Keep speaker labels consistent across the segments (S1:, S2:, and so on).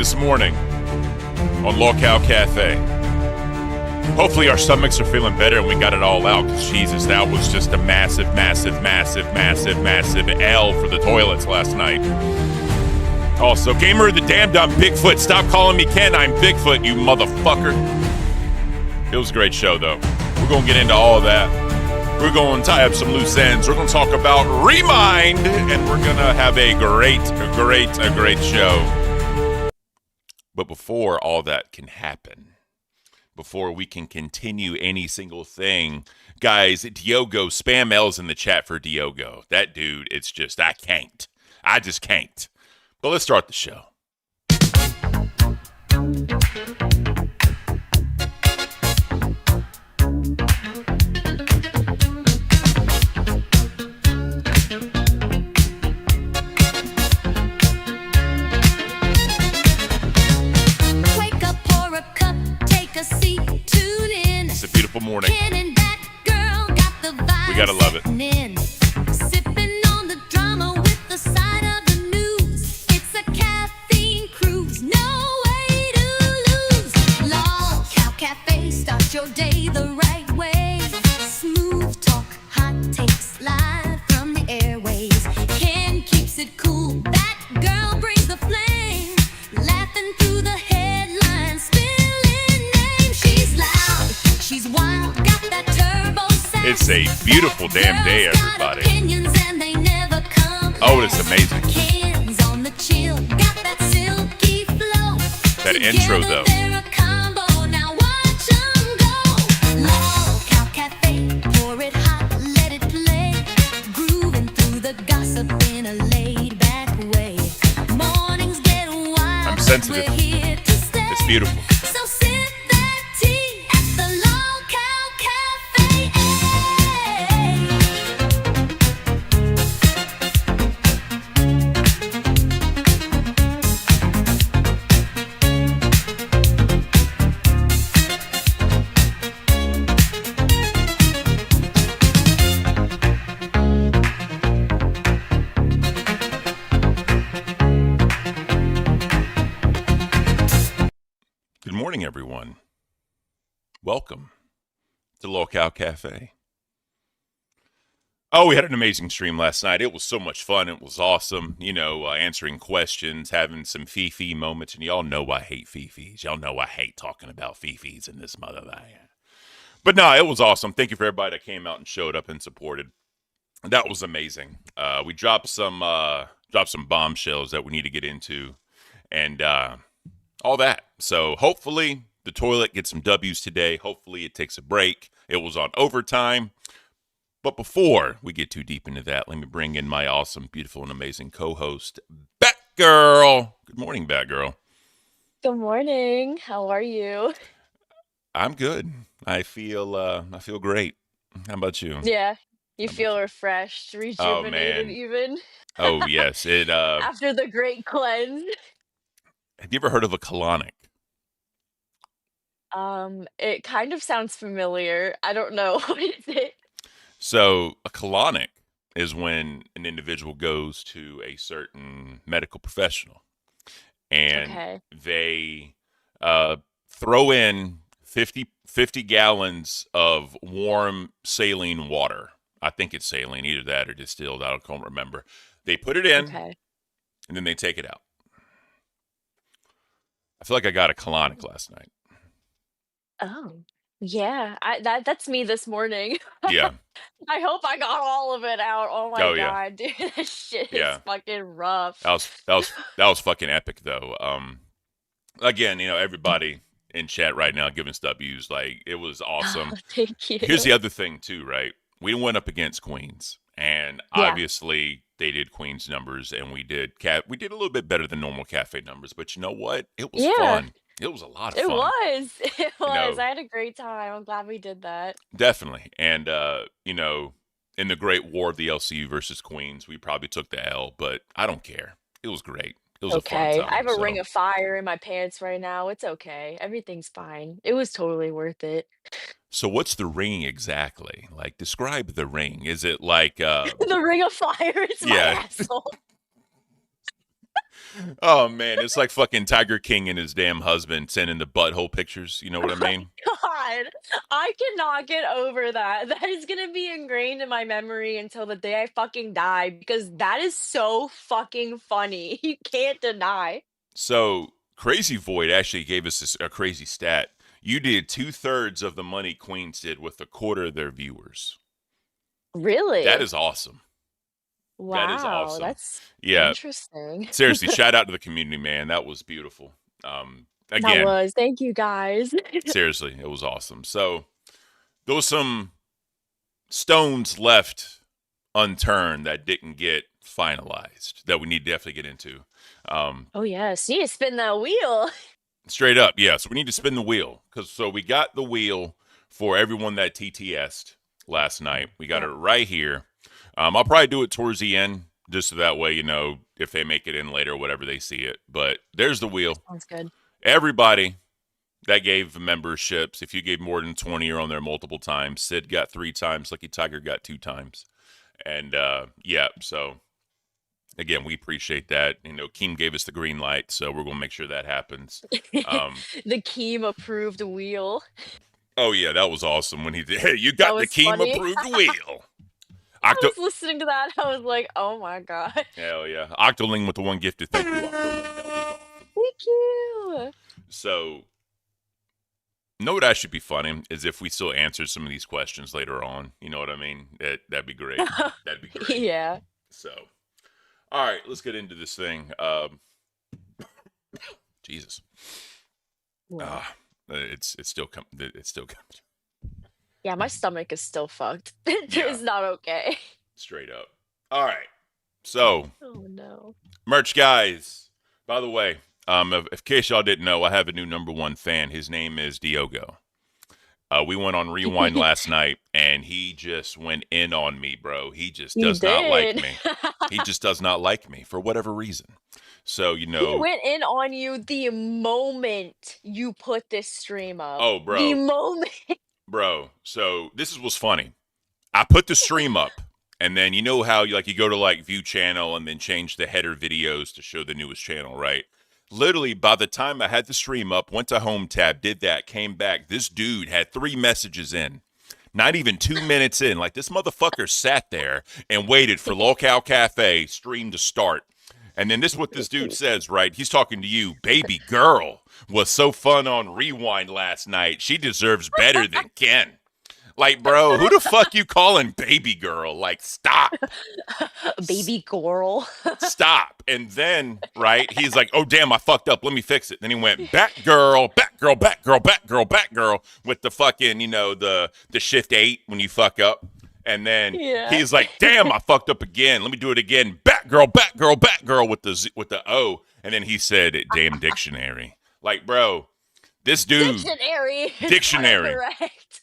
S1: this morning on Locale Cafe. Hopefully our stomachs are feeling better and we got it all out, because Jesus, that was just a massive L for the toilets last night. Also, Gamer of the Damned, I'm Bigfoot. Stop calling me Ken, I'm Bigfoot, you motherfucker. It was a great show, though. We're going to get into all of that. We're going to tie up some loose ends. We're going to talk about Remind, and we're going to have a great show. But before all that can happen, before we can continue any single thing, guys, Diogo, spam L's in the chat for Diogo. That dude, it's just, I just can't. But let's start the show. It's a beautiful morning. We gotta love it. Sipping on the drama with the side of the news. It's a caffeine cruise, no way to lose. Locale Cafe, start your day the right way. Smooth talk, hot takes, live from the airways. Ken keeps it cool, that girl brings the flame. Laughing through the headlines, spilling names. She's loud, she's wild, got that turbo sound. It's a beautiful damn day, everybody. Oh, it's amazing. That intro, though. I'm sensitive. It's beautiful. Good morning, everyone. Welcome to Locale Cafe. Oh, we had an amazing stream last night. It was so much fun. It was awesome. You know, answering questions, having some Fifi moments. And y'all know I hate Fifis. Y'all know I hate talking about Fifis in this mother. But no, it was awesome. Thank you for everybody that came out and showed up and supported. That was amazing. We dropped some bombshells that we need to get into. And all that. So hopefully the toilet gets some W's today. Hopefully it takes a break. It was on overtime. But before we get too deep into that, let me bring in my awesome, beautiful, and amazing co-host, Batgirl. Good morning, Batgirl.
S2: Good morning. How are you?
S1: I'm good. I feel great. How about you?
S2: Yeah, you
S1: How about
S2: feel
S1: you?
S2: refreshed,
S1: Oh
S2: rejuvenated
S1: man.
S2: even
S1: Oh yes.
S2: after the great cleanse.
S1: Have you ever heard of a colonic?
S2: It kind of sounds familiar. I don't know. What is it?
S1: So a colonic is when an individual goes to a certain medical professional and
S2: Okay.
S1: they throw in 50 gallons of warm saline water. I think it's saline, either that or distilled. I can't remember. They put it in
S2: Okay.
S1: and then they take it out. I feel like I got a colonic last night.
S2: Oh, yeah. That's me this morning.
S1: Yeah.
S2: I hope I got all of it out. Oh my
S1: Oh yeah.
S2: God, dude, this shit is
S1: Yeah.
S2: fucking rough.
S1: That was fucking epic though. Again, you know, everybody in chat right now giving W's, like it was awesome.
S2: Thank
S1: Here's
S2: you.
S1: the other thing too, right? We went up against Queens, and
S2: Yeah,
S1: obviously they did Queens numbers, and we did a little bit better than normal cafe numbers. But you know what? It was
S2: yeah.
S1: fun. It was a lot of
S2: It
S1: fun.
S2: was. It
S1: You
S2: was.
S1: know,
S2: I had a great time. I'm glad we did that.
S1: definitely. And you know, in the Great War of the LCU versus Queens, we probably took the L, but I don't care. It was great. It was a fun
S2: Okay. I
S1: time.
S2: have a ring
S1: So
S2: of fire in my pants right now. It's okay. Everything's fine. It was totally worth it.
S1: what's the ring exactly? Like, describe the ring. Is it like
S2: The ring of fire is my
S1: yeah.
S2: asshole.
S1: Oh man, it's like fucking Tiger King and his damn husband sending the butthole pictures. You know what I
S2: My
S1: mean?
S2: God, I cannot get over that. That is gonna be ingrained in my memory until the day I fucking die because that is so fucking funny. You can't deny.
S1: So Crazy Void actually gave us a crazy stat. You did 2/3 of the money Queens did with a quarter of their viewers. That
S2: Really?
S1: is awesome. That is
S2: Wow,
S1: awesome.
S2: that's
S1: Yeah,
S2: interesting.
S1: seriously, shout out to the community, man. That was beautiful.
S2: That
S1: Again,
S2: was. Thank you guys.
S1: seriously, it was awesome. So there was some stones left unturned that didn't get finalized that we need to definitely get into. Um,
S2: Oh yes, you need to spin that wheel.
S1: Straight up, yeah. So we need to spin the wheel because so we got the wheel for everyone that TTS'd last night. We got it
S2: Yeah,
S1: right here. I'll probably do it towards the end just so that way if they make it in later or whatever they see it. But there's the wheel.
S2: sounds good.
S1: Everybody that gave memberships, if you gave more than 20, you're on there multiple times. Sid got 3 times. Lucky Tiger got 2 times. And yeah, so again, we appreciate that. Keem gave us the green light, so we're gonna make sure that happens. Um,
S2: The Keem approved wheel.
S1: oh yeah, that was awesome when he did. Hey, you
S2: That
S1: got the
S2: was
S1: Keem
S2: funny.
S1: approved wheel.
S2: I
S1: Octo,
S2: was listening to that. I was like, oh my God.
S1: hell yeah, Octoling with the one gifted. Thank you, Octoling. That was awesome.
S2: Thank you.
S1: So, know what should be funny is if we still answer some of these questions later on. You know what I mean? That'd be great. That'd be great.
S2: Yeah.
S1: So, all right, let's get into this thing. Jesus,
S2: What?
S1: ah, it's still coming. It's still coming.
S2: Yeah, my stomach is still fucked.
S1: Yeah,
S2: It's not okay.
S1: straight up. All right. So,
S2: Oh no.
S1: merch guys. By the way, in case y'all didn't know, I have a new #1 fan. His name is Diogo. We went on Rewind last night, and he just went in on me, bro. He just
S2: He
S1: does not like
S2: did.
S1: me. He just does not like me for whatever reason. So,
S2: He went in on you the moment you put this stream up.
S1: oh,
S2: The
S1: bro,
S2: moment.
S1: bro. So this is what's funny. I put the stream up, and then you know how you go to view channel and then change the header videos to show the newest channel, right? Literally, by the time I had the stream up, went to home tab, did that, came back. This dude had 3 messages in. Not even 2 minutes in. Like this motherfucker sat there and waited for Locale Cafe stream to start. And then this is what this dude says, right? He's talking to you. Baby girl was so fun on Rewind last night. She deserves better than Ken. Like, bro, who the fuck you calling baby girl? Like, stop.
S2: Baby girl.
S1: Stop. And then, right, he's like, oh, damn, I fucked up. Let me fix it. Then he went, Batgirl, Batgirl, Batgirl, Batgirl, Batgirl, with the fucking, the shift 8 when you fuck up. And then
S2: Yeah.
S1: he's like, damn, I fucked up again. Let me do it again. Batgirl, Batgirl, Batgirl with the O. And then he said, damn dictionary. Like, bro, this dude,
S2: Dictionary is
S1: dictionary.
S2: autocorrect.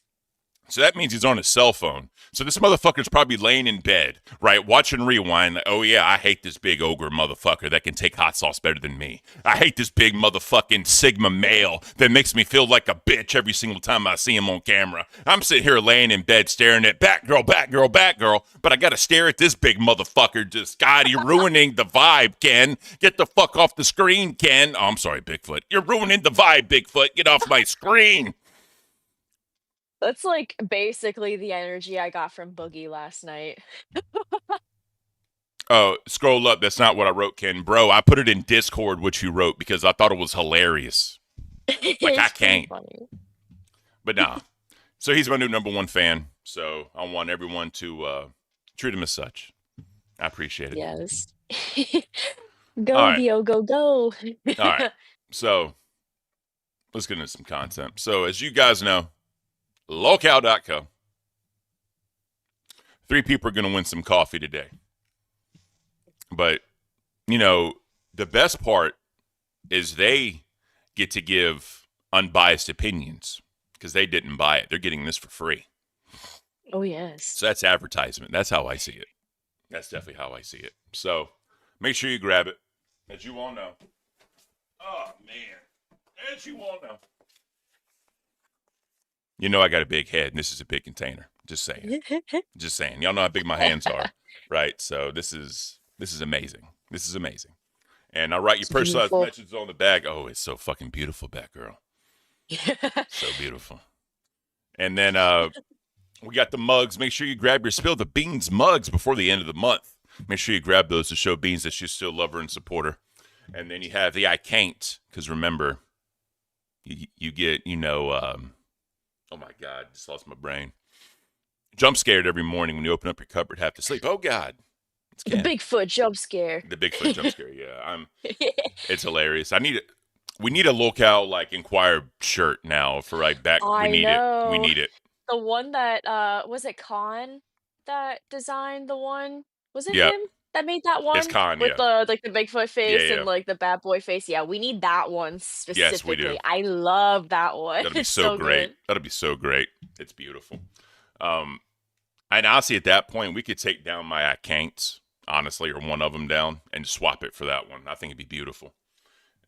S1: So that means he's on his cell phone. So this motherfucker's probably laying in bed, right, watching Rewind. Like, oh, yeah, I hate this big ogre motherfucker that can take hot sauce better than me. I hate this big motherfucking Sigma male that makes me feel like a bitch every single time I see him on camera. I'm sitting here laying in bed staring at Batgirl, Batgirl, Batgirl, but I got to stare at this big motherfucker. Just, God, you're ruining the vibe, Ken. Get the fuck off the screen, Ken. Oh, I'm sorry, Bigfoot. You're ruining the vibe, Bigfoot. Get off my screen.
S2: That's like basically the energy I got from Boogie last night.
S1: Oh, scroll up. That's not what I wrote, Ken. Bro, I put it in Discord, what you wrote, because I thought it was hilarious. Like, I
S2: It's pretty
S1: can't.
S2: funny.
S1: But nah. So he's my new #1 fan. So I want everyone to treat him as such. I appreciate it.
S2: Yes.
S1: All
S2: Go,
S1: right.
S2: Dio, go, go.
S1: All right. So let's get into some content. So as you guys know, locale.co. 3 people are going to win some coffee today. But, the best part is they get to give unbiased opinions because they didn't buy it. They're getting this for free.
S2: Oh, yes.
S1: So that's advertisement. That's how I see it. That's definitely how I see it. So make sure you grab it. As you all know. Oh, man. As you all know. You know I got a big head, and this is a big container. Just saying. Just saying. Y'all know how big my hands are, right? So this is amazing. This is amazing. And I'll write your
S2: It's
S1: personalized
S2: beautiful.
S1: messages on the back. Oh, it's so fucking beautiful, Batgirl. So beautiful. And then we got the mugs. Make sure you grab your Spill the Beans mugs before the end of the month. Make sure you grab those to show Beans that you still love her and support her. And then you have the I Can't, because remember, you get, oh my God, just lost my brain. Jump scared every morning when you open up your cupboard, have to sleep. Oh God, it's
S2: The
S1: Ken.
S2: Bigfoot jump scare.
S1: The Bigfoot jump scare. Yeah, it's hilarious. We need a locale like Inquire shirt now for like back. We
S2: I
S1: need it. We
S2: know.
S1: need it.
S2: The one that, was it Khan that designed the one? Was it
S1: Yeah,
S2: him that made that
S1: it's
S2: one?
S1: Con.
S2: With
S1: Yeah,
S2: the, like, the Bigfoot
S1: yeah,
S2: face and,
S1: yeah.
S2: like, the bad boy face? Yeah, we need that one
S1: Yes, we do.
S2: specifically. I love that one.
S1: That'll be
S2: It's
S1: so
S2: so
S1: great.
S2: good.
S1: That'll be so great. It's beautiful. Um, and honestly, at that point, we could take down my I Can'ts, honestly, or one of them down, and swap it for that one. I think it'd be beautiful.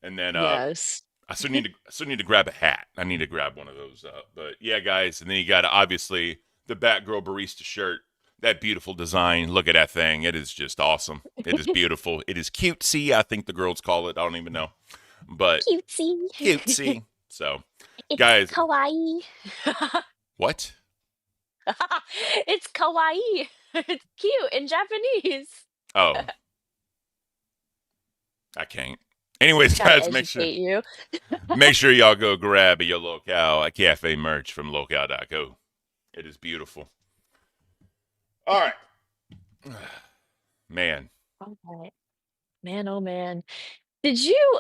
S1: And then
S2: Yes.
S1: I still need to grab a hat. I need to grab one of those up. But yeah, guys, and then you got obviously the Batgirl barista shirt. That beautiful design. Look at that thing. It is just awesome. It is beautiful. It is cutesy. I think the girls call it. I don't even know, but
S2: Cutesy.
S1: cutesy. So,
S2: It's
S1: guys,
S2: kawaii.
S1: what?
S2: It's kawaii. It's cute in Japanese.
S1: Oh, I can't. Anyways,
S2: Gotta
S1: guys,
S2: educate you.
S1: make sure y'all go grab your Locale Cafe merch from locale.co. It is beautiful. All right, man.
S2: Okay. Man, oh man. Did you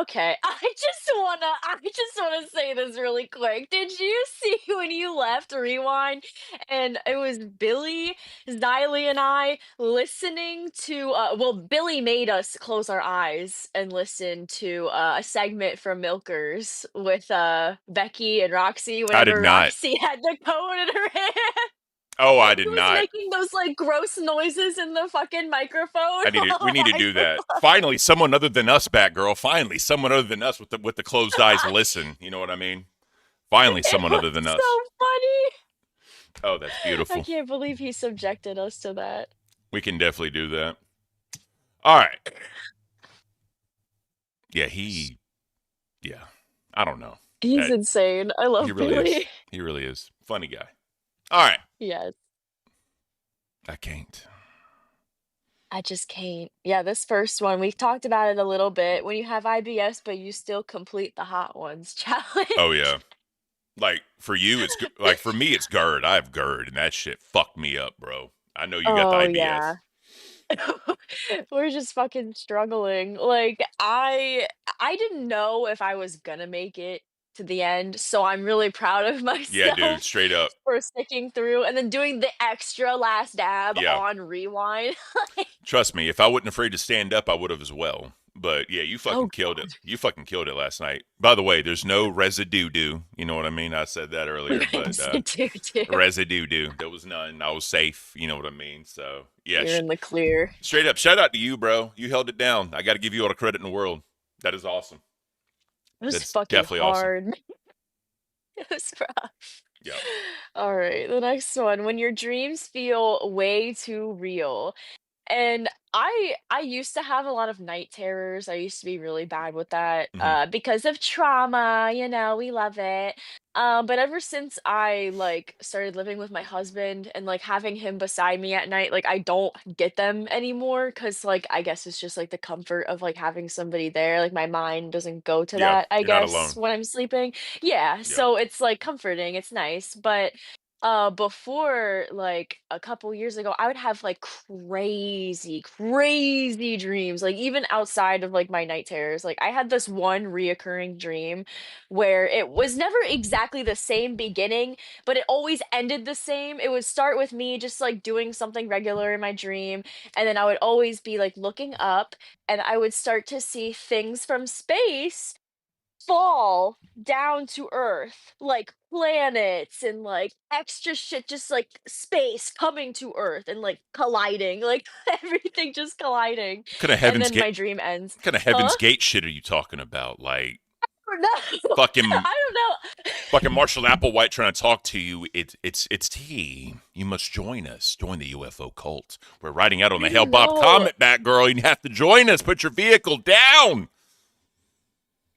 S2: okay, I just wanna say this really quick. Did you see when you left Rewind and it was Billy, Xylee, and I listening to well, Billy made us close our eyes and listen to a segment from Milkers with Becky and Roxy
S1: I did
S2: whenever
S1: not.
S2: Roxy had the cone in her hand.
S1: Oh, I
S2: He
S1: did
S2: was
S1: not.
S2: making those like gross noises in the fucking microphone
S1: We
S2: while
S1: need to
S2: I
S1: do that. Finally, someone other than us, Batgirl. Finally, someone other than us with the closed eyes listen. You know what I mean? Finally,
S2: it
S1: someone
S2: was
S1: other than us.
S2: so funny.
S1: Oh, that's
S2: I
S1: beautiful.
S2: can't believe he subjected us to that.
S1: We can definitely do that. All right. Yeah, yeah. I don't know.
S2: He's
S1: That
S2: insane. I
S1: he
S2: love
S1: really is.
S2: Billy.
S1: He really is. Funny guy. All right.
S2: Yes.
S1: I can't.
S2: I just can't. Yeah, this first one, we talked about it a little bit. When you have IBS, but you still complete the hot ones
S1: Oh
S2: challenge.
S1: yeah. Like for you, like for me, it's GERD. I have GERD, and that shit fucked me up, bro. I know you got the
S2: Oh
S1: IBS.
S2: yeah. We're just fucking struggling. Like I didn't know if I was gonna make it to the end, so I'm really proud of
S1: Yeah, dude.
S2: myself
S1: Straight up.
S2: for sticking through and then doing the extra last dab
S1: Yeah.
S2: on rewind.
S1: Trust me, if I wasn't afraid to stand up, I would have as well. But yeah, you
S2: Oh
S1: fucking killed it.
S2: god.
S1: You fucking killed it last night. By the way, there's no residue do. You know what I mean? I said that earlier, but
S2: Residue.
S1: residue do. There was none. I was safe. You know what I mean? So yeah,
S2: You're in the clear.
S1: straight up. Shout out to you, bro. You held it down. I got to give you all the credit in the world. That is awesome.
S2: It was
S1: That's
S2: fucking
S1: definitely awesome.
S2: hard. It was rough.
S1: Yeah.
S2: All right, the next one. When your dreams feel way too real. And I used to have a lot of night terrors. I used to be really bad with that
S1: Hmm.
S2: because of trauma, we love it. But ever since I like started living with my husband and like having him beside me at night, like I don't get them anymore because like I guess it's just like the comfort of like having somebody there. Like my mind doesn't go to
S1: Yeah.
S2: that, I
S1: You're not
S2: guess,
S1: alone.
S2: when I'm sleeping. Yeah,
S1: Yeah.
S2: so it's like comforting, it's nice. But before like a couple years ago, I would have like crazy dreams, like even outside of like my night terrors. Like I had this one reoccurring dream where it was never exactly the same beginning, but it always ended the same. It would start with me just like doing something regular in my dream, and then I would always be like looking up and I would start to see things from space fall down to Earth, like planets and like extra shit, just like space coming to Earth and like colliding, like everything just colliding.
S1: What kind of
S2: And
S1: Heaven's
S2: then
S1: Gate?
S2: my dream ends.
S1: What kind of
S2: Huh?
S1: Heaven's Gate shit are you talking about? Like
S2: I don't know.
S1: fucking
S2: I don't know.
S1: Fucking Marshall Applewhite trying to talk to you. It's T. You must join us. Join the UFO cult. We're riding out on the Hale-Bopp
S2: No.
S1: Comet back, girl. You have to join us. Put your vehicle down.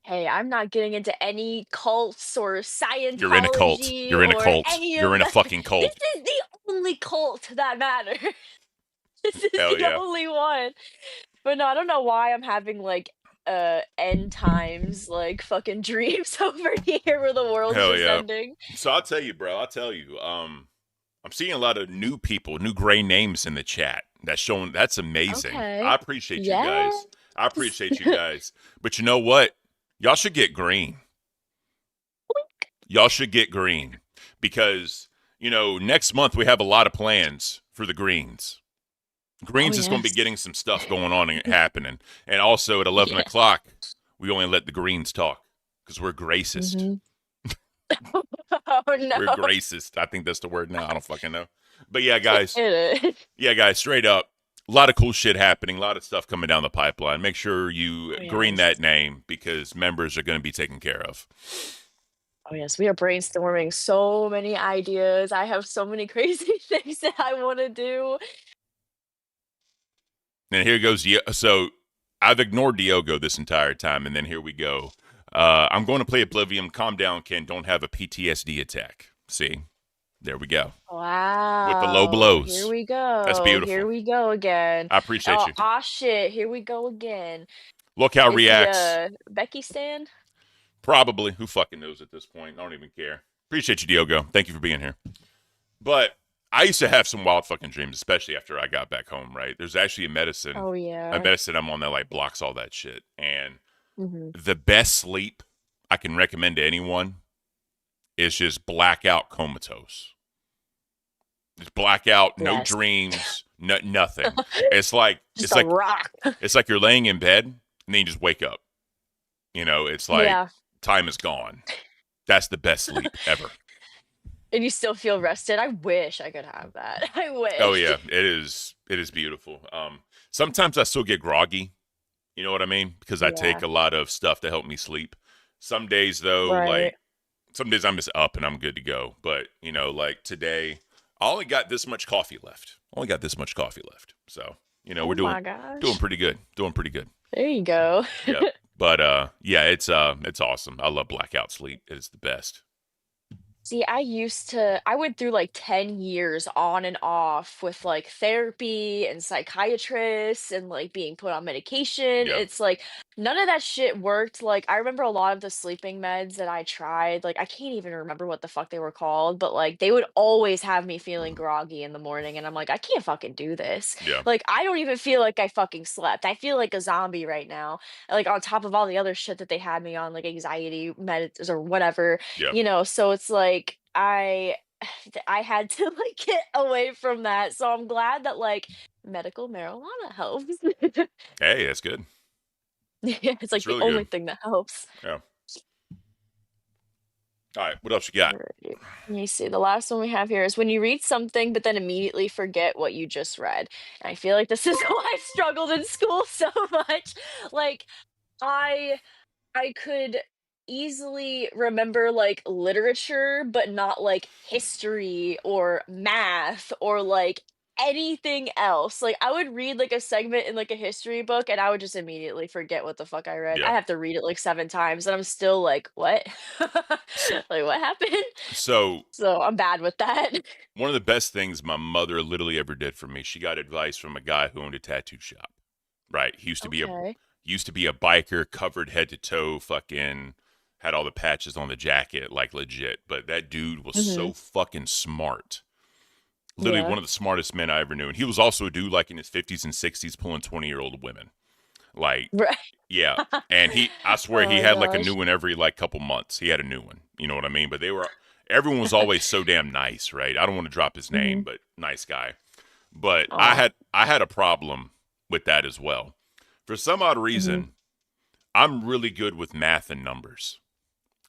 S2: Hey, I'm not getting into any cults or
S1: You're in a cult.
S2: Scientology
S1: You're in a
S2: or
S1: cult.
S2: any
S1: You're
S2: of
S1: in a
S2: that.
S1: fucking
S2: This
S1: cult.
S2: is the only cult that matters. This is
S1: Hell
S2: the
S1: yeah.
S2: only one. But no, I don't know why I'm having like end times like fucking dreams over here where the world's
S1: Hell
S2: just
S1: yeah.
S2: ending.
S1: So I'll tell you, bro. I'll tell you. I'm seeing a lot of new people, new gray names in the chat. That's amazing. I
S2: Okay.
S1: appreciate you
S2: Yes.
S1: guys. I appreciate you guys. But you know what? Y'all should get green. Y'all should get green because, next month we have a lot of plans for the greens.
S2: Oh
S1: Greens is going to be
S2: yes.
S1: getting some stuff going on and happening. And also at 11
S2: Yeah.
S1: o'clock, we only let the greens talk because we're gracist.
S2: Hmm. Oh
S1: We're
S2: no.
S1: gracist. I think that's the word now. I don't fucking know. But yeah, guys.
S2: It is.
S1: Yeah, guys, straight up. A lot of cool shit happening. A lot of stuff coming down the pipeline. Make sure you
S2: Oh
S1: green
S2: yes.
S1: that name because members are going to be taken care of.
S2: Oh yes, we are brainstorming so many ideas. I have so many crazy things that I want to do.
S1: And here goes. So I've ignored Diogo this entire time, and then here we go. I'm going to play Oblivion. Calm down, Ken. Don't have a PTSD attack. See? There we go. With the low
S2: Wow. Here
S1: blows.
S2: we
S1: That's
S2: go. Here
S1: beautiful.
S2: we go again.
S1: I appreciate
S2: Oh,
S1: you.
S2: ah shit. Here we go again.
S1: Look how
S2: Is he
S1: reacts.
S2: a Becky stan?
S1: Probably. Who fucking knows at this point? I don't even care. Appreciate you, Diogo. Thank you for being here. But I used to have some wild fucking dreams, especially after I got back home, right? There's actually
S2: Oh
S1: a
S2: yeah.
S1: medicine I'm on that like blocks all that shit. And
S2: Hmm.
S1: the best sleep I can recommend to anyone is just blackout comatose. Just blackout, no
S2: Yes.
S1: dreams, nothing. It's like
S2: Just a rock.
S1: it's like you're laying in bed and then you just wake up. It's like
S2: Yeah.
S1: time is gone. That's the best sleep ever.
S2: And you still feel rested. I wish I could have that. I
S1: Oh
S2: wish.
S1: yeah, it is. It is beautiful. Sometimes I still get groggy. You know what I mean? Because I take
S2: Yeah.
S1: a lot of stuff to help me sleep. Some days though,
S2: Right.
S1: like some days I'm just up and I'm good to go. But like today, I only got this much coffee left. Only got this much coffee left. So we're
S2: Oh
S1: doing
S2: my
S1: doing
S2: gosh.
S1: pretty good. Doing pretty good.
S2: There you go.
S1: Yep. But yeah, it's awesome. I love blackout sleep. It's the best.
S2: See, I went through like 10 years on and off with like therapy and psychiatrists and like being put on medication.
S1: Yeah.
S2: It's like none of that shit worked. Like, I remember a lot of the sleeping meds that I tried. Like, I can't even remember what the fuck they were called, but like they would always have me feeling groggy in the morning. And I'm like, I can't fucking do this.
S1: Yeah.
S2: Like, I don't even feel like I fucking slept. I feel like a zombie right now. Like, on top of all the other shit that they had me on, like anxiety meds or whatever.
S1: Yeah.
S2: So it's like I had to like get away from that. So I'm glad that like medical marijuana helps.
S1: Hey, that's good.
S2: Yeah, it's like
S1: It's
S2: the
S1: really
S2: only
S1: good.
S2: thing that helps.
S1: Yeah. All right. What else you got?
S2: Alright. Let me see. The last one we have here is when you read something but then immediately forget what you just read. And I feel like this is why I struggled in school so much. Like I I could easily remember like literature, but not like history or math or like anything else. Like I would read like a segment in like a history book and I would just immediately forget what the fuck I read. I
S1: Yeah.
S2: have to read it like 7 times and I'm still like, what?
S1: S-
S2: Like what happened?
S1: So
S2: So I'm bad with that.
S1: one of the best things my mother literally ever did for me, she got advice from a guy who owned a tattoo shop. Right. He
S2: Okay.
S1: used to be a biker, covered head to toe, fucking had all the patches on the jacket, like legit. But that dude was
S2: Hmm.
S1: so fucking smart. Literally
S2: Yeah.
S1: one of the smartest men I ever knew. And he was also a dude like in his 50s and 60s pulling 20-year-old women. Like,
S2: Right.
S1: yeah. And I swear
S2: Oh
S1: he
S2: my
S1: had like a new
S2: gosh.
S1: one every like couple months. He had a new one. You know what I mean? But everyone was always so damn nice, right? I don't want to drop his name,
S2: Hmm.
S1: but nice guy. But
S2: Aw.
S1: I had a problem with that as well. For some odd
S2: Hmm.
S1: reason, I'm really good with math and numbers.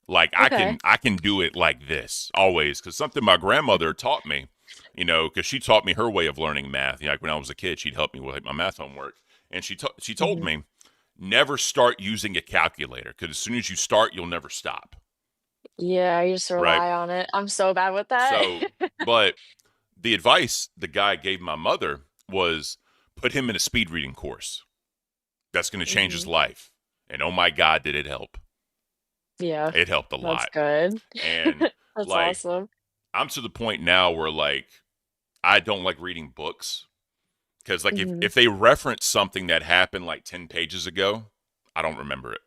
S1: Like
S2: Okay.
S1: I can do it like this always because something my grandmother taught me, because she taught me her way of learning math. Like when I was a kid, she'd help me with like, my math homework, and she told
S2: Hmm.
S1: me never start using a calculator because as soon as you start, you'll never stop.
S2: Yeah, you just
S1: right?
S2: rely on it. I'm so bad with that.
S1: So, but the advice the guy gave my mother was put him in a speed reading course. That's going to change his
S2: Mhm.
S1: life. And oh my God, did it help?
S2: Yeah,
S1: It helped a
S2: that's
S1: lot.
S2: good.
S1: And
S2: That's
S1: like,
S2: awesome.
S1: I'm to the point now where like, I don't like reading books because like
S2: Mhm.
S1: if they reference something that happened like 10 pages ago, I don't remember it.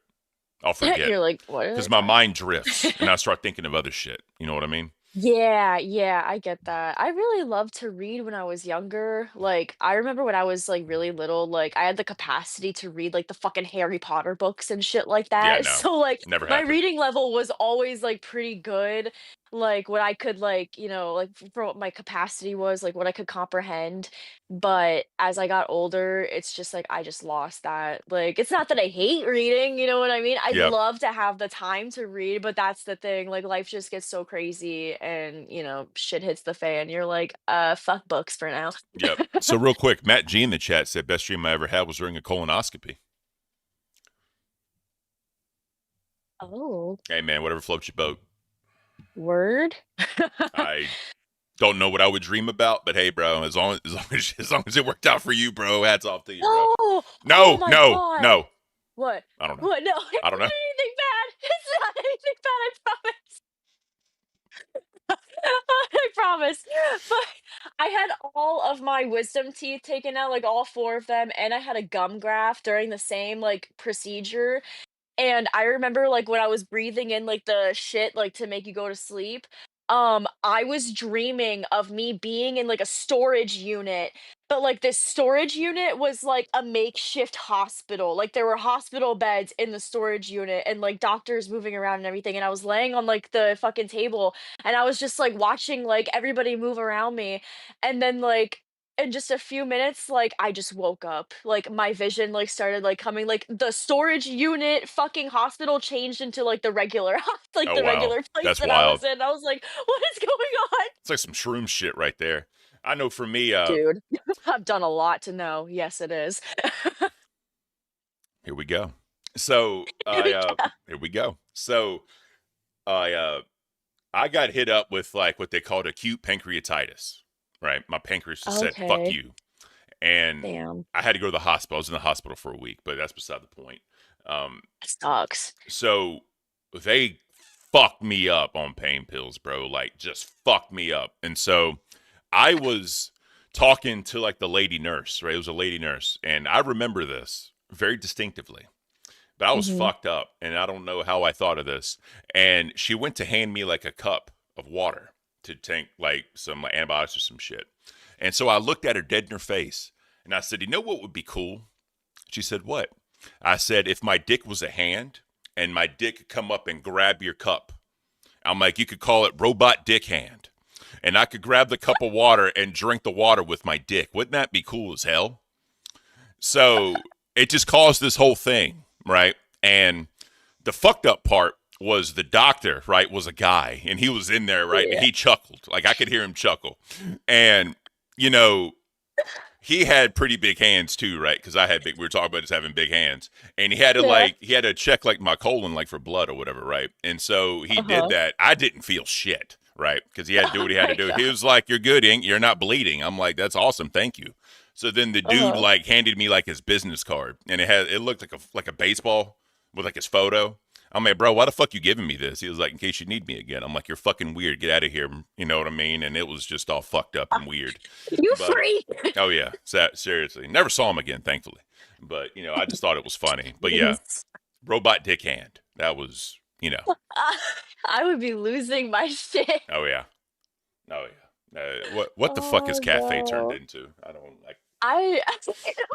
S1: I'll forget
S2: You're like, "What are they
S1: because my
S2: talking?"
S1: mind drifts and I start thinking of other shit. You know what I mean?
S2: Yeah, yeah, I get that. I really loved to read when I was younger. Like, I remember when I was like really little, like I had the capacity to read like the fucking Harry Potter books and shit like
S1: Yeah,
S2: that.
S1: no,
S2: So like
S1: never
S2: my
S1: happened.
S2: reading level was always like pretty good. Like what I could like, like for what my capacity was, like what I could comprehend. But as I got older, it's just like I just lost that. Like it's not that I hate reading, you know what I mean? I'd
S1: Yep,
S2: love to have the time to read, but that's the thing. Like life just gets so crazy and, shit hits the fan. You're like, fuck books for now.
S1: yep. So real quick, Matt G in the chat said best dream I ever had was during a colonoscopy.
S2: Oh,
S1: Hey man, whatever floats your boat.
S2: word?
S1: I don't know what I would dream about, but hey, bro, as long as it worked out for you, bro, hats off to you, bro.
S2: Oh, oh
S1: No,
S2: my
S1: no,
S2: God.
S1: no.
S2: What?
S1: I don't know.
S2: What? No,
S1: I
S2: it's
S1: don't know.
S2: not anything bad. It's not anything bad, I promise. I promise. But I had all of my wisdom teeth taken out, like all four of them, and I had a gum graft during the same like procedure. And I remember, like, when I was breathing in, like, the shit, like, to make you go to sleep, I was dreaming of me being in, like, a storage unit, but, like, this storage unit was, like, a makeshift hospital, like, there were hospital beds in the storage unit and, like, doctors moving around and everything, and I was laying on, like, the fucking table, and I was just, like, watching, like, everybody move around me, and then, like, in just a few minutes, like, I just woke up. Like, my vision, like, started, like, coming like, the storage unit fucking hospital changed into, like, the regular like,
S1: Oh
S2: the
S1: wow,
S2: regular place
S1: that's
S2: that I was
S1: wild.
S2: in. I was like, "What is going on?"
S1: It's like some shroom shit right there. I know for me,
S2: Dude, I've done a lot to know. Yes, it is.
S1: here we go. So
S2: Here we go.
S1: here we go. So I I got hit up with like what they called acute pancreatitis. Right, my pancreas just said "fuck
S2: Okay.
S1: you," and
S2: Damn.
S1: I had to go to the hospital. I was in the hospital for a week, but that's beside the point. Um,
S2: That sucks.
S1: so they fucked me up on pain pills, bro. Like just fucked me up. And so I was talking to like the lady nurse, right? It was a lady nurse, and I remember this very distinctively. But I was
S2: Mhm.
S1: fucked up, and I don't know how I thought of this. And she went to hand me like a cup of water to take like some like, antibiotics or some shit. And so I looked at her dead in her face, and I said, "You know what would be cool?" She said, "What?" I said, "If my dick was a hand, and my dick could come up and grab your cup." I'm like, "You could call it robot dick hand." And I could grab the cup of water and drink the water with my dick. Wouldn't that be cool as hell? So it just caused this whole thing, right? And the fucked up part was the doctor, right, was a guy and he was in there, right? And
S2: Yeah.
S1: he chuckled. Like I could hear him chuckle. And, you know, he had pretty big hands too, right? Because I had big. We were talking about just having big hands, and
S2: Yeah.
S1: he had to check like my colon like for blood or whatever, right? And so he did
S2: Uh-huh.
S1: that. I didn't feel shit, right? Because he had to do
S2: Oh
S1: what he had to
S2: my
S1: do. He
S2: god.
S1: was like, "You're good, Ink. You're not bleeding." I'm like, "That's awesome, thank you." So then the dude
S2: Uh-huh.
S1: like handed me like his business card, and it looked like a baseball with like his photo. I'm like, "Bro, why the fuck you giving me this?" He was like, "In case you need me again." I'm like, "You're fucking weird. Get out of here." You know what I mean? And it was just all fucked up and weird.
S2: You
S1: But
S2: freak.
S1: oh yeah, seriously, never saw him again, thankfully. But I just thought it was funny. But yeah,
S2: Jeez.
S1: robot dick hand. That was
S2: I would be losing my shit.
S1: oh yeah, oh yeah. What the fuck is
S2: Oh
S1: cafe turned
S2: no.
S1: into? I don't like.
S2: I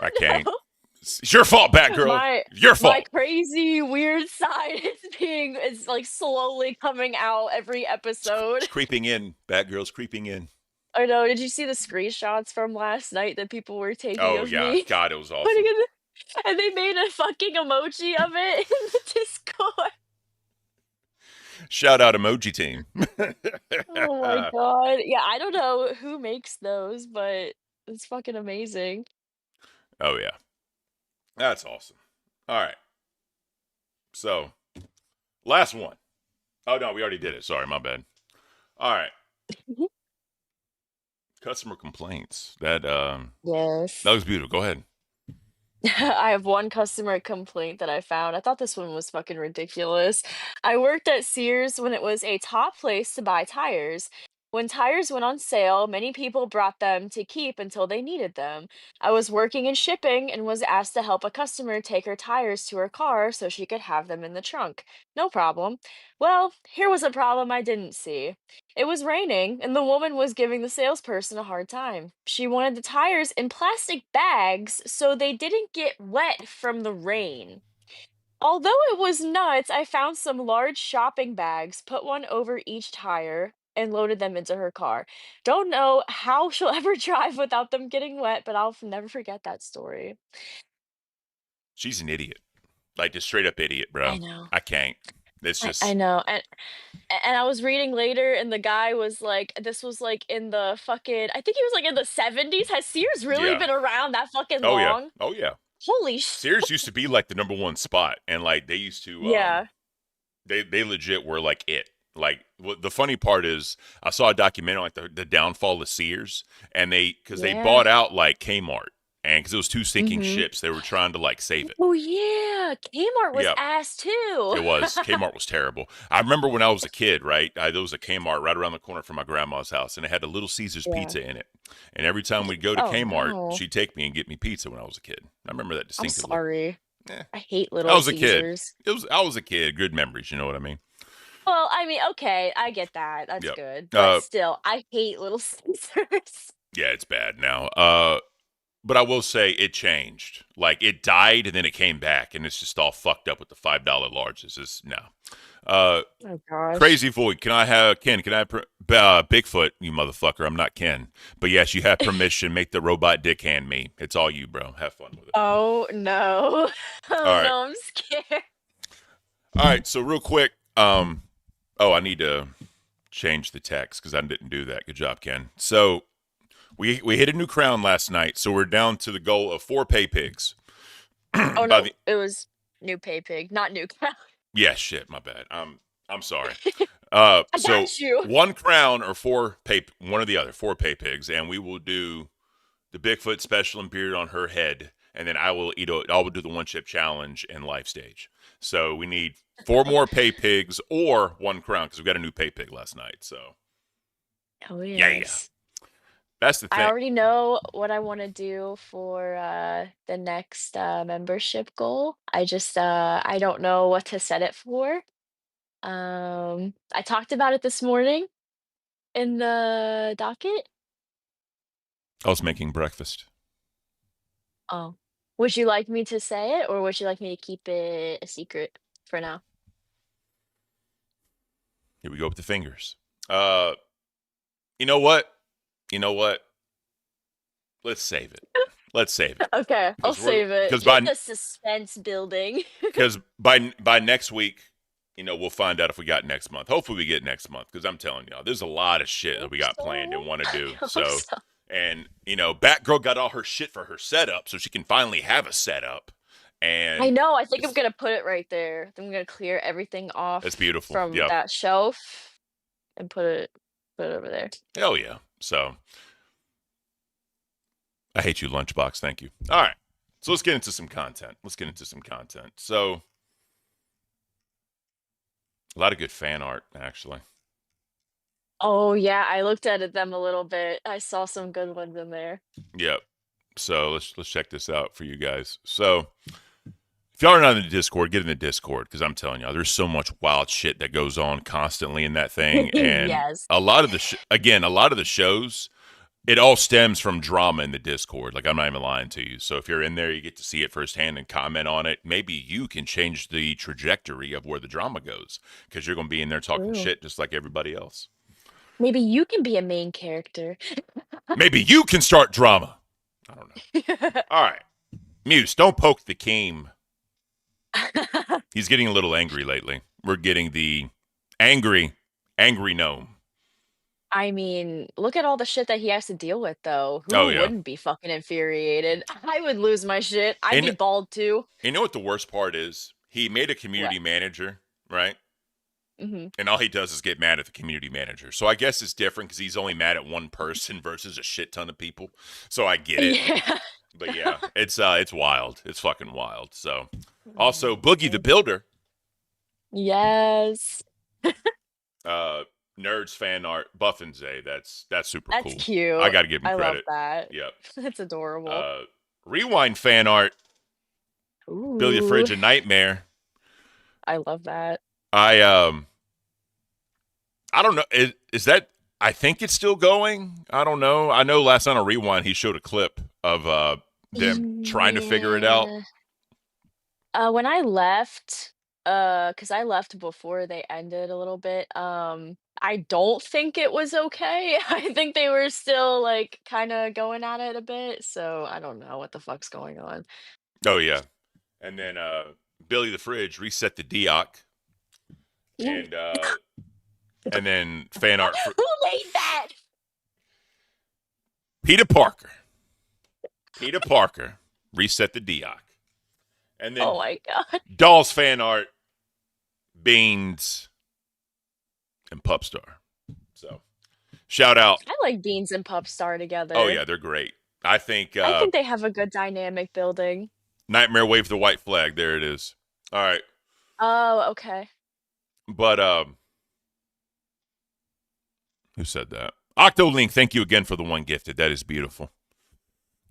S1: I
S2: don't
S1: can't.
S2: know.
S1: It's your fault, Batgirl.
S2: My
S1: Your
S2: my
S1: fault.
S2: crazy weird side is like slowly coming out every
S1: It's
S2: episode.
S1: creeping in. Batgirl's creeping in.
S2: I know. Did you see the screenshots from last night that people were taking
S1: Oh
S2: of
S1: yeah,
S2: me
S1: God, it was
S2: putting
S1: awesome.
S2: in and they made a fucking emoji of it in the Discord.
S1: Shout out emoji team.
S2: Oh my god. Yeah, I don't know who makes those, but it's fucking amazing.
S1: Oh yeah, that's awesome. All right, so last one. Oh no, we already did it. Sorry, my bad. All right. Customer complaints. That
S2: Yes.
S1: was beautiful. Go ahead.
S2: I have one customer complaint that I found. I thought this one was fucking ridiculous. I worked at Sears when it was a top place to buy tires. When tires went on sale, many people brought them to keep until they needed them. I was working in shipping and was asked to help a customer take her tires to her car so she could have them in the trunk. No problem. Well, here was a problem I didn't see. It was raining, and the woman was giving the salesperson a hard time. She wanted the tires in plastic bags so they didn't get wet from the rain. Although it was nuts, I found some large shopping bags, put one over each tire, and loaded them into her car. Don't know how she'll ever drive without them getting wet, but I'll never forget that story.
S1: She's an idiot. Like just straight up idiot,
S2: I
S1: bro.
S2: know.
S1: I can't. It's
S2: I
S1: just
S2: know. And I was reading later, and the guy was like, this was like in the fucking, I think he was like in the 70s. Has Sears really
S1: yeah.
S2: been around that fucking
S1: Oh yeah.
S2: long?
S1: Oh yeah.
S2: Holy sh!
S1: Sears used to be like the number one spot, and like they used to
S2: Yeah,
S1: they legit were like it. Like what the funny part is, I saw a documentary on like the downfall of Sears, and because they
S2: yeah.
S1: bought out like Kmart, and because it was two sinking
S2: Mhm.
S1: ships, they were trying to like save it.
S2: Oh, yeah, Kmart was
S1: Yep,
S2: ass too.
S1: it was. Kmart was terrible. I remember when I was a kid, right? There was a Kmart right around the corner from my grandma's house, and it had a Little Caesars
S2: Yeah.
S1: pizza in it. And every time we'd go to
S2: Oh,
S1: Kmart,
S2: no.
S1: she'd take me and get me pizza when I was a kid. I remember that
S2: I'm
S1: distinctively.
S2: sorry.
S1: Eh,
S2: I hate
S1: I
S2: Little
S1: was a kid.
S2: Caesars.
S1: I was a kid. Good memories, you know what I mean?
S2: Well, I mean, okay, I get that, that's
S1: Yep.
S2: good, but
S1: Uh,
S2: still, I hate Little Caesars.
S1: yeah, it's bad now. But I will say it changed. Like it died and then it came back, and it's just all fucked up with the $5 larges. It's no. Uh,
S2: Oh gosh.
S1: Crazy Void. Can I have Ken? Can I have Bigfoot? You motherfucker. I'm not Ken. But yes, you have permission. Make the robot dick hand me. It's all you, bro. Have fun with it.
S2: Oh, no.
S1: All
S2: Oh,
S1: right.
S2: no, I'm scared.
S1: All right. So real quick. Oh, I need to change the text because I didn't do that. Good job, Ken. So we hit a new crown last night. So we're down to the goal of 4 pay pigs.
S2: Oh,
S1: By
S2: no,
S1: the
S2: it was New Pay Pig, not New Cow.
S1: Yeah, shit, my bad. I'm sorry.
S2: I
S1: So
S2: got you.
S1: 1 crown or 1 or the other, 4 pay pigs, and we will do the Bigfoot special and beard on her head, and then I will do the 1 chip challenge and life stage. So we need 4 more pay pigs or 1 crown because we got a new pay pig last night. So
S2: Oh,
S1: yeah,
S2: yes.
S1: that's the
S2: I
S1: thing.
S2: already know what I wanna do for, the next, membership goal. I don't know what to set it for. I talked about it this morning in the docket.
S1: I was making breakfast.
S2: Oh. Would you like me to say it, or would you like me to keep it a secret for now?
S1: Here we go with the fingers. Uh, you know what? You know what? Let's save it. Let's save it
S2: Okay, I'll save it.
S1: because
S2: Keep the suspense building.
S1: by next week, we'll find out if we got next month. Hopefully, we get next month because I'm telling y'all, there's a lot of shit that
S2: Hope
S1: we got planned and
S2: so.
S1: want to
S2: I
S1: do.
S2: hope
S1: So,
S2: so.
S1: and Batgirl got all her shit for her setup, so she can finally have a setup,
S2: I
S1: and
S2: know, I think I'm
S1: it's
S2: gonna put it right there. I'm gonna clear everything
S1: it's
S2: off
S1: beautiful.
S2: from
S1: Yep,
S2: that shelf and put it over there.
S1: hell yeah. So I hate you, Lunchbox. Thank you. All right, so let's get into some content. So a lot of good fan art, actually.
S2: Oh, yeah, I looked at them a little bit. I saw some good ones in there.
S1: Yep. So let's check this out for you guys. So if y'all are not in the Discord, get in the Discord because I'm telling y'all, there's so much wild shit that goes on constantly in that thing, and
S2: Yes.
S1: a lot of a lot of the shows, it all stems from drama in the Discord. Like I'm not even lying to you. So if you're in there, you get to see it firsthand and comment on it. Maybe you can change the trajectory of where the drama goes because you're going to be in there talking
S2: Ooh.
S1: shit just like everybody else.
S2: Maybe you can be a main character.
S1: Maybe you can start drama. I don't know. All right, Muse, don't poke the game. He's getting a little angry lately. We're getting the angry, angry gnome.
S2: I mean, look at all the shit that he has to deal with, though.
S1: Oh
S2: Who
S1: yeah,
S2: wouldn't be fucking infuriated? I would lose my shit. I'd be
S1: and
S2: bald too.
S1: you know what the worst part is? He made a
S2: What?
S1: community manager, right?
S2: Hmm.
S1: and all he does is get mad at the community manager. So I guess it's different because he's only mad at one person versus a shit ton of people. So I get it.
S2: Yeah.
S1: But yeah, it's wild. It's fucking wild. So also
S2: Oh,
S1: Boogie the
S2: man.
S1: Builder,
S2: Yes.
S1: uh, nerds fan art, Buffin Zay. That's super
S2: That's
S1: cool. I
S2: cute.
S1: got to give him
S2: I love
S1: credit.
S2: that.
S1: Yep.
S2: That's adorable.
S1: Uh, Rewind fan art, Billy the
S2: Ooh,
S1: Fridge and Nightmare.
S2: I love that.
S1: I I don't know. Is that? I think it's still going. I don't know. I know last night on Rewind he showed a clip of them trying to figure it out.
S2: Yeah. When I left, because I left before they ended a little bit, I don't think it was okay. I think they were still like kind of going at it a bit, so I don't know what the fuck's going on.
S1: Oh yeah, and then Billy the Fridge reset the Deoc,
S2: Who
S1: and and then fan art for
S2: made that?
S1: Peter Parker. Peter Parker reset the Deoc, and
S2: Oh
S1: then
S2: my god.
S1: Dolls fan art, Beans, and Pupstar. So shout out.
S2: I like Beans and Pup Star
S1: Oh
S2: together.
S1: yeah, they're great. I think
S2: I think they have a good dynamic building.
S1: Nightmare waved the white flag. There it is. All right,
S2: Oh, okay.
S1: but who said that? Octolink, thank you again for the one gifted. That is beautiful.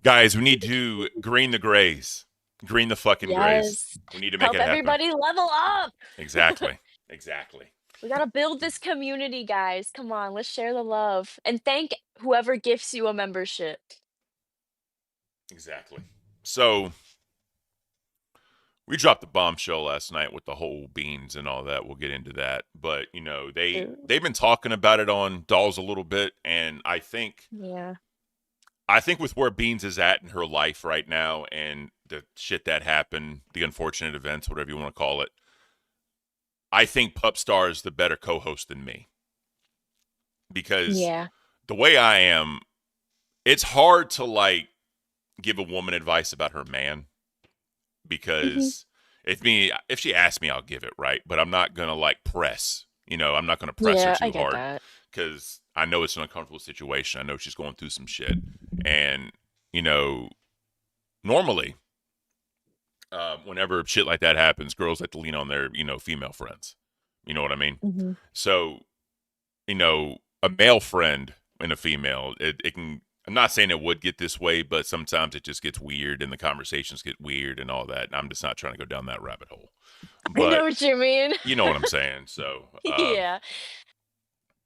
S1: Guys, we need to green the grays. Green the fucking grays.
S2: Yes.
S1: We need to make
S2: Help
S1: it happen.
S2: everybody level up.
S1: Exactly. Exactly.
S2: We gotta build this community, guys. Come on, let's share the love. And thank whoever gifts you a membership.
S1: Exactly. So we dropped the bombshell last night with the whole beans and all that. We'll get into that. But you know,
S2: Ooh.
S1: they've been talking about it on Dolls a little bit, and
S2: Yeah.
S1: I think with where Beans is at in her life right now and the shit that happened, the unfortunate events, whatever you want to call it, I think Pupstar is the better co-host than me. Because
S2: Yeah.
S1: the way I am, it's hard to like give a woman advice about her man
S2: Mhm.
S1: because if she asks me, I'll give it, right, but I'm not gonna like press. You know, I'm not gonna press her
S2: Yeah, I
S1: too
S2: get
S1: hard
S2: that.
S1: because I know it's an uncomfortable situation. I know she's going through some shit, and you know, normally, whenever shit like that happens, girls like to lean on their female friends. You know what I mean?
S2: Mhm.
S1: So a male friend and a female, it can. I'm not saying it would get this way, but sometimes it just gets weird and the conversations get weird and all that. And I'm just not trying to go down that rabbit hole.
S2: I know
S1: But
S2: what you mean.
S1: you know what I'm saying. So,
S2: Yeah.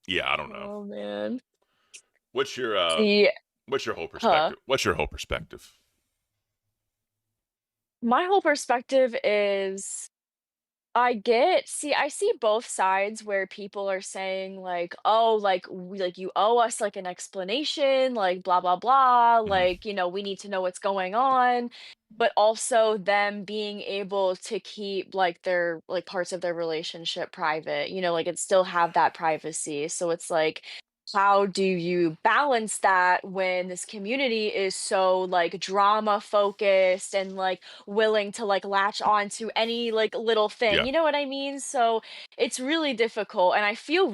S1: yeah, I don't know.
S2: Oh man.
S1: What's your
S2: See,
S1: what's your whole
S2: huh?
S1: perspective? What's your whole perspective?
S2: My whole perspective is I see both sides where people are saying like, "Oh, like like you owe us like an explanation, like blah blah blah,
S1: Hmm.
S2: like, we need to know what's going on." But also them being able to keep like their like parts of their relationship private, like it still have that privacy. So it's like how do you balance that when this community is so like drama focused and like willing to like latch on to any like little thing.
S1: Yeah.
S2: You know what I mean? So it's really difficult and I feel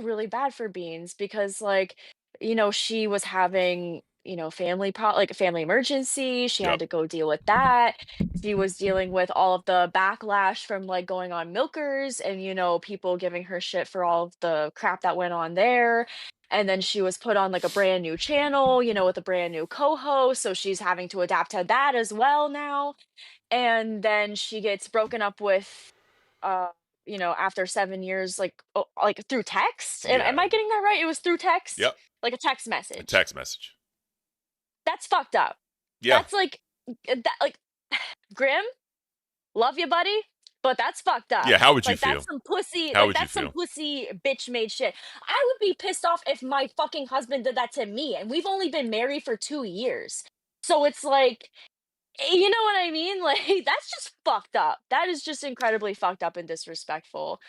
S2: really bad for Beans because like she was having like a family emergency. She had
S1: Yep.
S2: to go deal with that. She was dealing with all of the backlash from like going on milkers and people giving her shit for all of the crap that went on there. And then she was put on like a brand new channel, with a brand new co-host, so she's having to adapt to that as well now. And then she gets broken up with uh after 7 years like through text. Am
S1: Yeah.
S2: I getting that right? It was through text?
S1: Yep.
S2: Like a text
S1: A
S2: message.
S1: text message.
S2: That's fucked up.
S1: Yeah.
S2: That's like that like Grim, love you, buddy, but that's fucked up.
S1: Yeah. How would you
S2: Like that's
S1: feel?
S2: some pussy,
S1: How
S2: like
S1: would you
S2: that's some
S1: feel?
S2: pussy bitch made shit. I would be pissed off if my fucking husband did that to me, and we've only been married for 2 years. So it's like, you know what I mean? Like that's just fucked up. That is just incredibly fucked up and disrespectful.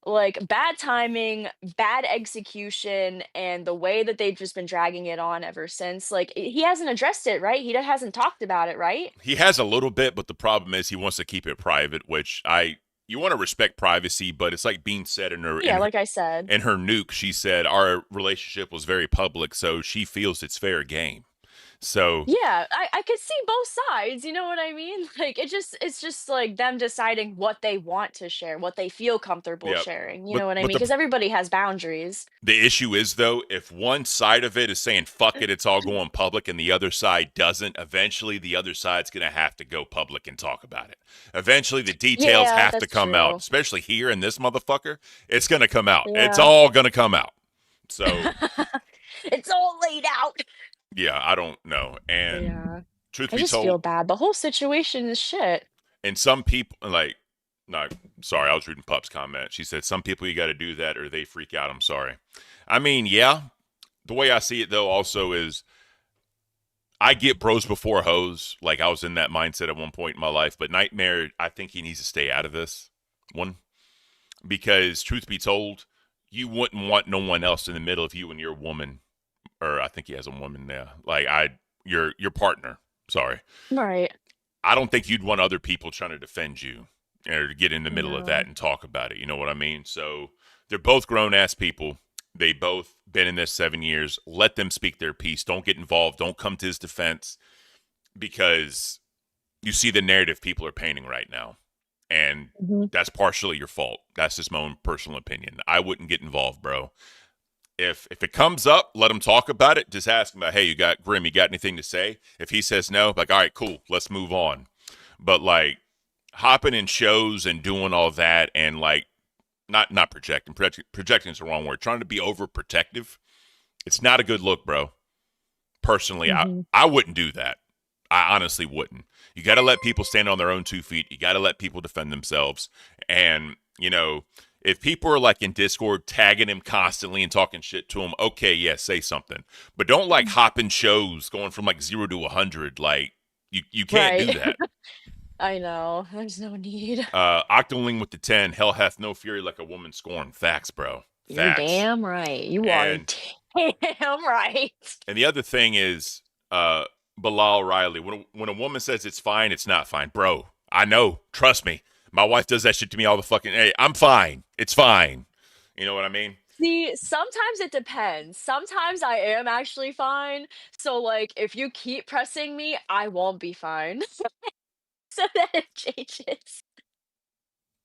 S2: Like bad timing, bad execution, and the way that they've just been dragging it on ever since. Like he hasn't addressed it, right? He hasn't talked about it, right?
S1: He has a little bit, but the problem is he wants to keep it private, which I you want to respect privacy, but it's like Bean said in her
S2: Yeah, like I said.
S1: in her nuke. She said our relationship was very public, so she feels it's fair game. So
S2: Yeah, I could see both sides, you know what I mean? Like it's just like them deciding what they want to share, what they feel comfortable
S1: yeah,
S2: sharing, you
S1: but
S2: know what I
S1: but
S2: mean?
S1: the
S2: Because everybody has boundaries.
S1: the issue is though, if one side of it is saying fuck it, it's all going public, and the other side doesn't, eventually the other side's gonna have to go public and talk about it. Eventually the details
S2: Yeah,
S1: have to
S2: that's
S1: come out,
S2: true.
S1: especially here in this motherfucker. It's gonna come out. It's
S2: Yeah.
S1: all gonna come out. So
S2: It's all laid out.
S1: yeah, I don't know. And
S2: Yeah.
S1: truth
S2: I
S1: be
S2: just
S1: told,
S2: feel bad. The whole situation is shit.
S1: and some people like no, sorry, I was reading Pup's comment. She said some people you got to do that or they freak out. I'm sorry. I mean, yeah. The way I see it though, also is I get bros before hoes. Like I was in that mindset at one point in my life, but Nightmare, I think he needs to stay out of this one because truth be told, you wouldn't want no one else in the middle of you and your woman, or I think he has a woman there. Like your partner. Sorry,
S2: Right.
S1: I don't think you'd want other people trying to defend you or to get in the middle of that
S2: No.
S1: and talk about it. You know what I mean? So they're both grown ass people. They both been in this 7 years. Let them speak their piece. Don't get involved. Don't come to his defense because you see the narrative people are painting right now. And
S2: Mhm.
S1: that's partially your fault. That's just my own personal opinion. I wouldn't get involved, bro. If it comes up, let him talk about it. Just ask him about, hey, you got Grim, you got anything to say? If he says no, like, all right, cool, let's move on. But like hopping in shows and doing all that and like not projecting. Projecting is the wrong word. Trying to be overprotective. It's not a good look, bro. Personally,
S2: Mhm.
S1: I wouldn't do that. I honestly wouldn't. You got to let people stand on their own 2 feet. You got to let people defend themselves. And, you know, if people are like in Discord tagging him constantly and talking shit to him, okay, yeah, say something. But don't like hop in shows going from like 0 to 100. Like, you can't do
S2: Right.
S1: that.
S2: I know. There's no need.
S1: Octoling with the 10, hell hath no fury like a woman scorned. Facts, bro.
S2: You're
S1: Facts.
S2: damn right. You are
S1: And
S2: damn right.
S1: and the other thing is, Bilal Riley. When a woman says it's fine, it's not fine, bro. I know. Trust me. My wife does that shit to me all the fucking. Hey, I'm fine. It's fine. You know what I mean?
S2: See, sometimes it depends. Sometimes I am actually fine. So, like, if you keep pressing me, I won't be fine. So that it changes.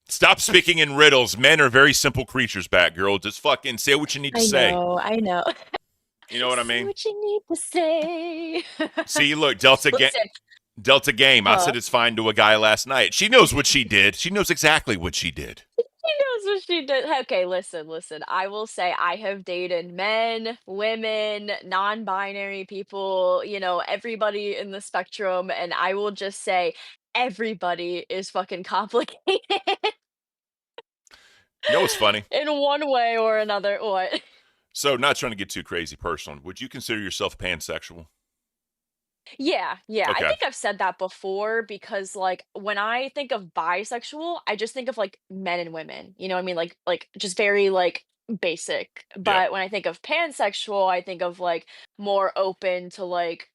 S1: Stop speaking in riddles. Men are very simple creatures, Batgirl. Just fucking say what you need to
S2: I
S1: say.
S2: know, I know.
S1: You know what I
S2: Say
S1: mean?
S2: what you need to say.
S1: See, look,
S2: Listen,
S1: Delta Game. I
S2: huh?
S1: said it's fine to a guy last night. She knows what she did. She knows exactly what she did.
S2: She knows what she did. Okay, listen, listen. I will say I have dated men, women, non-binary people, everybody in the spectrum, and I will just say everybody is fucking complicated
S1: You know what's funny?
S2: in one way or another. What?
S1: So, not trying to get too crazy personal. Would you consider yourself pansexual?
S2: Yeah, yeah. I
S1: Okay.
S2: think I've said that before because like when I think of bisexual, I just think of like men and women. You know what I mean? Like just very like basic.
S1: Yep.
S2: But when I think of pansexual, I think of like more open to like,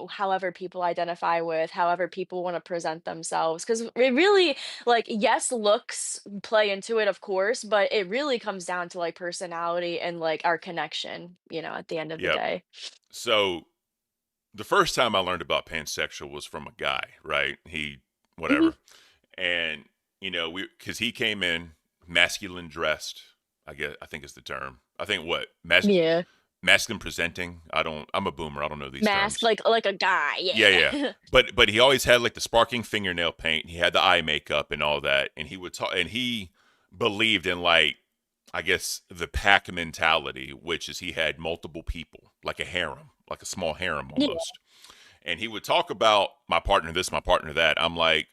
S2: however people identify with, however people want to present themselves. Cause it really like yes, looks play into it, of course, but it really comes down to like personality and like our connection, at the end of the
S1: Yep.
S2: day.
S1: So, the first time I learned about pansexual was from a guy, right? He,
S2: Hmm.
S1: whatever. And, because he came in masculine dressed, I think is the term. I think what?
S2: Yeah.
S1: Masculine presenting. I'm a boomer. I don't know these
S2: Mask,
S1: terms.
S2: like a guy,
S1: Yeah, yeah.
S2: yeah.
S1: But he always had like the sparkling fingernail paint. He had the eye makeup and all that. And he would talk, and he believed in like, I guess the pack mentality, which is he had multiple people, like a harem, like a small harem
S2: Yeah,
S1: almost. And he would talk about my partner this, my partner that. I'm like,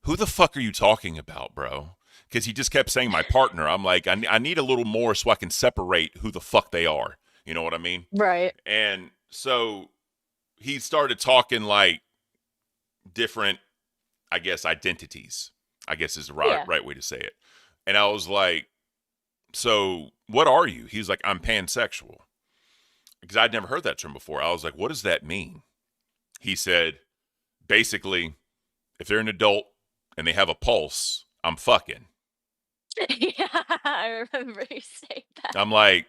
S1: who the fuck are you talking about, bro? Because he just kept saying my partner. I'm like, I need a little more so I can separate who the fuck they are. You know what I mean?
S2: right.
S1: And so he started talking like different, I guess, identities, I guess is the
S2: Yeah.
S1: right way to say it. And I was like, so what are you? He's like, I'm pansexual. Because I'd never heard that term before. I was like, what does that mean? He said, basically, if they're an adult and they have a pulse, I'm fucking.
S2: Yeah, I remember you saying that.
S1: I'm like,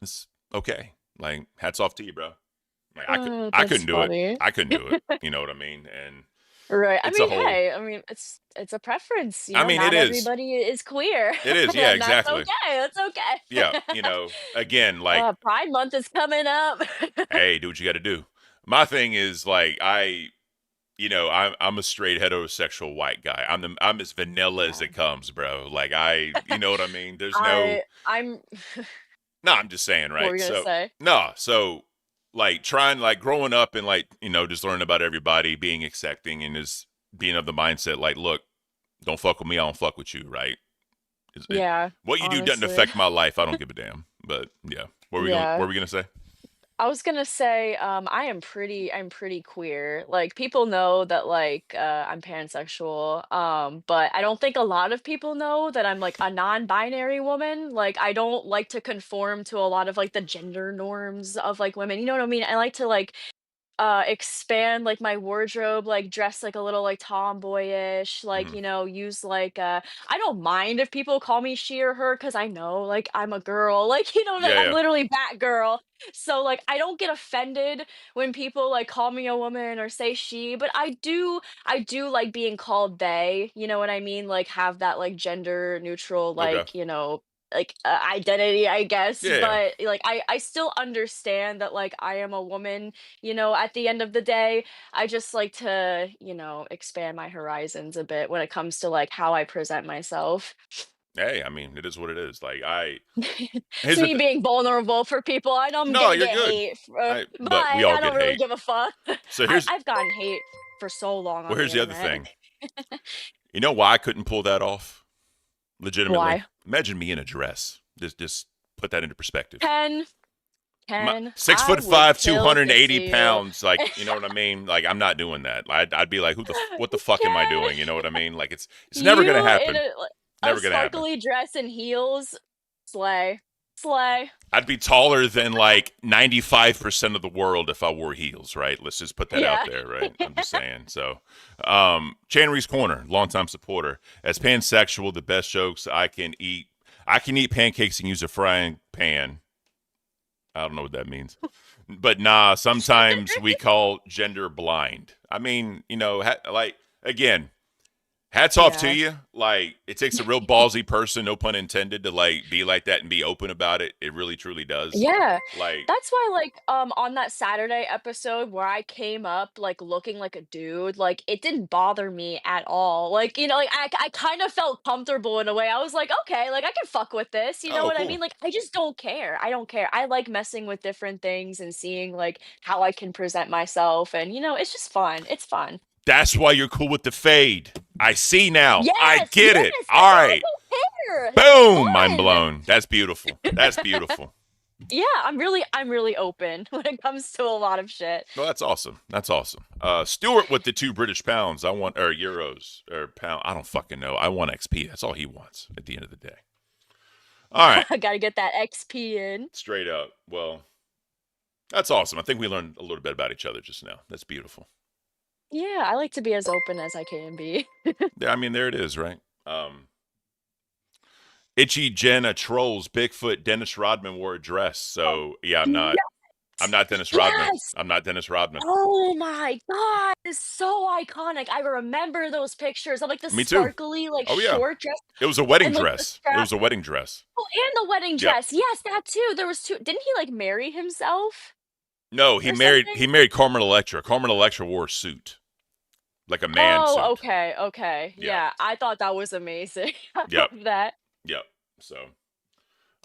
S1: it's okay. Like, hats off to you, bro. Like,
S2: Oh,
S1: I
S2: that's
S1: couldn't do it.
S2: funny.
S1: I couldn't do it. You know what I mean? And
S2: Right. I
S1: it's a
S2: mean,
S1: whole.
S2: hey, I mean, it's a preference,
S1: I mean, it
S2: not
S1: is.
S2: everybody is queer,
S1: It is. Yeah,
S2: and that's
S1: exactly.
S2: okay. That's
S1: Yeah.
S2: okay.
S1: Again, like,
S2: Pride Month is coming up.
S1: hey, do what you got to do. My thing is like, I'm a straight heterosexual white guy. I'm as vanilla as
S2: Yeah.
S1: it comes, bro. Like you know what I mean? There's no.
S2: I'm
S1: No, I'm just saying,
S2: what
S1: right?
S2: were you gonna
S1: So
S2: say?
S1: no, so like trying like growing up and like just learning about everybody, being accepting, and just being of the mindset like, look, don't fuck with me, I don't fuck with you, right?
S2: Yeah,
S1: What you do doesn't
S2: honestly.
S1: affect my life. I don't give a damn. But yeah, what
S2: Yeah.
S1: were we gonna say?
S2: I was gonna say, I'm pretty queer. Like people know that I'm pansexual. But I don't think a lot of people know that I'm like a non-binary woman. Like I don't like to conform to a lot of like the gender norms of like women. You know what I mean? I like to expand like my wardrobe, like dress like a little like tomboyish, like
S1: Hmm.
S2: use I don't mind if people call me she or her because I know like I'm a girl, like like
S1: Yeah,
S2: I'm
S1: yeah,
S2: literally Batgirl. So like I don't get offended when people like call me a woman or say she, but I do like being called they, you know what I mean? Like have that like gender neutral
S1: okay,
S2: identity, I guess.
S1: yeah, yeah.
S2: But like I still understand that like I am a woman, at the end of the day. I just like to, expand my horizons a bit when it comes to like how I present myself.
S1: Hey, I mean, it is what it is. Like
S2: It's
S1: here's the
S2: me
S1: th-
S2: being vulnerable for people. I know I'm
S1: no,
S2: gonna
S1: you're
S2: get
S1: good.
S2: hate, but
S1: But we all
S2: I
S1: get
S2: don't really
S1: hate.
S2: give a fuck.
S1: So here's
S2: I've gotten hate for so long
S1: well,
S2: on the
S1: here's the other
S2: internet.
S1: thing. You know why I couldn't pull that off? Legitimately,
S2: Why?
S1: imagine me in a dress. Just put that into perspective.
S2: 10,
S1: My
S2: 10.
S1: six
S2: I
S1: foot
S2: would
S1: five,
S2: kill to
S1: 280
S2: see you.
S1: pounds. Like, you know what I mean? Like, I'm not doing that. I'd be like, what the fuck am I
S2: Ken,
S1: doing? You know what I mean? Like, it's never gonna
S2: you in
S1: happen.
S2: a
S1: Never gonna happen.
S2: sparkly dress and heels, slay, slay.
S1: I'd be taller than like 95% of the world if I wore heels, right? Let's just put that out
S2: Yeah.
S1: there, right? I'm just saying. So, Channery's Corner, longtime supporter. As pansexual, the best jokes I can eat. I can eat pancakes and use a frying pan. I don't know what that means. But nah, sometimes we call gender blind. I mean, like, again, hats off to
S2: Yeah.
S1: you. Like, it takes a real ballsy person, no pun intended, to like be like that and be open about it. It really truly does.
S2: Yeah.
S1: Like,
S2: That's why on that Saturday episode where I came up like looking like a dude, like it didn't bother me at all. Like, like I kind of felt comfortable in a way. I was like, okay, like I can fuck with this. You know
S1: oh,
S2: what I
S1: cool.
S2: mean? Like I just don't care. I don't care. I like messing with different things and seeing like how I can present myself, and it's just fun. It's fun.
S1: That's why you're cool with the fade. I see now. I
S2: Yes,
S1: get it.
S2: yes.
S1: All
S2: That's why I
S1: right.
S2: don't care. It's
S1: Boom. Mind
S2: fun.
S1: blown. That's beautiful. That's beautiful.
S2: Yeah, I'm really open when it comes to a lot of shit.
S1: No, that's awesome. That's awesome. Stuart with the 2 British pounds. I want or euros or pound. I don't fucking know. I want XP. That's all he wants at the end of the day. All right.
S2: I gotta get that XP in.
S1: Straight up. Well, that's awesome. I think we learned a little bit about each other just now. That's beautiful.
S2: Yeah, I like to be as open as I can be.
S1: Yeah, I mean, there it is, right? Itchy Jenna trolls Bigfoot. Dennis Rodman wore a dress. So yeah, I'm not.
S2: Yes!
S1: I'm not Dennis Rodman.
S2: Yes!
S1: I'm not Dennis Rodman.
S2: Oh my god, it's so iconic. I remember those pictures of like the
S1: Me too.
S2: sparkly, like
S1: Oh yeah.
S2: short dress
S1: It was a wedding
S2: and like the
S1: dress. It
S2: strap.
S1: was a wedding dress.
S2: Oh, and the wedding
S1: Yep.
S2: dress. Yes, that too. There was two. Didn't he like marry himself
S1: No, he
S2: or
S1: married
S2: something?
S1: he married Carmen Electra. Carmen Electra wore a suit. Like a man
S2: Oh,
S1: suit.
S2: okay, okay.
S1: Yeah.
S2: Yeah, I thought that was amazing. I
S1: Yep.
S2: love that.
S1: Yep. So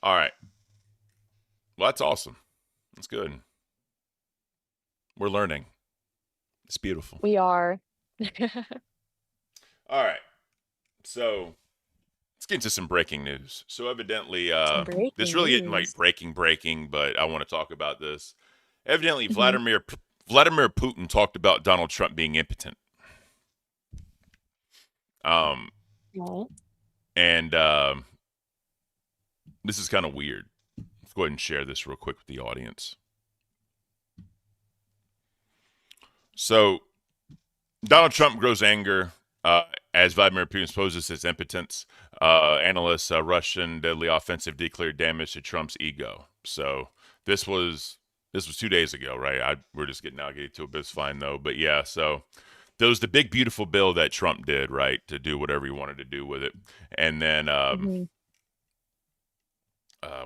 S1: all right. Well, that's awesome. That's good. We're learning. It's beautiful.
S2: We are.
S1: All right. So let's get into some breaking news. So evidently,
S2: Some
S1: this
S2: breaking
S1: really isn't like
S2: news.
S1: breaking, but I want to talk about this. Evidently,
S2: Mhm.
S1: Vladimir Putin talked about Donald Trump being impotent. Um,
S2: Right.
S1: and this is kind of weird. Let's go ahead and share this real quick with the audience. So Donald Trump grows anger as Vladimir Putin poses his impotence, analysts, Russian deadly offensive declared damage to Trump's ego. So this was 2 days ago, right? We're just getting to it, but it's fine though. But yeah, so there was the big beautiful bill that Trump did, right, to do whatever he wanted to do with it, and then
S2: Hmm.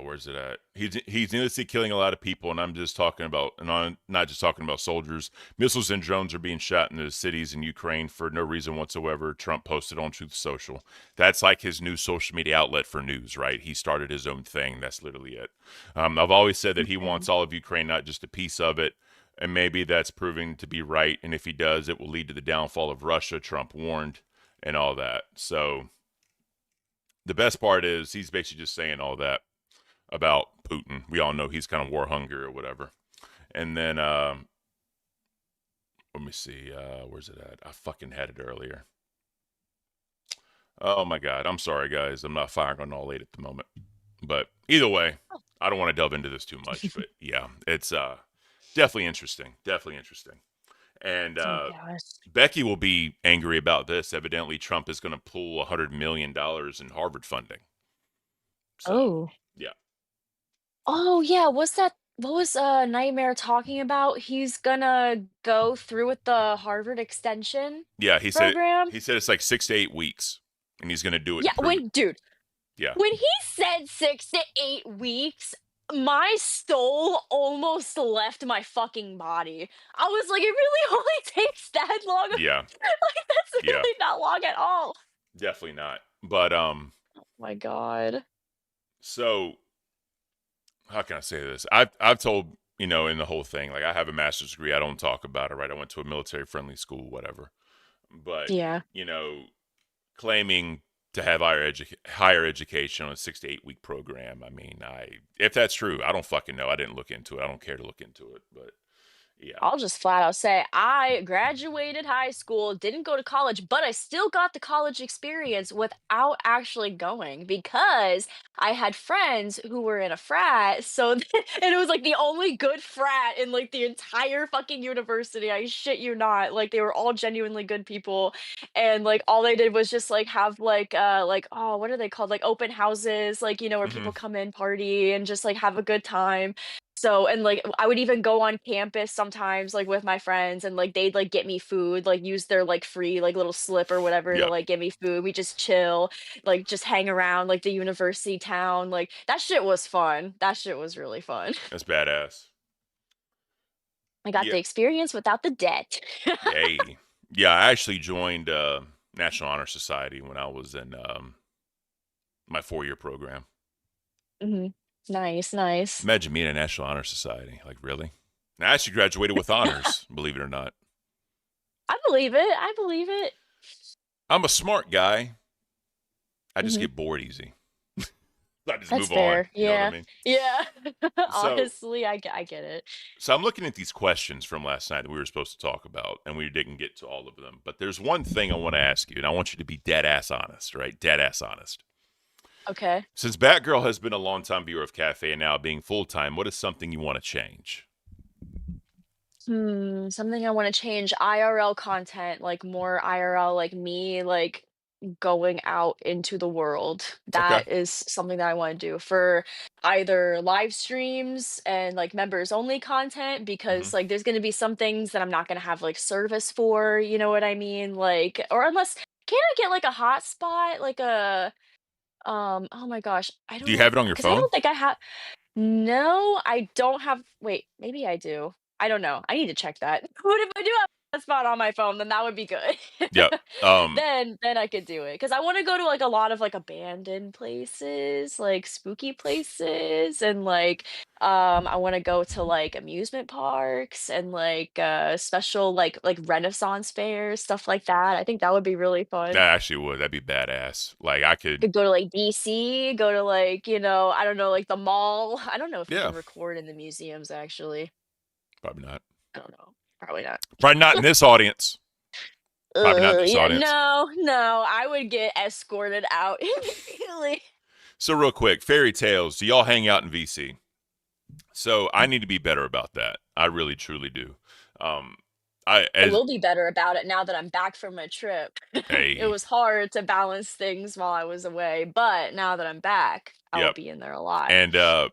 S1: where's it at? He's needlessly killing a lot of people, and I'm just talking about, and I'm not just talking about soldiers. Missiles and drones are being shot into cities in Ukraine for no reason whatsoever. Trump posted on Truth Social. That's like his new social media outlet for news, right? He started his own thing. That's literally it. I've always said that he
S2: Okay.
S1: wants all of Ukraine, not just a piece of it. And maybe that's proving to be right. And if he does, it will lead to the downfall of Russia. Trump warned, and all that. So the best part is he's basically just saying all that about Putin. We all know he's kind of war hungry or whatever. And then let me see, where's it at? I fucking had it earlier. Oh my god, I'm sorry guys, I'm not firing on all eight at the moment. But either way, I don't want to delve into this too much. But yeah, it's definitely interesting, definitely interesting. And
S2: Oh gosh.
S1: Becky will be angry about this. Evidently, Trump is going to pull $100 million in Harvard funding. So
S2: Oh.
S1: yeah,
S2: Oh yeah, what was Nightmare talking about? He's gonna go through with the Harvard extension
S1: yeah,
S2: program?
S1: he said it's like 6 to 8 weeks, and he's going to do it
S2: Yeah,
S1: and prove it. Yeah.
S2: when he said 6 to 8 weeks, my soul almost left my fucking body. I was like, it really only takes that long.
S1: Yeah,
S2: Like, that's
S1: yeah,
S2: really not long at all.
S1: definitely not. But
S2: Oh my god.
S1: so how can I say this? I've told in the whole thing, like I have a master's degree. I don't talk about it, right? I went to a military friendly school, whatever. But
S2: Yeah.
S1: you know, claiming to have higher education on a 6 to 8 week program. I mean, if that's true, I don't fucking know. I didn't look into it. I don't care to look into it. But yeah.
S2: I'll just flat out say I graduated high school, didn't go to college, but I still got the college experience without actually going because I had friends who were in a frat. So, and it was like the only good frat in like the entire fucking university. I shit you not. Like they were all genuinely good people. And like all they did was just like have like oh, what are they called? Like open houses, like where
S1: Hmm.
S2: people come in, party, and just like have a good time. So and, like, I would even go on campus sometimes, like, with my friends, and, like, they'd, like, get me food, like, use their, like, free, like, little slip or whatever to,
S1: Yeah,
S2: like, get me food. We just chill, like, just hang around, like, the university town, like, that shit was fun. That shit was really fun.
S1: that's badass.
S2: I got
S1: Yeah.
S2: the experience without the debt.
S1: Hey. Yeah, I actually joined National Honor Society when I was in my 4 year program.
S2: Mhm. Nice, nice.
S1: Imagine me in a National Honor Society. Like, really? And I actually graduated with honors, believe it or not.
S2: I believe it, I believe it.
S1: I'm a smart guy. I just
S2: Mhm.
S1: get bored easy. I just
S2: That's
S1: move on.
S2: fair.
S1: You know what I
S2: Yeah.
S1: mean?
S2: Yeah.
S1: So,
S2: Honestly, I get it.
S1: so I'm looking at these questions from last night that we were supposed to talk about, and we didn't get to all of them. But there's one thing I want to ask you, and I want you to be dead ass honest, right? Dead ass honest.
S2: Okay.
S1: Since Batgirl has been a longtime viewer of Cafe and now being full time, what is something you want to change?
S2: Something I want to change IRL content, like more IRL, like me, like going out into the world.
S1: Okay.
S2: That is something that I want to do for either live streams and like members only content
S1: Hmm.
S2: because like there's going to be some things that I'm not going to have like service for, you know what I mean? Like or unless can I get like a hotspot, like a oh my gosh, I
S1: Do you
S2: don't
S1: have it on your
S2: cuz I
S1: phone?
S2: don't think I have no, I don't have wait, maybe I do. I don't know. I need to check that. What if I do have a spot on my phone, then that would be good.
S1: Yep.
S2: Then I could do it because I wanna go to, like, a lot of, like, abandoned places, like, spooky places, and, like, I wanna go to, like, amusement parks and, like, special, like, Renaissance fairs, stuff like that. I think that would be really fun.
S1: That actually would. That'd be badass. Like I could.
S2: Could go to, like, DC, go to, like, I don't know, like, the mall. I don't know if you
S1: Yeah.
S2: can record in the museums, actually.
S1: Probably not.
S2: I don't know. Probably not.
S1: Probably not in this audience. Probably not in this
S2: Yeah,
S1: audience.
S2: no, no, I would get escorted out immediately.
S1: So real quick, fairy tales. Do y'all hang out in VC? So I need to be better about that. I really truly do. Um, I
S2: I
S1: as
S2: will be better about it now that I'm back from my trip. It
S1: a
S2: was hard to balance things while I was away, but now that I'm back, I will
S1: yep.
S2: be in there a lot.
S1: And I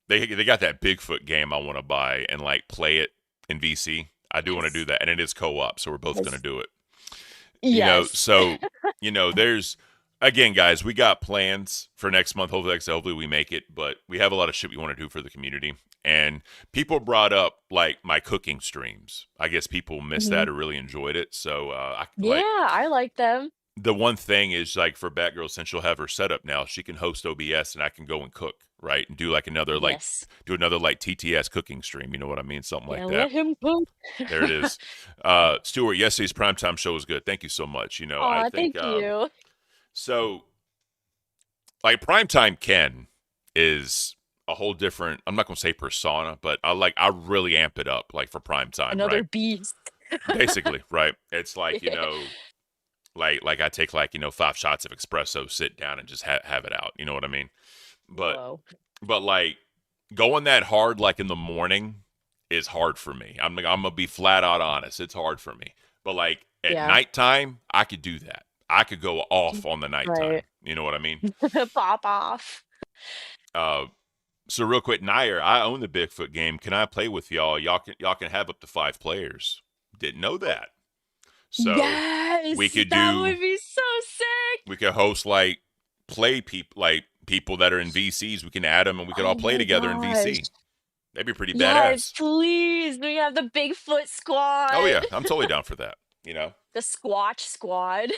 S1: they got that Bigfoot game I want to buy and like play it in VC. I do want to do
S2: Yes.
S1: that, and it is co-op, so we're both going to
S2: Yes.
S1: do it.
S2: Yes.
S1: So there's again, guys, we got plans for next month. Hopefully we make it, but we have a lot of shit we want to do for the community. And people brought up like my cooking streams. I guess people missed
S2: Mhm.
S1: that or really enjoyed it. So
S2: Yeah, I like them.
S1: the one thing is like for Batgirl, since she'll have her setup now, she can host OBS and I can go and cook, right? And do like
S2: Yes.
S1: another like TTS cooking stream. You know what I mean? Something
S2: Yeah,
S1: like that.
S2: let him cook.
S1: There it is. Stuart, yesterday's primetime show was good. Thank you so much. I
S2: Aw,
S1: think
S2: thank you.
S1: so like primetime Ken is a whole different, I'm not gonna say persona, but I really amp it up like for primetime,
S2: Another
S1: right?
S2: beast.
S1: Basically, right? It's like, like I take like, 5 shots of espresso, sit down and just have it out. You know what I mean? But
S2: Whoa.
S1: like going that hard like in the morning is hard for me. I'm gonna be flat out honest. It's hard for me. But like at
S2: Yeah.
S1: nighttime, I could do that. I could go off on the nighttime.
S2: Right.
S1: You know what I mean?
S2: Pop off.
S1: Uh, so real quick, Nair, I own the Bigfoot game. Can I play with y'all? Y'all can have up to 5 players. Didn't know that. So we
S2: Yes,
S1: could
S2: that
S1: do
S2: would be so sick.
S1: we could host like play people like people that are in VCs. We can add them and we could all
S2: Oh
S1: play
S2: my
S1: together in
S2: gosh.
S1: VC. That'd be pretty
S2: Yes,
S1: badass.
S2: please. We have the Bigfoot
S1: Oh
S2: squad.
S1: yeah, I'm totally down for that.
S2: The Squatch squad.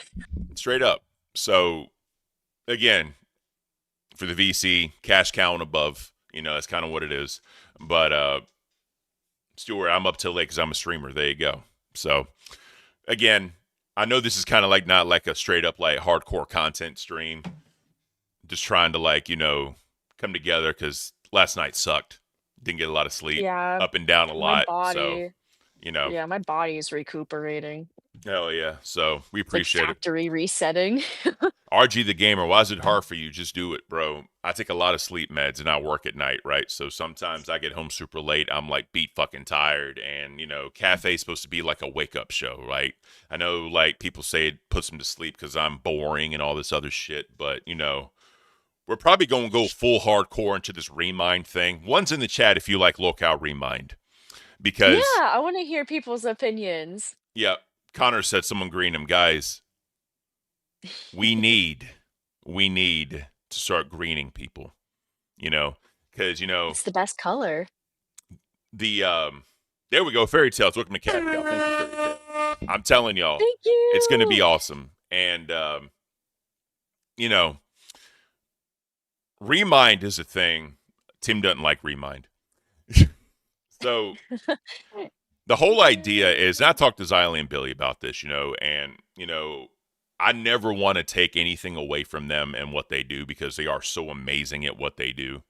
S1: Straight up. So again, for the VC, cash cow and above, that's kind of what it is. But Stuart, I'm up till late because I'm a streamer. There you go. So again, I know this is kind of like not like a straight up like hardcore content stream. Just trying to like come together because last night sucked. Didn't get a lot of sleep,
S2: Yeah,
S1: up and down a
S2: my
S1: lot. So
S2: body.
S1: you know,
S2: Yeah, my body is recuperating.
S1: hell yeah. So we
S2: It's like
S1: appreciate it.
S2: factory resetting.
S1: RG the gamer, why is it hard for you? Just do it, bro. I take a lot of sleep meds and I work at night, right? So sometimes I get home super late. I'm like beat fucking tired. And, cafe's supposed to be like a wake up show, right? I know like people say it puts them to sleep because I'm boring and all this other shit. But, we're probably going to go full hardcore into this Remind thing. One's in the chat if you like Locale Remind.
S2: Yeah,
S1: Because,
S2: I want to hear people's opinions.
S1: yeah, Connor said someone green him. Guys, we need to start greening people, because
S2: It's the best color.
S1: the there we go, fairy tales. Welcome to Cat Gal. Thank you, fairy tale. I'm telling y'all,
S2: Thank
S1: it's gonna be
S2: you.
S1: awesome. And Remind is a thing. Tim doesn't like Remind. So the whole idea is, and I talked to Xylee and Billy about this, and I never want to take anything away from them and what they do because they are so amazing at what they do.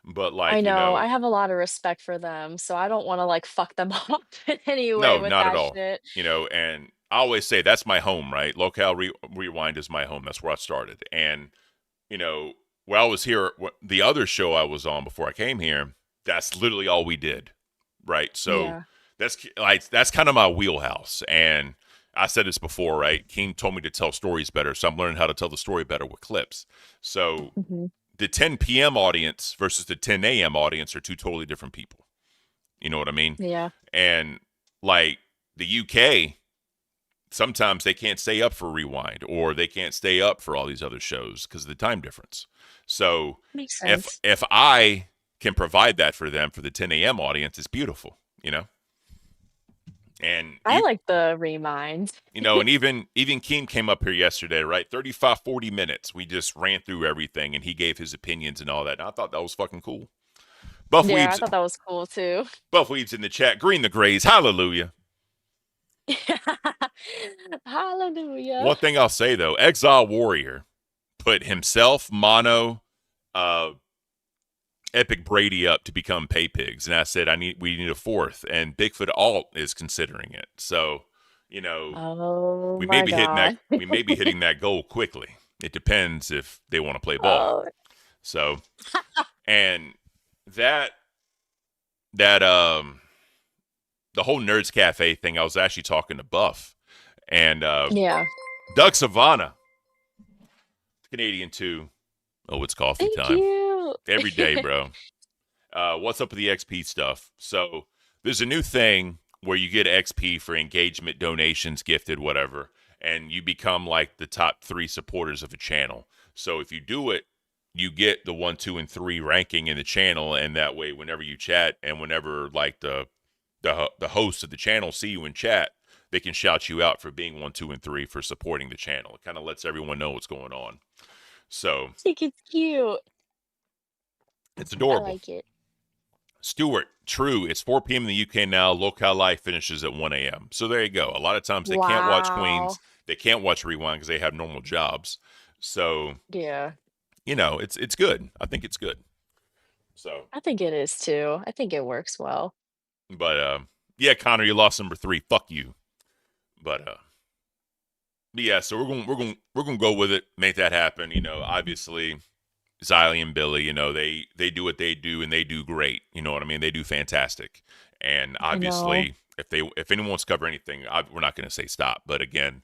S1: But
S2: I
S1: like,
S2: know. I have a lot of respect for them, so I don't want to like fuck them up in any way
S1: no,
S2: with
S1: not at
S2: that
S1: all.
S2: shit.
S1: And I always say that's my home, right? Locale Rewind is my home. That's where I started. And when I was here, the other show I was on before I came here, that's literally all we did, right? So
S2: Yeah.
S1: that's kind of my wheelhouse. And I said this before, right? King told me to tell stories better, so I'm learning how to tell the story better with clips. So
S2: Hmm.
S1: the 10 p.m. audience versus the 10 a.m. audience are two totally different people. You know what I mean?
S2: Yeah.
S1: And like the UK, sometimes they can't stay up for Rewind or they can't stay up for all these other shows because of the time difference. So
S2: Makes
S1: if
S2: sense.
S1: if I can provide that for them for the 10 a.m. audience, it's beautiful, And
S2: I like the remind.
S1: and even Keem came up here yesterday, right? 35, 40 minutes. We just ran through everything and he gave his opinions and all that. And I thought that was fucking cool. Buff
S2: Yeah, I
S1: Weebs
S2: thought that was cool too.
S1: Buff Weebs in the chat. Green the Grays. Hallelujah.
S2: Hallelujah.
S1: One thing I'll say though, Exile Warrior put himself, Mono, Epic Brady up to become pay pigs. And I said we need a fourth. And Bigfoot Alt is considering it. So,
S2: Oh
S1: we may
S2: my
S1: be hitting that
S2: god.
S1: we may be hitting that goal quickly. It depends if they want to play ball.
S2: Oh,
S1: So, and that the whole Nerds Cafe thing, I was actually talking to Buff and
S2: Yeah.
S1: Doug Savannah, Canadian too. Oh, it's coffee
S2: Thank
S1: time
S2: you.
S1: every day, bro. What's up with the XP stuff? So there's a new thing where you get XP for engagement, donations, gifted, whatever, and you become like the top 3 supporters of a channel. So if you do it, you get the 1, 2, and 3 ranking in the channel, and that way, whenever you chat and whenever like the hosts of the channel see you in chat, they can shout you out for being 1, 2, and 3 for supporting the channel. It kind of lets everyone know what's going on. So
S2: I think it's cute.
S1: it's
S2: I
S1: adorable.
S2: like it.
S1: Stuart, true. It's 4 p.m. in the UK now. Local life finishes at 1 a.m. So there you go. A lot of times they can't watch
S2: Wow.
S1: Queens. They can't watch Rewind because they have normal jobs. So,
S2: Yeah.
S1: it's good. I think it's good. So,
S2: I think it is too. I think it works well.
S1: but yeah, Connor, you lost number 3. Fuck you. But yeah, so we're gonna go with it. Make that happen. Obviously, Xylee and Billy, they do what they do and they do great. You know what I mean? They do fantastic. And
S2: I know.
S1: obviously, if anyone wants to cover anything, we're not going to say stop. But again,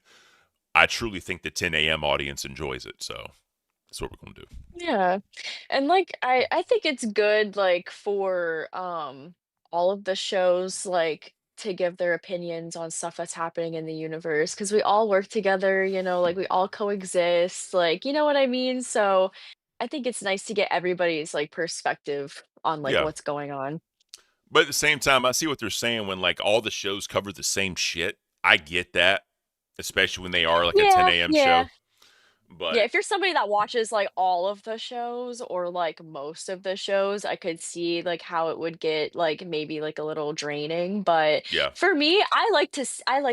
S1: I truly think the 10 a.m. audience enjoys it. So that's what we're going to do.
S2: Yeah. And like I think it's good like for all of the shows like to give their opinions on stuff that's happening in the universe because we all work together, like we all coexist, like you know what I mean? So I think it's nice to get everybody's like perspective on like
S1: Yeah.
S2: what's going on.
S1: But at the same time, I see what they're saying when like all the shows cover the same shit. I get that, especially when they are like a 10
S2: Yeah,
S1: a.m.
S2: yeah.
S1: show.
S2: Yeah,
S1: But
S2: if you're somebody that watches, like, all of the shows or, like, most of the shows, I could see, like, how it would get, like, maybe, like, a little draining, but
S1: yeah,
S2: for me, I like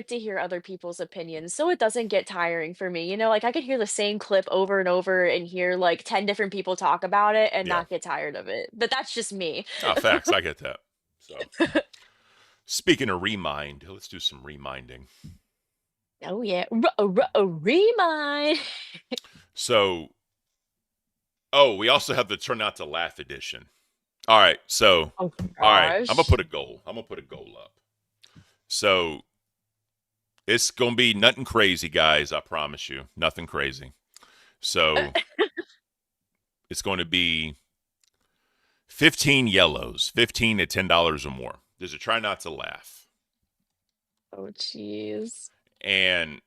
S2: to hear other people's opinions so it doesn't get tiring for me, like, I could hear the same clip over and over and hear, like, 10 different people talk about it and
S1: yeah.
S2: not get tired of it, but that's just me.
S1: Oh, facts. I get that. So speaking of remind, let's do some reminding.
S2: Oh, yeah. Remind.
S1: So, oh, we also have the Turn Not to Laugh edition. All right, so,
S2: Oh
S1: all right, I'm gonna
S2: gosh.
S1: put a goal. I'm gonna put a goal up. So it's gonna be nothing crazy, guys. I promise you, nothing crazy. So it's going to be 15 yellows, 15 at $10 or more. There's a try not to laugh,
S2: Oh, jeez.
S1: and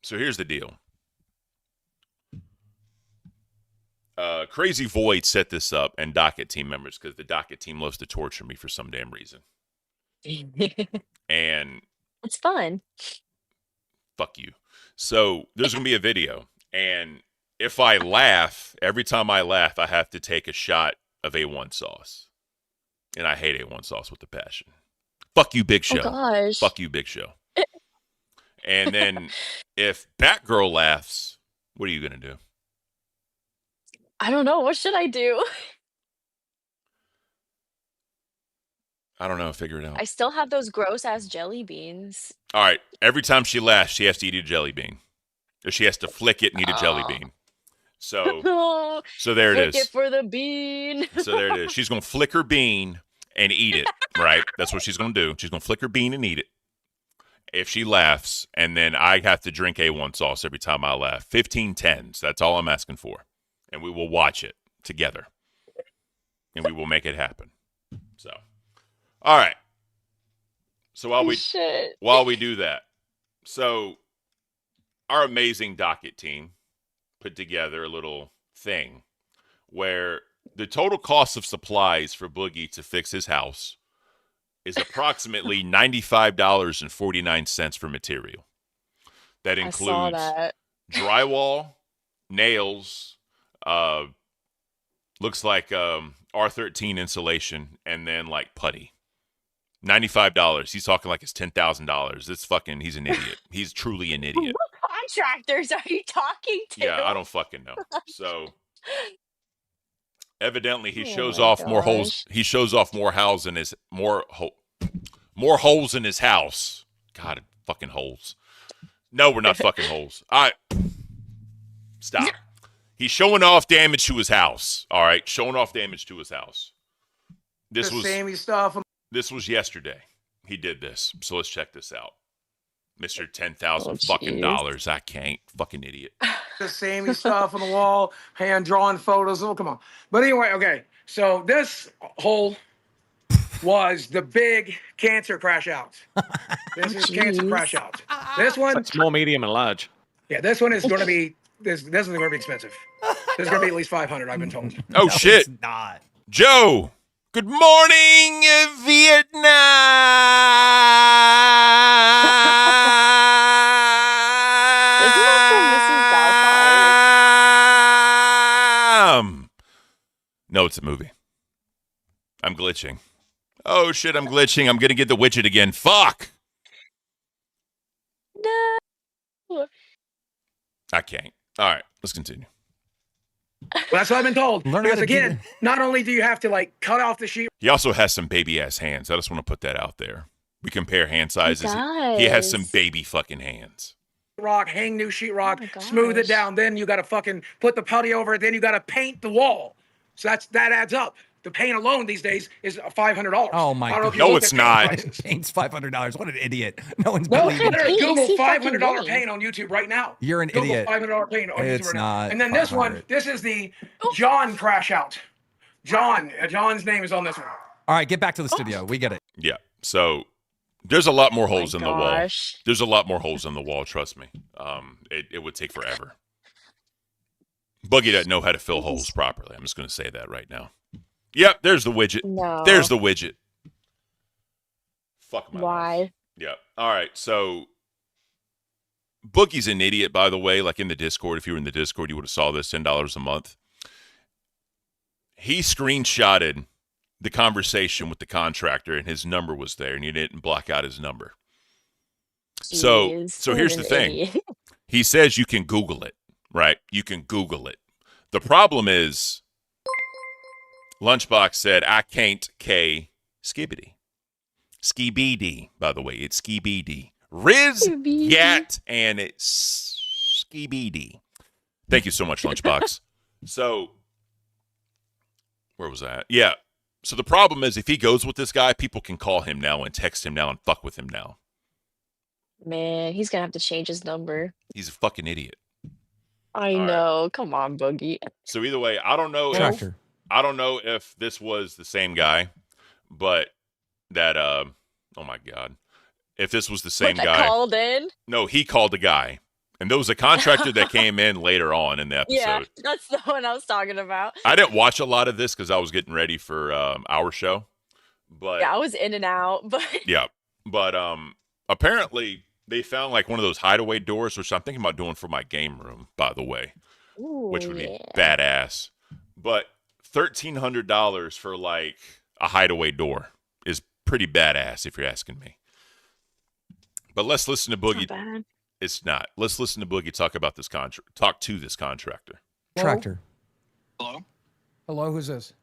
S1: so here's the deal. Crazy Void set this up, and Docket team members, because the Docket team loves to torture me for some damn reason. And
S2: It's fun.
S1: fuck you. So there's gonna be a video, and if I laugh, every time I laugh, I have to take a shot of A1 sauce, and I hate A1 sauce with a passion. Fuck you, Big
S2: Oh
S1: Show.
S2: gosh.
S1: Fuck you, Big Show. And then if Batgirl laughs, what are you gonna do?
S2: I don't know, what should I do?
S1: I don't know. Figure it
S2: I
S1: out.
S2: still have those gross ass jelly beans.
S1: All right. Every time she laughs, she has to eat a jelly bean, or she has to flick it and eat a jelly
S2: Oh.
S1: bean. So,
S2: Oh,
S1: so there it
S2: flick it
S1: is.
S2: for the bean.
S1: So there it is. She's gonna flick her bean and eat it. Right. That's what she's gonna do. She's gonna flick her bean and eat it. If she laughs, and then I have to drink A1 sauce every time I laugh. 15 tens. That's all I'm asking for. And we will watch it together. And we will make it happen. So, all right. So
S2: Shit.
S1: while we do that, so our amazing docket team put together a little thing where the total cost of supplies for Boogie to fix his house is approximately $95.49 for material. That
S2: I saw
S1: includes
S2: that.
S1: drywall, nails, looks like R13 insulation, and then like putty. $95. He's talking like it's $10,000. It's fucking. He's an idiot. He's truly an idiot.
S2: What contractors are you talking
S1: Yeah, I
S2: to?
S1: don't fucking know. So evidently, he
S2: Oh
S1: shows
S2: my
S1: off more holes.
S2: gosh.
S1: He shows off more holes in his more holes in his house. God, fucking holes. No, we're not fucking holes. All right, stop. He's showing off damage to his house. All right, showing off damage to his house. This
S3: The
S1: was
S3: samey stuff.
S1: this was yesterday. he did this. So let's check this out. Mr. 10,000 fucking
S2: jeez.
S1: dollars. I can't. Fucking idiot.
S3: The samey stuff on the wall, hand drawn photos. Oh, come on. But anyway, okay. So this hole was the big cancer crash out. This is cancer
S2: jeez.
S3: crash out. This one,
S4: Small, medium, and large.
S3: yeah, this one is going to be this is going to be expensive. This is going to be at least 500. I've been told.
S1: Oh,
S5: No,
S1: shit.
S5: It's not.
S1: Joe. Good morning, Vietnam.
S2: Isn't that from Mrs. Doubtfire?
S1: No, it's a movie. I'm glitching. Oh, shit, I'm glitching. I'm going to get the widget again. Fuck.
S2: No.
S1: I can't. All right, let's continue.
S3: Well, that's what I've been told.
S5: Learn how
S3: Because
S5: to do
S3: again, not only do you have to like cut off the sheet
S1: He also has some baby-ass hands. I just want to put that out there. We compare hand sizes. He has some
S2: does.
S1: baby fucking hands.
S3: rock, hang new sheet rock,
S2: Oh my
S3: smooth it
S2: gosh.
S3: down. Then you got to fucking put the putty over it. Then you got to paint the wall. So that adds up. The paint alone these days is $500.
S5: Oh my
S3: I don't know if you
S1: God. No,
S3: looked
S1: it's
S3: at paint
S1: not.
S3: prices.
S5: Paint's $500. What an idiot. No one's
S3: No,
S5: believing.
S3: literally,
S2: Paint,
S3: Google
S2: is he fucking
S3: $500
S2: doing?
S3: paint on YouTube right now.
S5: You're an
S3: Google
S5: idiot.
S3: $500 paint on
S5: It's
S3: YouTube right now.
S5: not
S3: And then this one,
S5: 500.
S3: this is the John crash out. John's name is on this one.
S5: All right, get back to the studio. We get it.
S1: Yeah. So there's a lot more
S2: Oh my
S1: holes in the wall.
S2: gosh.
S1: There's a lot more holes in the wall. Trust me. It would take forever. Boogie doesn't know how to fill holes properly. I'm just going to say that right now. Yep. There's the widget.
S2: No.
S1: There's the widget. Fuck my life.
S2: Why?
S1: Yeah. All right. So Boogie's an idiot, by the way. Like in the Discord, if you were in the Discord, you would have saw this $10 a month. He screenshotted the conversation with the contractor, and his number was there, and he didn't block out his number. So
S2: Jeez,
S1: here's
S2: what
S1: the
S2: an
S1: thing.
S2: idiot.
S1: He says you can Google it, right? You can Google it. The problem is, Lunchbox said, I can't K skibbity. Skibidi, by the way. It's skibidi. Riz,
S2: Skibidi.
S1: yat, and it's skibidi. Thank you so much, Lunchbox. So, where was that? Yeah. So the problem is, if he goes with this guy, people can call him now and text him now and fuck with him now.
S2: Man, he's gonna have to change his number.
S1: He's a fucking idiot.
S2: I
S1: All right.
S2: know. Come on, Boogie.
S1: So either way, I don't know.
S5: Tractor.
S1: I don't know if this was the same guy, but that oh my god, if this was the same
S2: What, that
S1: guy.
S2: called in?
S1: No, he called the guy, and there was a contractor that came in later on in the episode.
S2: Yeah, that's the one I was talking about.
S1: I didn't watch a lot of this because I was getting ready for our show, but
S2: Yeah, I was in and out, but
S1: yeah, but apparently they found like one of those hideaway doors, which I'm thinking about doing for my game room, by the way, which would be badass. But $1,300 for like a hideaway door is pretty badass, if you're asking me. But let's listen to Boogie.
S2: not bad.
S1: It's not. Let's listen to Boogie talk about this talk to this contractor.
S5: Tractor.
S6: Hello,
S3: Hello, who's this?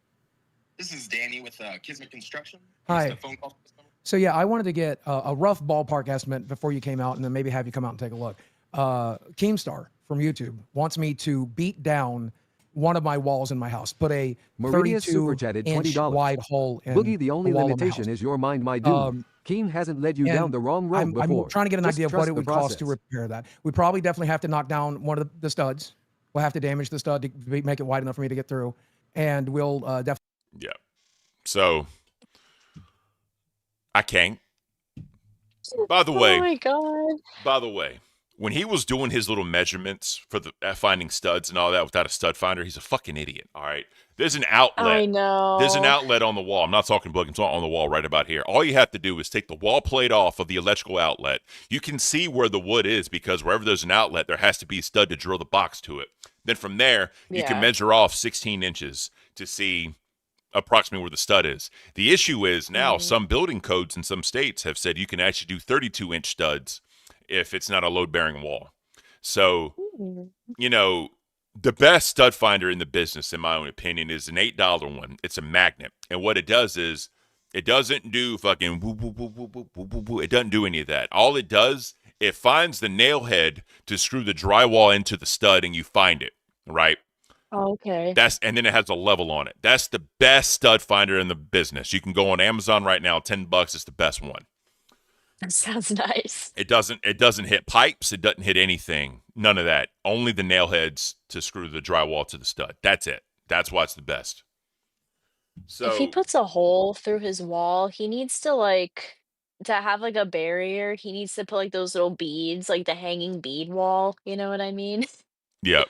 S6: this is Danny with Kismet Construction.
S3: Hi.
S6: Missed a phone call from this number.
S7: So yeah, I wanted to get a rough ballpark estimate before you came out, and then maybe have you come out and take a look. Keemstar from YouTube wants me to beat down one of my walls in my house, put a
S8: Maria super
S7: 32
S8: chatted
S7: inch
S8: $20.
S7: wide hole in
S8: Boogie, the only
S7: the wall of my
S8: limitation
S7: house.
S8: is your mind, my dude. Keen hasn't led you down
S7: And
S8: the wrong road
S7: I'm
S8: before.
S7: trying to get an
S8: Just
S7: idea of what
S8: trust
S7: it
S8: the
S7: would cost to
S8: process.
S7: repair that. We probably definitely have to knock down one of the studs. We'll have to damage the stud to make it wide enough for me to get through, and we'll definitely.
S1: Yeah. So I can't. By the way,
S2: Oh my god.
S1: By the way, when he was doing his little measurements for the finding studs and all that without a stud finder, he's a fucking idiot. All right, there's an outlet.
S2: I know.
S1: There's an outlet on the wall. I'm not talking plug. I'm talking on the wall right about here. All you have to do is take the wall plate off of the electrical outlet. You can see where the wood is because wherever there's an outlet, there has to be a stud to drill the box to it. Then from there, you can
S2: Yeah.
S1: measure off 16 inches to see approximately where the stud is. The issue is now some building codes in some states have said you can actually do 32-inch studs if it's not a load-bearing wall. So, you know, the best stud finder in the business, in my own opinion, is an $8 one. It's a magnet. And what it does is it doesn't do fucking woo, woo, woo, woo, woo, woo, woo, woo. It doesn't do any of that. All it does, it finds the nail head to screw the drywall into the stud and you find it, right?
S2: Okay.
S1: And then it has a level on it. That's the best stud finder in the business. You can go on Amazon right now, $10. It's the best one.
S2: That sounds nice.
S1: It doesn't hit pipes. It doesn't hit anything. None of that. Only the nail heads to screw the drywall to the stud. That's it. That's why it's the best.
S2: If he
S1: So
S2: puts a hole through his wall, he needs to like to have like a barrier. He needs to put like those little beads, like the hanging bead wall. You know what I mean?
S1: yeah.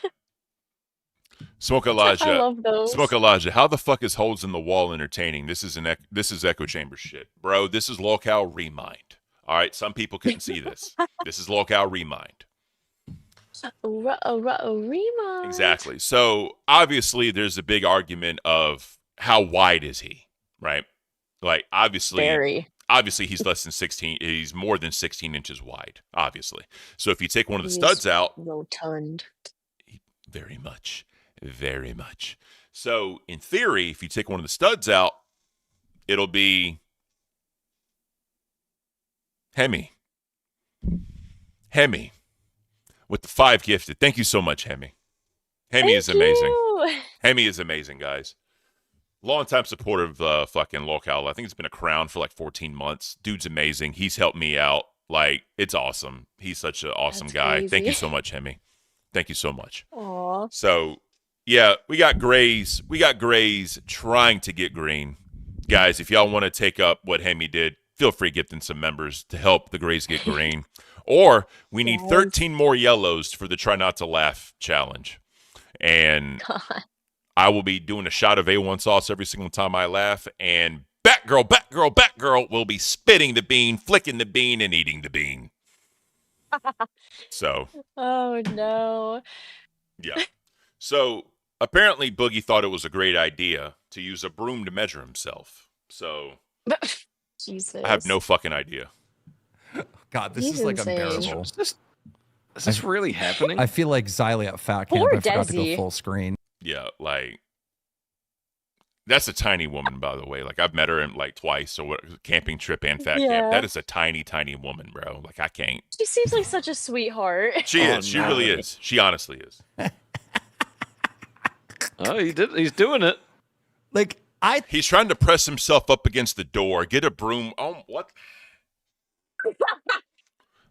S1: Smoke
S2: I
S1: Elijah.
S2: love
S1: Smoke
S2: those.
S1: Elijah. How the fuck is holes in the wall entertaining? This is echo chamber shit, bro. This is locale remind. All right. Some people couldn't see this. This is locale remind.
S2: Remind.
S1: Exactly. So obviously, there's a big argument of how wide is he, right? Like
S2: Very.
S1: obviously he's less than 16. He's more than 16 inches wide. Obviously. So if you take one of the
S2: He's
S1: studs out,
S2: rotund.
S1: very much, very much. So in theory, if you take one of the studs out, it'll be Hemi with the 5 gifted. Thank you so much, Hemi. Hemi is amazing.
S2: You.
S1: Hemi is amazing, guys. Longtime supporter of fucking Locale. I think it's been a crown for like 14 months. Dude's amazing. He's helped me out. Like, it's awesome. He's such an awesome
S2: That's
S1: guy.
S2: crazy.
S1: Thank you so much, Hemi. Thank you so much.
S2: Aw.
S1: So, yeah, we got grays. We got grays trying to get green. Guys, if y'all want to take up what Hemi did, feel free gifting some members to help the grays get green. Or we need
S2: Yes.
S1: 13 more yellows for the Try Not to Laugh challenge. And
S2: God.
S1: I will be doing a shot of A1 sauce every single time I laugh. And Batgirl will be spitting the bean, flicking the bean, and eating the bean. So,
S2: Oh no.
S1: yeah. So, apparently Boogie thought it was a great idea to use a broom to measure himself. So,
S2: Jesus.
S1: I have no fucking idea.
S5: God, this
S2: He's
S5: is like
S2: insane.
S5: unbearable.
S4: Is this really happening?
S5: I feel like Xylee at Fat Camp.
S2: Poor
S5: I forgot to go
S2: Desi.
S5: full screen.
S1: Yeah, like, that's a tiny woman, by the way. Like, I've met her in like twice, or what, camping trip and fat camp.
S2: Yeah.
S1: That is a tiny, tiny woman, bro. Like, I can't.
S2: She seems like such a sweetheart.
S1: She
S4: Oh,
S1: is. She
S4: no.
S1: really is. She honestly is.
S4: Oh, he's doing it.
S5: Like,
S1: He's trying to press himself up against the door, get a broom. Oh, what?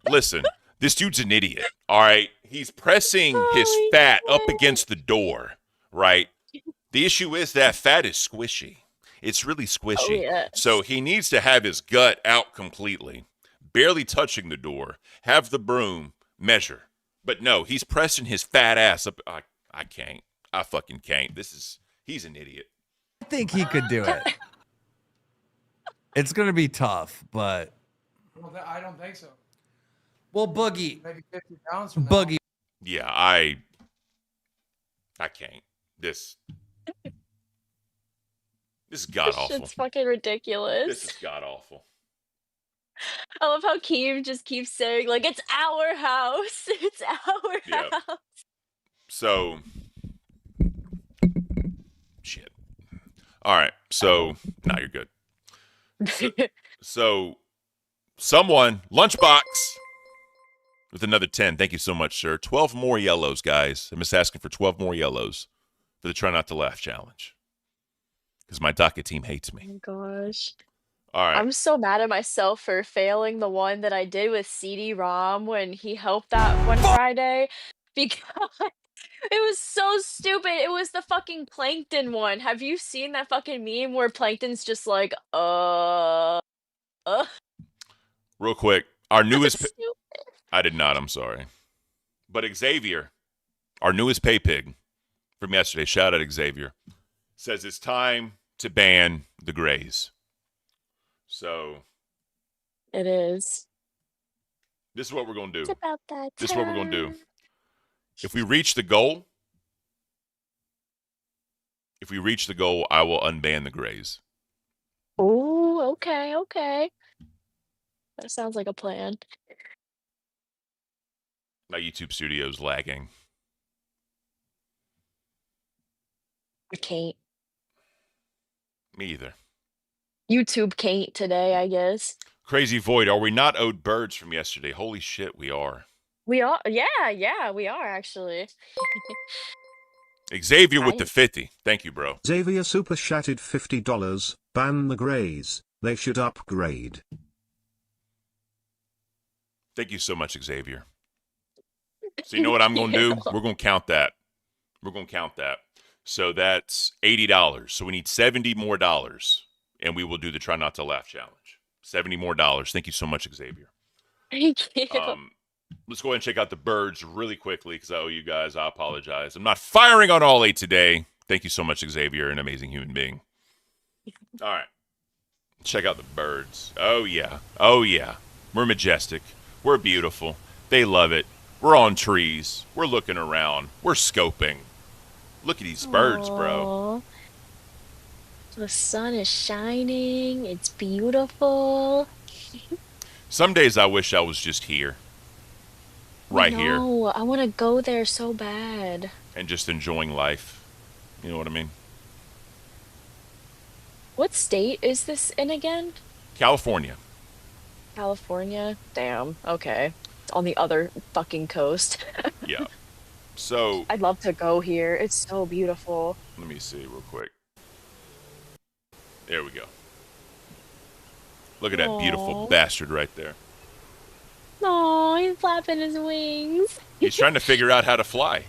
S1: Listen, this dude's an idiot. All right, he's pressing his
S2: Oh,
S1: fat up
S2: yeah.
S1: against the door. Right. The issue is that fat is squishy. It's really squishy.
S2: Oh, yes.
S1: So he needs to have his gut out completely, barely touching the door. Have the broom measure, but no, he's pressing his fat ass up. I can't. I fucking can't. He's an idiot.
S5: think he could do it. It's going to be tough, but.
S3: Well, I don't think so.
S5: Well, Boogie.
S3: Maybe 50 pounds from now.
S5: Boogie.
S1: Yeah, I can't. This is god
S2: This
S1: awful.
S2: shit's fucking ridiculous.
S1: This is god awful.
S2: I love how Keem just keeps saying, like, it's our house. It's our
S1: Yeah.
S2: house.
S1: So, shit. All right. So, now you're good. So, someone, Lunchbox, with another 10. Thank you so much, sir. 12 more yellows, guys. I'm just asking for 12 more yellows for the Try Not to Laugh challenge. Because my DACA team hates
S2: Oh
S1: me.
S2: my gosh.
S1: All right.
S2: I'm so mad at myself for failing the one that I did with CD-ROM when he helped that one Friday. Because it was so stupid. It was the fucking Plankton one. Have you seen that fucking meme where Plankton's just like,
S1: Real quick. Our newest...
S2: Stupid.
S1: I did not. I'm sorry. But Xavier, our newest pay pig from yesterday, shout out Xavier, says it's time to ban the grays. So
S2: It is.
S1: this is what we're going to
S2: It's
S1: do.
S2: about that
S1: This is what we're going to do.
S2: time.
S1: If we reach the goal, I will unban the grays.
S2: Oh, okay, okay. That sounds like a plan.
S1: My YouTube studio's lagging.
S2: I can't.
S1: Me either.
S2: YouTube can't today, I guess.
S1: Crazy Void, are we not owed birds from yesterday? Holy shit, we are.
S2: We are, yeah, we are actually.
S1: Xavier with
S2: I-
S1: the 50. Thank you, bro.
S9: Xavier super chatted $50. Ban the grays. They should upgrade.
S1: Thank you so much, Xavier. So you know what I'm going to do? We're going to count that. We're going to count that. So that's $80. So we need $70 more, and we will do the Try Not to Laugh challenge. $70 more. Thank you so much, Xavier.
S2: Thank you.
S1: Let's go ahead and check out the birds really quickly because I owe you guys. I apologize. I'm not firing on all 8 today. Thank you so much, Xavier, an amazing human being. All right. Check out the birds. Oh, yeah. Oh, yeah. We're majestic. We're beautiful. They love it. We're on trees. We're looking around. We're scoping. Look at these birds, bro.
S2: Aw. The sun is shining. It's beautiful.
S1: Some days I wish I was just here. Right here.
S2: No, I want to go there so bad.
S1: And just enjoying life. You know what I mean?
S2: What state is this in again?
S1: California.
S2: California? Damn. Okay. It's on the other fucking coast.
S1: Yeah. So,
S2: I'd love to go here. It's so beautiful.
S1: let me see real quick. There we go. Look at that beautiful
S2: Aw.
S1: bastard right there.
S2: Oh, he's flapping his wings.
S1: He's trying to figure out how to fly.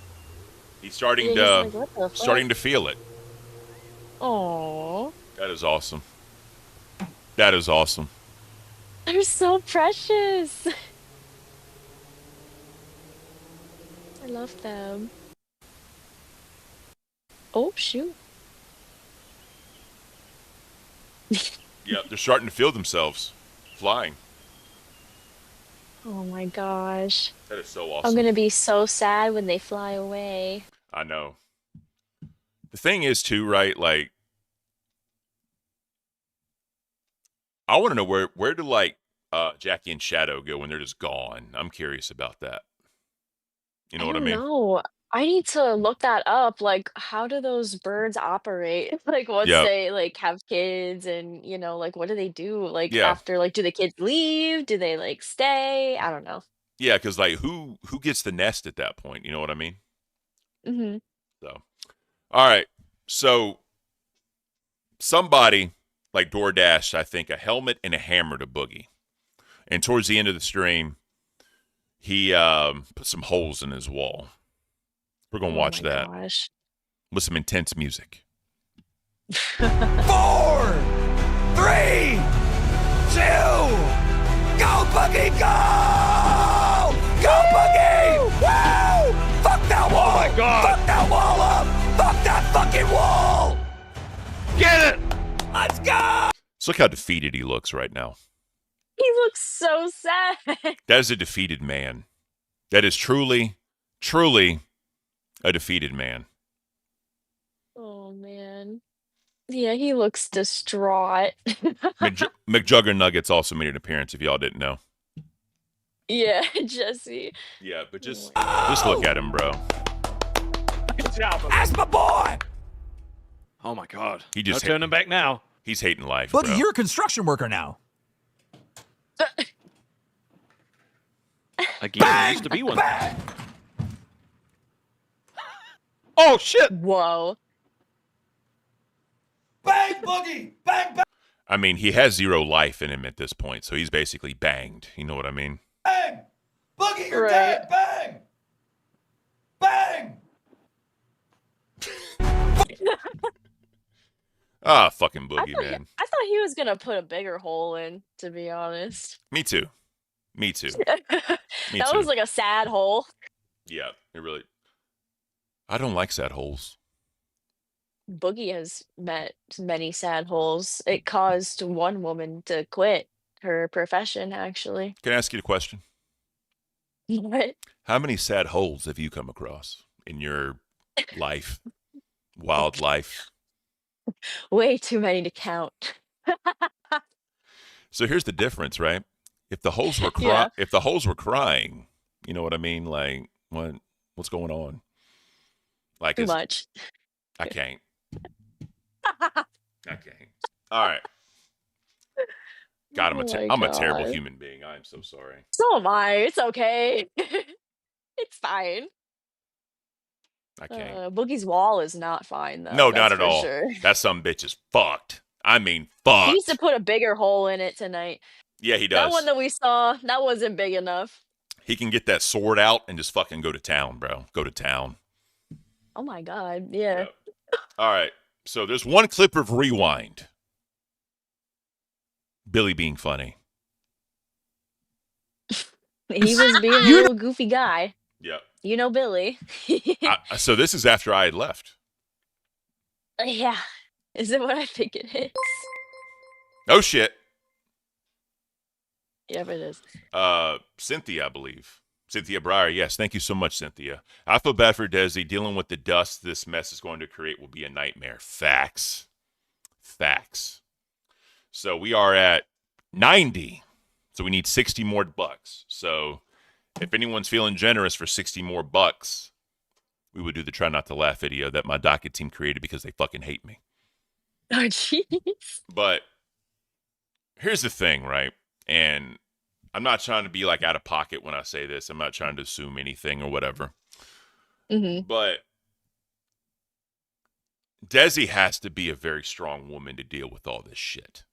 S1: He's starting
S2: Yeah, he's like, what the
S1: starting to feel it.
S2: Aw.
S1: That is awesome. That is awesome.
S2: They're so precious. I love them. Oh, shoot.
S1: Yeah, they're starting to feel themselves flying.
S2: Oh my gosh.
S1: That is so awesome.
S2: I'm gonna be so sad when they fly away.
S1: I know. The thing is, too, right? Like, I want to know where do like Jackie and Shadow go when they're just gone. I'm curious about that. You know what I mean?
S2: No, I need to look that up. Like, how do those birds operate? Like, once
S1: Yeah,
S2: they like have kids, and like, what do they do? Like
S1: yeah,
S2: after, like, do the kids leave? Do they like stay? I don't know.
S1: yeah. Because like, who gets the nest at that point? You know what I mean?
S2: Hmm.
S1: So, all right. So somebody like DoorDash, I think, a helmet and a hammer to Boogie, and towards the end of the stream, he put some holes in his wall. We're gonna
S2: Oh
S1: watch
S2: my
S1: that
S2: gosh.
S1: with some intense music.
S5: 4, 3, 2, go Boogie, go! Go Boogie! Woo! Fuck that wall!
S4: Oh my God!
S5: Fuck that wall up! Fuck that fucking wall!
S4: Get it!
S5: Let's go!
S1: So look how defeated he looks right now.
S2: He looks so sad.
S1: That is a defeated man. That is truly, truly a defeated man.
S2: Oh man. Yeah, he looks distraught.
S1: McJuggernuggets also made an appearance, if y'all didn't know.
S2: Yeah, Jesse.
S1: Yeah, but
S2: Oh
S1: just
S2: my
S1: just look at him, bro.
S3: Good job.
S5: That's my boy!
S4: Oh my God.
S1: He
S4: No
S1: just
S4: turning back now.
S1: He's hating life,
S5: Boogie,
S1: bro.
S5: you're a construction worker now.
S4: Again, I used to be one. Oh shit!
S2: Whoa.
S5: Bang, Boogie! Bang, bang,
S1: I mean, he has 0 life in him at this point, so he's basically banged. You know what I mean?
S5: bang! Boogie,
S2: you're dead.
S5: Bang! Bang!
S1: Ah, fucking
S2: I
S1: Boogie,
S2: thought he,
S1: man.
S2: I thought he was gonna put a bigger hole in, to be honest.
S1: Me too. Me too.
S2: That
S1: Me too.
S2: was like a sad hole.
S1: Yeah, it really. I don't like sad holes.
S2: Boogie has met many sad holes. It caused one woman to quit her profession, actually.
S1: Can I ask you a question?
S2: What?
S1: How many sad holes have you come across in your life, wild life?
S2: Way too many to count.
S1: So here's the difference, right? If the holes were
S2: Yeah.
S1: if the holes were crying, you know what I mean? Like, what's going on? Like,
S2: Too much.
S1: I can't. I can't. All right. God,
S2: Oh my
S1: I'm a terrible
S2: God.
S1: human being. I am so sorry.
S2: So am I. It's okay. It's fine.
S1: I can't.
S2: Boogie's wall is not fine, though.
S1: No,
S2: that's
S1: not at
S2: for
S1: all.
S2: Sure.
S1: That some bitch is fucked. I mean,
S2: He needs to
S1: fucked.
S2: put a bigger hole in it tonight.
S1: Yeah, he
S2: That one
S1: does.
S2: that we saw, that wasn't big enough.
S1: He can get that sword out and just fucking go to town, bro. Go to town.
S2: Oh my god, yeah.
S1: Yep. All right. So there's one clip of Rewind. Billy being funny.
S2: He was being a
S5: You
S2: little goofy guy.
S1: Yep.
S2: You know Billy.
S1: So this is after I had left.
S2: Yeah. Is it what I think it is?
S1: Oh shit.
S2: Yep, it is.
S1: Cynthia, I believe. Cynthia Breyer. Yes, thank you so much, Cynthia. I feel bad for Desi. Dealing with the dust this mess is going to create will be a nightmare. Facts. So we are at 90. So we need 60 more bucks. So if anyone's feeling generous for 60 more bucks, we would do the try not to laugh video that my docket team created because they fucking hate me.
S2: Oh, jeez.
S1: But here's the thing, right? And I'm not trying to be like out of pocket when I say this. I'm not trying to assume anything or whatever.
S2: Mm-hmm.
S1: But Desi has to be a very strong woman to deal with all this shit.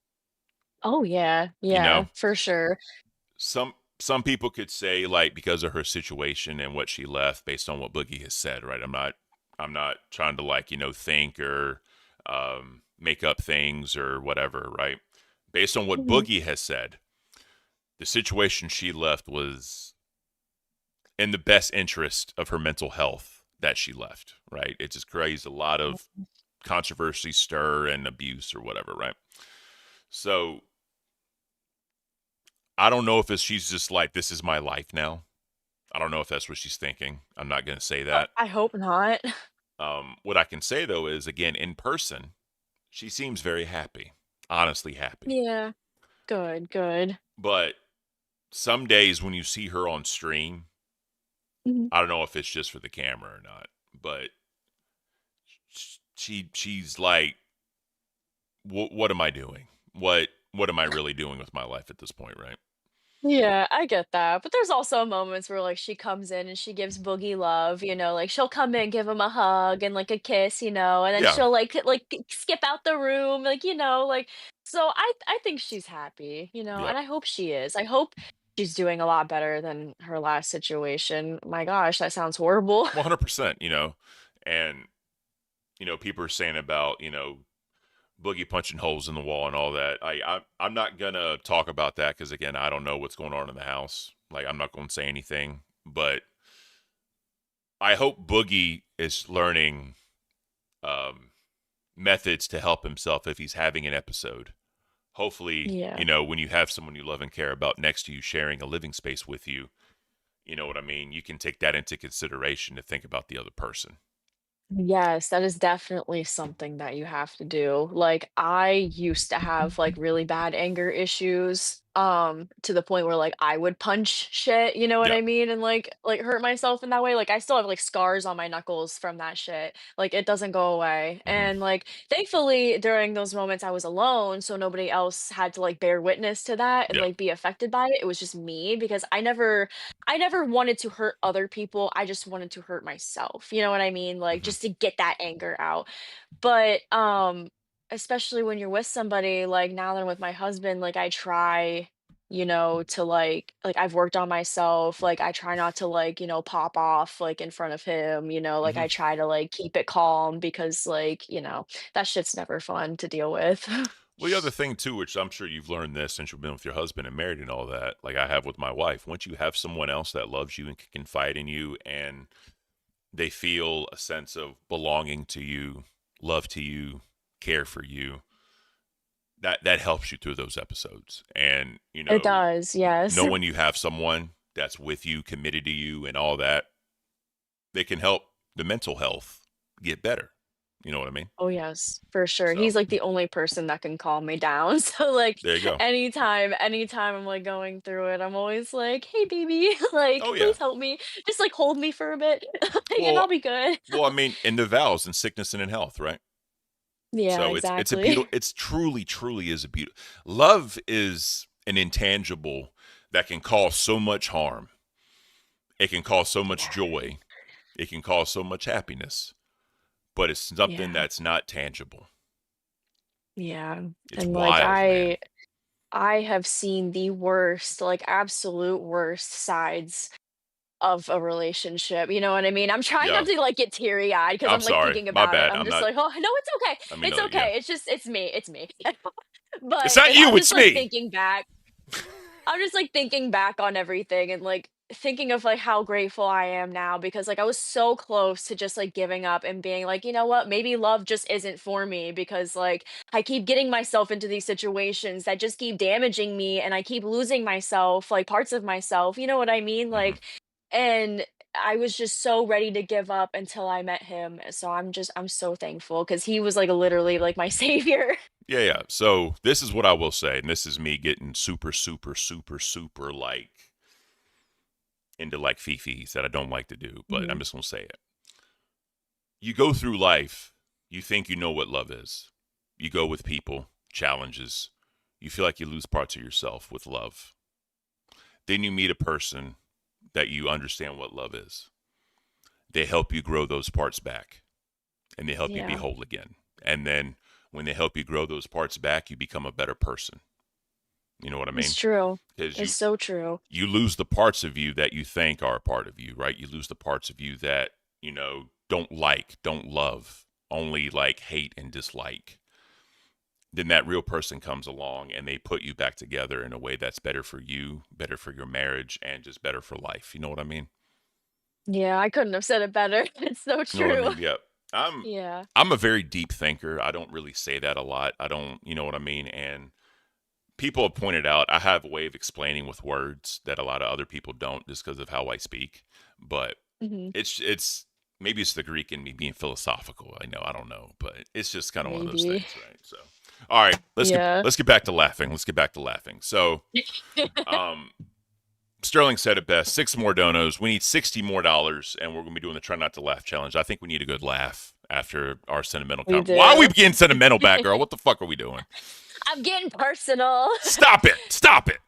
S2: Oh yeah, yeah, for sure.
S1: Some people could say like because of her situation and what she left based on what Boogie has said, right? I'm not trying to like, think or make up things or whatever, right? Based on what Boogie has said, the situation she left was in the best interest of her mental health that she left, right? It just creates a lot of controversy, stir, and abuse or whatever, right? So I don't know if she's just like, this is my life now. I don't know if that's what she's thinking. I'm not going to say that.
S2: I hope not.
S1: What I can say, though, is, again, in person, she seems very happy. Honestly happy.
S2: Yeah. Good.
S1: But some days when you see her on stream, I don't know if it's just for the camera or not, but she's like, what am I doing? What am I really doing with my life at this point, right?
S2: Yeah, I get that. But there's also moments where like she comes in and she gives Boogie love, like she'll come in, give him a hug and like a kiss, and then
S1: Yeah.
S2: she'll skip out the room, like so I think she's happy, and I hope she is. I hope she's doing a lot better than her last situation. My gosh, that sounds horrible.
S1: 100%, and people are saying about, Boogie punching holes in the wall and all that. I'm not gonna talk about that because again, I don't know what's going on in the house. Like, I'm not going to say anything, but I hope Boogie is learning methods to help himself if he's having an episode. Hopefully, when you have someone you love and care about next to you, sharing a living space with you, you know what I mean? You can take that into consideration to think about the other person.
S2: Yes, that is definitely something that you have to do. Like I used to have like really bad anger issues to the point where like I would punch shit, you know what
S1: Yeah.
S2: I mean? And like hurt myself in that way. Like I still have like scars on my knuckles from that shit. Like it doesn't go away. And like thankfully during those moments I was alone, so nobody else had to like bear witness to that and
S1: Yeah.
S2: like be affected by it. It was just me because I never wanted to hurt other people. I just wanted to hurt myself. You know what I mean? Like just to get that anger out. But especially when you're with somebody, like now that I'm with my husband, like I try, to like I've worked on myself. Like I try not to like, pop off like in front of him, like I try to like keep it calm because like, that shit's never fun to deal with.
S1: Well, the other thing too, which I'm sure you've learned this since you've been with your husband and married and all that, like I have with my wife, once you have someone else that loves you and can confide in you and they feel a sense of belonging to you, love to you, care for you, that helps you through those episodes. And,
S2: It does, yes.
S1: knowing you have someone that's with you, committed to you and all that, they can help the mental health get better. You know what I mean?
S2: Oh yes, for sure.
S1: So,
S2: He's like the only person that can calm me down. So like
S1: there you go.
S2: anytime I'm like going through it, I'm always like, "Hey baby, like
S1: Oh, yeah.
S2: please help me. Just like hold me for a bit and
S1: Well,
S2: I'll be good."
S1: well, I mean, in the vows, in sickness and in health, right?
S2: Yeah,
S1: So it's a
S2: exactly.
S1: beautiful. It's truly is a beautiful. Love is an intangible that can cause so much harm. It can cause so much joy. It can cause so much happiness, but it's something
S2: Yeah.
S1: that's not tangible.
S2: Yeah.
S1: It's
S2: And like
S1: wild, man.
S2: I have seen the worst, like absolute worst sides of a relationship. You know what I mean? I'm trying
S1: Yeah.
S2: not to like get teary eyed because
S1: I'm
S2: I'm like
S1: sorry.
S2: thinking
S1: My
S2: about it.
S1: bad.
S2: I'm
S1: I'm
S2: just
S1: not.
S2: like, oh no, it's okay.
S1: I mean,
S2: It's
S1: yeah.
S2: okay. It's me. It's me.
S1: It's
S2: But
S1: not you.
S2: I'm
S1: It's
S2: just like
S1: me.
S2: thinking back. I'm just like thinking back on everything and like thinking of like how grateful I am now because like I was so close to just like giving up and being like, you know what, maybe love just isn't for me because like I keep getting myself into these situations that just keep damaging me and I keep losing myself, like parts of myself, you know what I mean?
S1: hmm
S2: And I was just so ready to give up until I met him. So I'm so thankful because he was like literally like my savior.
S1: Yeah, yeah. So this is what I will say, and this is me getting super, super, super, super like into like fifis that I don't like to do, but I'm
S2: Mhm.
S1: just gonna say it. You go through life, you think you know what love is. You go with people, challenges. You feel like you lose parts of yourself with love. Then you meet a person that you understand what love is. They help you grow those parts back, and they help you be
S2: Yeah,
S1: whole again. And then when they help you grow those parts back, you become a better person. You know what I
S2: it's
S1: mean?
S2: true.
S1: Because
S2: It's so true.
S1: you lose the parts of you that you think are a part of you, right? You lose the parts of you that, don't like, don't love, only like hate and dislike. Then that real person comes along and they put you back together in a way that's better for you, better for your marriage, and just better for life. You know what I mean?
S2: Yeah, I couldn't have said it better. It's so
S1: You know what I
S2: true.
S1: mean? Yeah. I'm
S2: Yeah.
S1: I'm a very deep thinker. I don't really say that a lot. I don't, you know what I mean? And people have pointed out I have a way of explaining with words that a lot of other people don't just because of how I speak. But
S2: Mhm.
S1: it's maybe it's the Greek in me being philosophical. I don't know, but it's just kind of one of those
S2: Maybe.
S1: things, right? So, all right,
S2: Yeah.
S1: let's get back to laughing. Let's get back to laughing. So, um, Sterling said it best: 6 more donos. We need $60 more, and we're gonna be doing the try not to laugh challenge. I think we need a good laugh after our sentimental.
S2: We
S1: Why are we
S2: do.
S1: getting sentimental back, girl? What the fuck are we doing?
S2: I'm getting personal.
S1: Stop it! Stop it!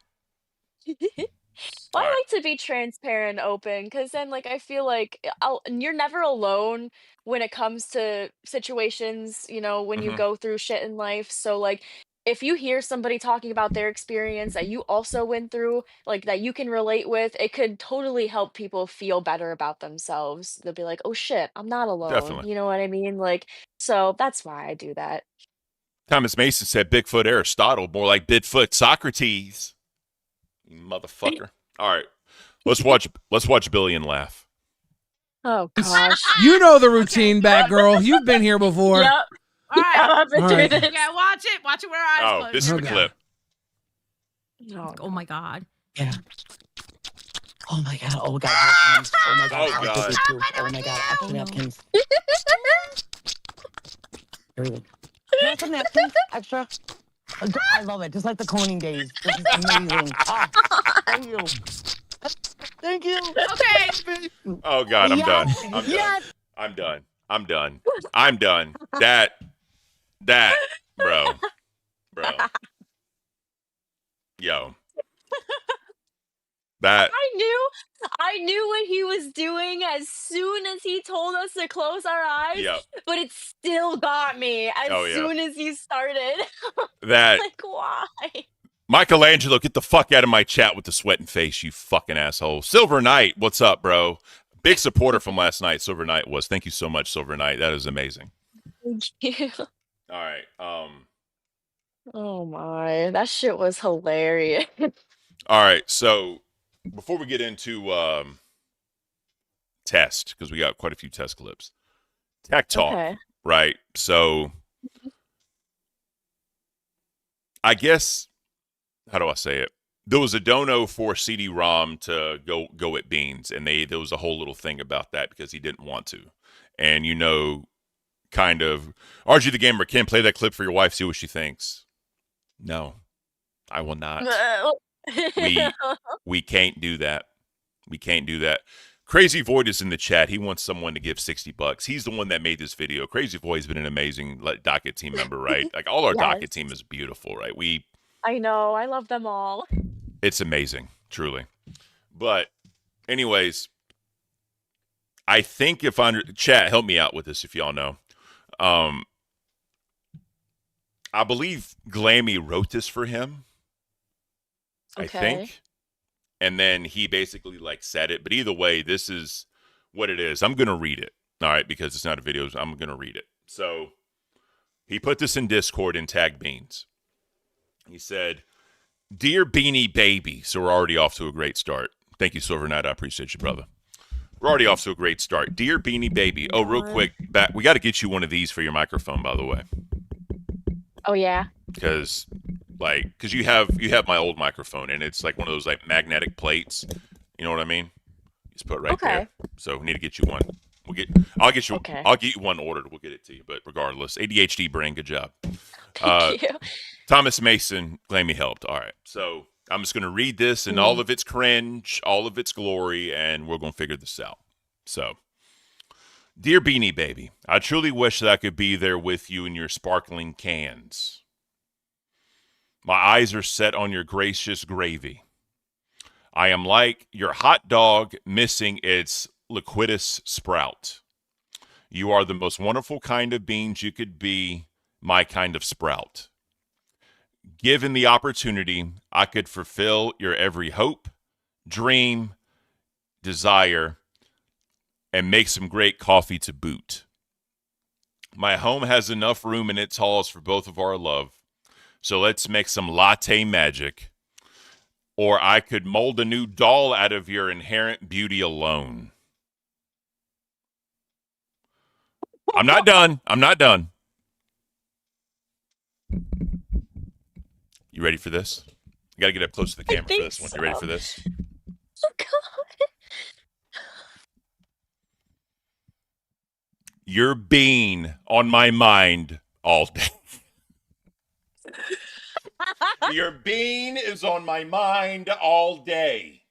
S2: Well,
S1: All
S2: I
S1: right.
S2: like to be transparent and open because then, like, I feel like you're never alone when it comes to situations, when you
S1: Mm-hmm.
S2: go through shit in life. So, like, if you hear somebody talking about their experience that you also went through, like, that you can relate with, it could totally help people feel better about themselves. They'll be like, oh shit, I'm not alone.
S1: Definitely.
S2: You know what I mean? Like, so that's why I do that.
S1: Thomas Mason said Bigfoot Aristotle, more like Bigfoot Socrates. You motherfucker. All right. Let's watch Billy and laugh.
S2: Oh, gosh.
S7: You know the routine, Batgirl. You've been here before.
S2: Yep.
S9: All right.
S2: I've been
S7: All
S2: doing
S7: right.
S2: this.
S9: Yeah, watch it. Watch it with our eyes
S1: Oh,
S9: closed.
S1: this is
S7: Oh,
S1: the
S7: God.
S1: clip.
S9: Oh my god.
S10: Yeah. Oh my god. Oh my god. I have pins. Oh my god.
S1: Oh,
S10: I
S1: God.
S10: have pins too. Oh my god. I actually have pins. Here we go. Can I have some napkins? Extra? I love it. Just like the cloning days. This is amazing. Ah, thank you. Thank you.
S9: Okay.
S1: Oh God, I'm done.
S10: Yes.
S1: I'm done.
S10: Yes.
S1: I'm done. I'm done. I'm done. That, bro. Yo. That.
S2: I knew what he was doing as soon as he told us to close our eyes,
S1: Yeah.
S2: but it still got me as
S1: Oh, yeah.
S2: soon as he started.
S1: That.
S2: Like, why?
S1: Michelangelo, get the fuck out of my chat with the sweating face, you fucking asshole. Silver Knight, what's up, bro? Big supporter from last night. Silver Knight was. Thank you so much, Silver Knight. That is amazing.
S2: Thank you.
S1: All right.
S2: Oh my, that shit was hilarious.
S1: All right. So before we get into test, because we got quite a few test clips. Tech talk,
S2: Okay.
S1: right? So I guess, how do I say it? There was a dono for CD-ROM to go at Beans, and there was a whole little thing about that because he didn't want to. And kind of, RG the Gamer, Ken, play that clip for your wife, see what she thinks. No, I will not. We can't do that. We can't do that. Crazy Void is in the chat. He wants someone to give $60. He's the one that made this video. Crazy Void has been an amazing docket team member, right? Like all our docket team is beautiful, right?
S2: I know. I love them all.
S1: It's amazing, truly. But anyways, I think chat, help me out with this if y'all know. I believe Glammy wrote this for him, I
S2: Okay.
S1: think. And then he basically like said it. But either way, this is what it is. I'm going to read it. All right. Because it's not a video. So I'm going to read it. So he put this in Discord and tagged Beans. He said, "Dear Beanie Baby." So we're already off to a great start. Thank you, Silver Knight. I appreciate you, brother. We're already off to a great start. "Dear Beanie Baby." Oh, real quick. We got to get you one of these for your microphone, by the way.
S2: Oh yeah.
S1: Because you have my old microphone and it's like one of those like magnetic plates. You know what I mean? Just put it right there. So we need to get you one. I'll get you one ordered. We'll get it to you. But regardless, ADHD brain, good job.
S2: Thank you.
S1: Thomas Mason, claim he helped. All right. So I'm just gonna read this in all of its cringe, all of its glory, and we're gonna figure this out. So, "Dear Beanie Baby, I truly wish that I could be there with you in your sparkling cans. My eyes are set on your gracious gravy. I am like your hot dog missing its liquidus sprout. You are the most wonderful kind of beans you could be, my kind of sprout. Given the opportunity, I could fulfill your every hope, dream, desire, and make some great coffee to boot. My home has enough room in its halls for both of our love. So let's make some latte magic. Or I could mold a new doll out of your inherent beauty alone." I'm not done. You ready for this? You got to get up close to the camera for this one. You ready for this?
S2: Oh God.
S1: "Your bean on my mind all day." Your bean is on my mind all day.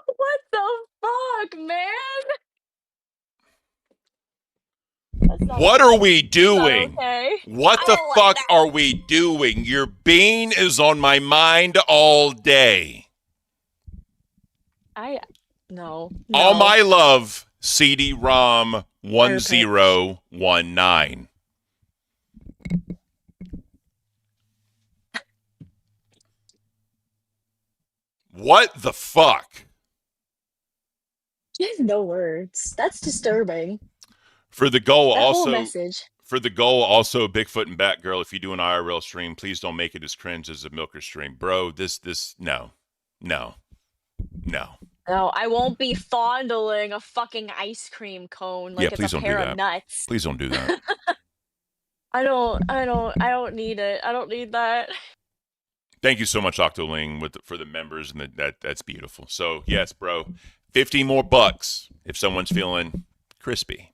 S2: What the fuck, man?
S1: What are we doing?
S2: Okay.
S1: What the fuck are we doing? Your bean is on my mind all day.
S2: No.
S1: All my love, CD-ROM 1019. What the fuck?
S2: You have no words. That's disturbing.
S1: For the goal,
S2: That whole
S1: also
S2: message.
S1: Bigfoot and Batgirl, if you do an IRL stream, please don't make it as cringe as a Milker stream. Bro, no.
S2: No, I won't be fondling a fucking ice cream cone like it's a pair of nuts.
S1: Please don't do that.
S2: I don't need it. I don't need that.
S1: Thank you so much, Octoling, for the members, and that's beautiful. So yes, bro, $50 more if someone's feeling crispy.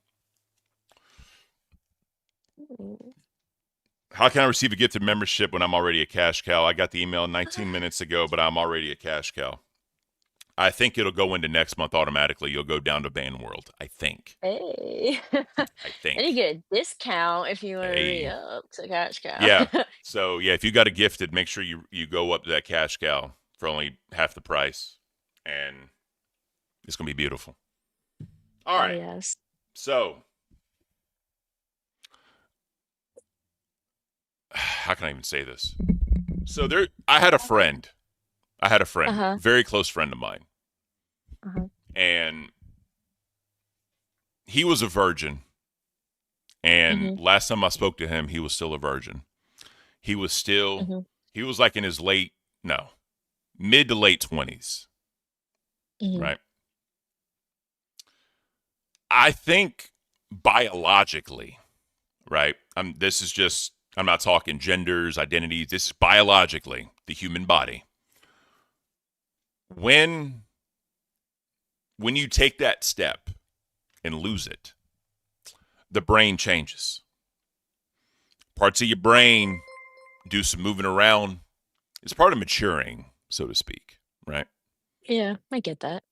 S1: "How can I receive a gift of membership when I'm already a cash cow? I got the email 19 minutes ago, but I'm already a cash cow. I think it'll go into next month automatically. You'll go down to Ban World, I think.
S2: Hey.
S1: I think.
S2: And you get a discount if you want to be up to cash cow.
S1: Yeah. So, yeah, if you got a gifted, make sure you go up to that cash cow for only half the price. And it's going to be beautiful. All right.
S2: Yes.
S1: So, how can I even say this? So, I had a friend, very close friend of mine. And he was a virgin. And last time I spoke to him, he was still a virgin. He was still, he was like in his mid to late 20s. Right? I think biologically, right? I'm not talking genders, identities. This is biologically the human body. When you take that step and lose it, the brain changes. Parts of your brain do some moving around. It's part of maturing, so to speak, right?
S2: Yeah, I get that.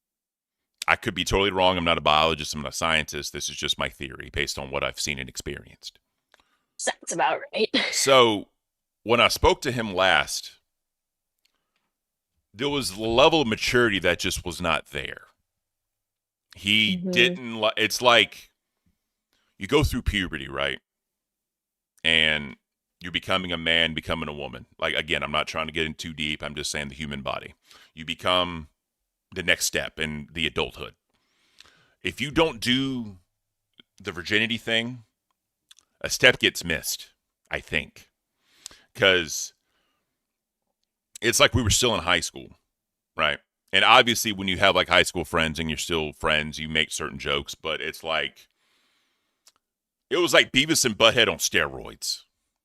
S1: I could be totally wrong. I'm not a biologist. I'm not a scientist. This is just my theory based on what I've seen and experienced.
S2: Sounds about right.
S1: So when I spoke to him last, there was a level of maturity that just was not there. He didn't, it's like you go through puberty, right? And You're becoming a man, becoming a woman. Like, again, I'm not trying to get in too deep. I'm just saying the human body. You become the next step in the adulthood. If you don't do the virginity thing, a step gets missed, I think. Because it's like we were still in high school, right? And obviously when you have like high school friends and you're still friends, you make certain jokes, but it's like, it was like Beavis and Butthead on steroids,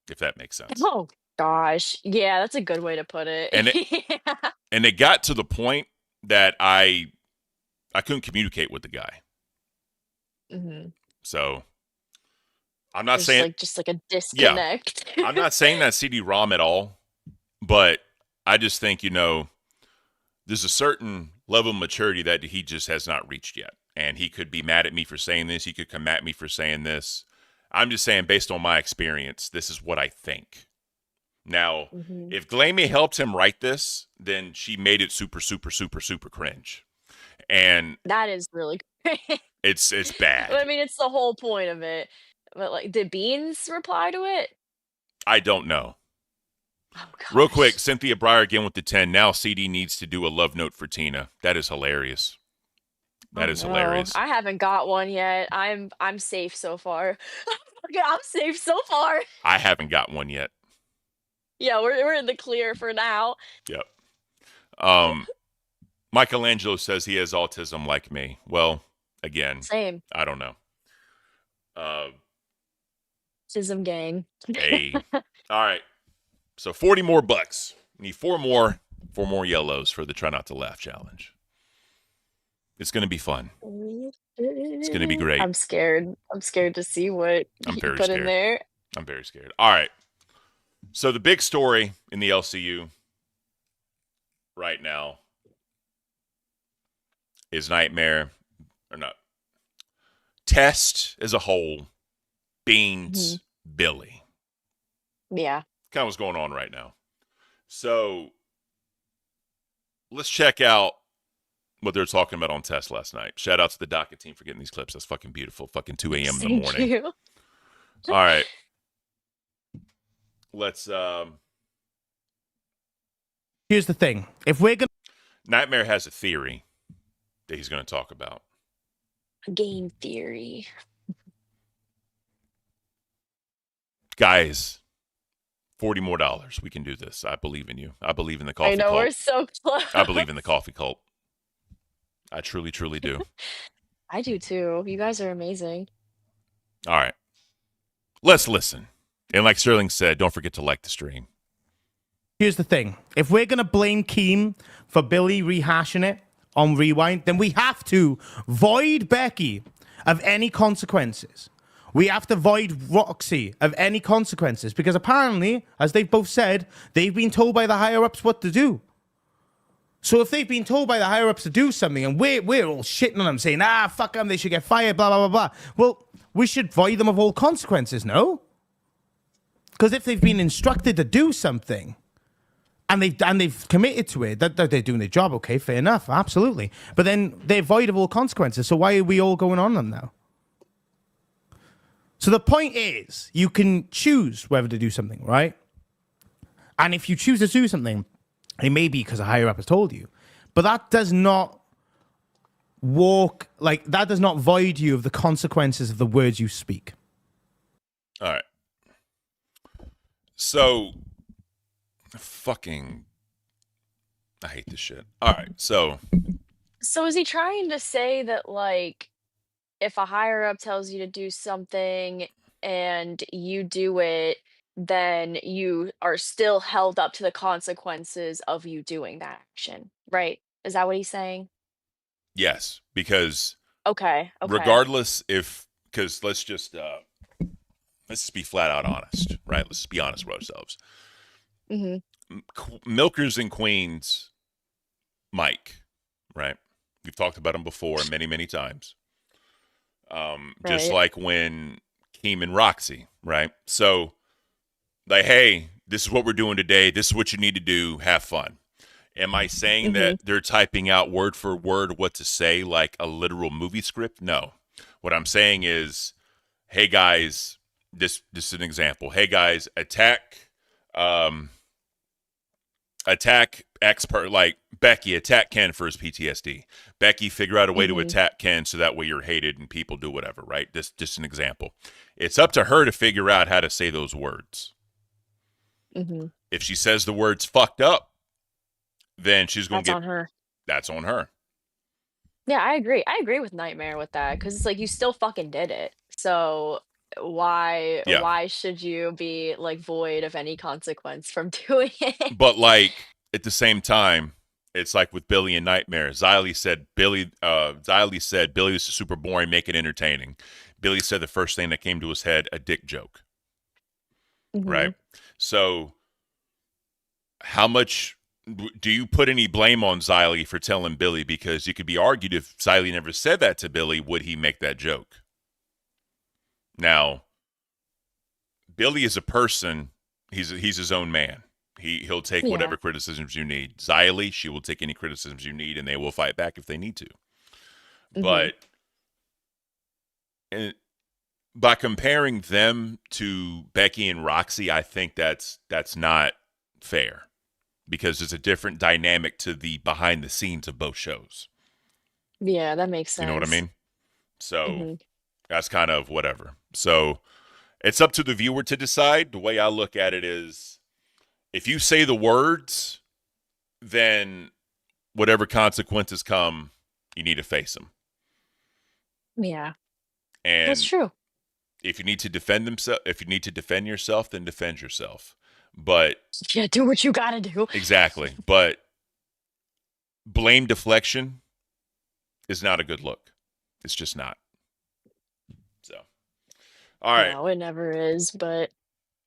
S1: if that makes sense.
S2: Oh gosh. Yeah, that's a good way to put it.
S1: And and it got to the point that I couldn't communicate with the guy.
S2: Mm-hmm.
S1: So I'm not saying
S2: just like a disconnect.
S1: Yeah, I'm not saying that CD-ROM at all, but I just think, there's a certain level of maturity that he just has not reached yet. And he could be mad at me for saying this. He could come at me for saying this. I'm just saying, based on my experience, this is what I think. Now, if Glamey helped him write this, then she made it super, super, super, super cringe. And
S2: that is really great.
S1: It's bad.
S2: I mean, it's the whole point of it. But like, did Beans reply to it?
S1: I don't know.
S2: Oh,
S1: real quick, Cynthia Breyer again with the 10. Now CD needs to do a love note for Tina. That is hilarious. That is hilarious.
S2: I haven't got one yet. I'm safe so far. I'm safe so far.
S1: I haven't got one yet.
S2: Yeah, we're in the clear for now.
S1: Yep. Michelangelo says he has autism like me. Well, again,
S2: same.
S1: I don't know.
S2: Autism gang.
S1: Hey. All right. So 40 more bucks. Need four more yellows for the Try Not to Laugh challenge. It's going to be fun. It's going to be great.
S2: I'm scared. I'm scared to see what you put in there.
S1: I'm very scared. All right. So the big story in the LCU right now is Test as a whole beans Billy.
S2: Yeah.
S1: Kind of what's going on right now. So let's check out what they're talking about on Test last night. Shout out to the docket team for getting these clips. That's fucking beautiful. Fucking 2 a.m. in the morning.
S2: Thank you.
S1: All right. Let's
S11: Here's the thing. If we're gonna
S1: Nightmare has a theory that he's going to talk about.
S2: Game theory.
S1: Guys, $40 more. We can do this. I believe in you. I believe in the coffee
S2: I know,
S1: cult.
S2: we're so close.
S1: I believe in the coffee cult. I truly, truly do.
S2: I do too. You guys are amazing.
S1: All right. Let's listen. And like Sterling said, don't forget to like the stream.
S11: Here's the thing. If we're going to blame Keem for Billy rehashing it on Rewind, then we have to void Becky of any consequences. We have to void Roxy of any consequences because apparently, as they've both said, they've been told by the higher-ups what to do. So if they've been told by the higher-ups to do something and we're all shitting on them saying, fuck them, they should get fired, blah, blah, blah, blah. Well, we should void them of all consequences, no? Because if they've been instructed to do something and they've committed to it, that they're doing their job, okay, fair enough, absolutely. But then they're void of all consequences, so why are we all going on them now? So the point is, you can choose whether to do something, right? And if you choose to do something, it may be because a higher up has told you, but that does not that does not void you of the consequences of the words you speak.
S1: All right. So, I hate this shit. All right. So
S2: is he trying to say that, like, if a higher up tells you to do something and you do it, then you are still held up to the consequences of you doing that action, right? Is that what he's saying?
S1: yes, because
S2: Okay.
S1: regardless because let's just be flat out honest, right? Let's just be honest with ourselves. Milkers and Queens, Mike, right? We've talked about him before many, many times. Just like when Keem and Roxy, right? So, like, hey, this is what we're doing today. This is what you need to do. Have fun. Am I saying that they're typing out word for word what to say like a literal movie script? No. What I'm saying is, hey, guys, this is an example. Hey guys, attack expert like Becky, attack Ken for his PTSD. Becky, figure out a way to attack Ken so that way you're hated and people do whatever, right? This just an example. It's up to her to figure out how to say those words. If she says the words fucked up, then she's going to get...
S2: That's on her.
S1: That's on her.
S2: Yeah, I agree. I agree with Nightmare with that because it's like you still fucking did it. So why should you be like void of any consequence from doing it?
S1: But like at the same time, it's like with Billy and Nightmare. Xylee said Billy was super boring, make it entertaining. Billy said the first thing that came to his head, a dick joke. Right? So how much do you put any blame on Xylee for telling Billy? Because you could be argued if Xylee never said that to Billy, would he make that joke? Now, Billy is a person. He's his own man. He'll take whatever criticisms you need. Xylee, she will take any criticisms you need, and they will fight back if they need to. But by comparing them to Becky and Roxy, I think that's not fair. Because there's a different dynamic to the behind the scenes of both shows.
S2: Yeah, that makes sense.
S1: You know what I mean? So that's kind of whatever. So it's up to the viewer to decide. The way I look at it is if you say the words, then whatever consequences come, you need to face them.
S2: Yeah.
S1: And
S2: that's true.
S1: If you need to defend yourself, then defend yourself. But
S2: yeah, do what you gotta do.
S1: Exactly. But blame deflection is not a good look. It's just not. So, all right.
S2: No, it never is. But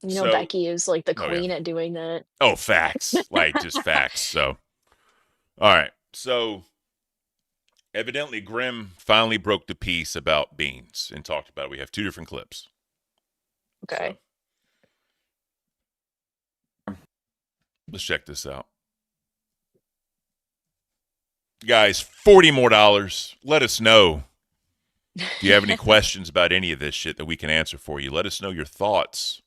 S2: you know, Becky is like the queen at doing that.
S1: Oh, facts. Like just facts. So, all right. So, evidently, Grimm finally broke the peace about beans and talked about it. We have 2 different clips.
S2: Okay.
S1: So, let's check this out. Guys, $40 more. Let us know. Do you have any questions about any of this shit that we can answer for you? Let us know your thoughts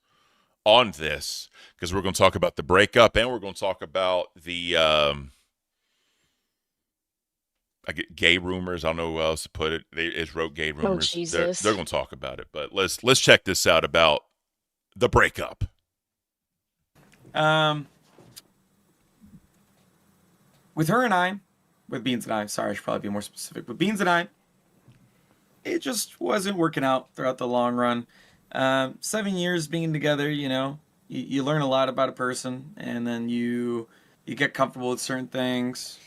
S1: on this, because we're going to talk about the breakup and we're going to talk about the I get gay rumors. I don't know how else to put it. They just wrote gay rumors.
S2: Oh, Jesus.
S1: They're going to talk about it, but let's check this out about the breakup.
S12: With her and I, with Beans and I, sorry, I should probably be more specific. With Beans and I, it just wasn't working out throughout the long run. 7 years being together, you know, you learn a lot about a person, and then you get comfortable with certain things.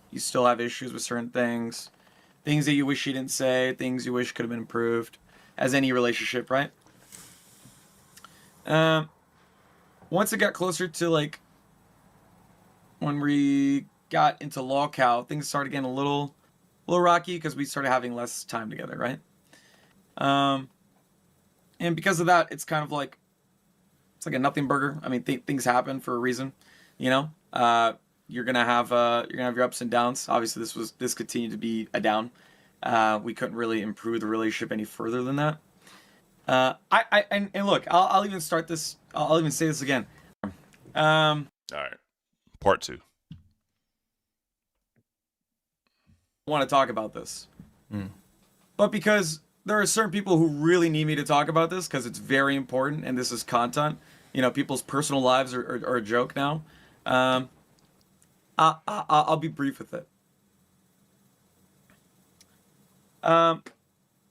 S12: You still have issues with certain things that you wish you didn't say, things you wish could have been improved, as any relationship, right? Once it got closer to like when we got into lolcow, things started getting a little rocky because we started having less time together, right? And because of that, it's kind of like it's like a nothing burger. I mean, things happen for a reason, you know. You're gonna have your ups and downs. Obviously, this continued to be a down. We couldn't really improve the relationship any further than that. And look, I'll even start this. I'll even say this again.
S1: All right, part 2.
S12: I want to talk about this, but because there are certain people who really need me to talk about this because it's very important and this is content. You know, people's personal lives are a joke now. I'll be brief with it. But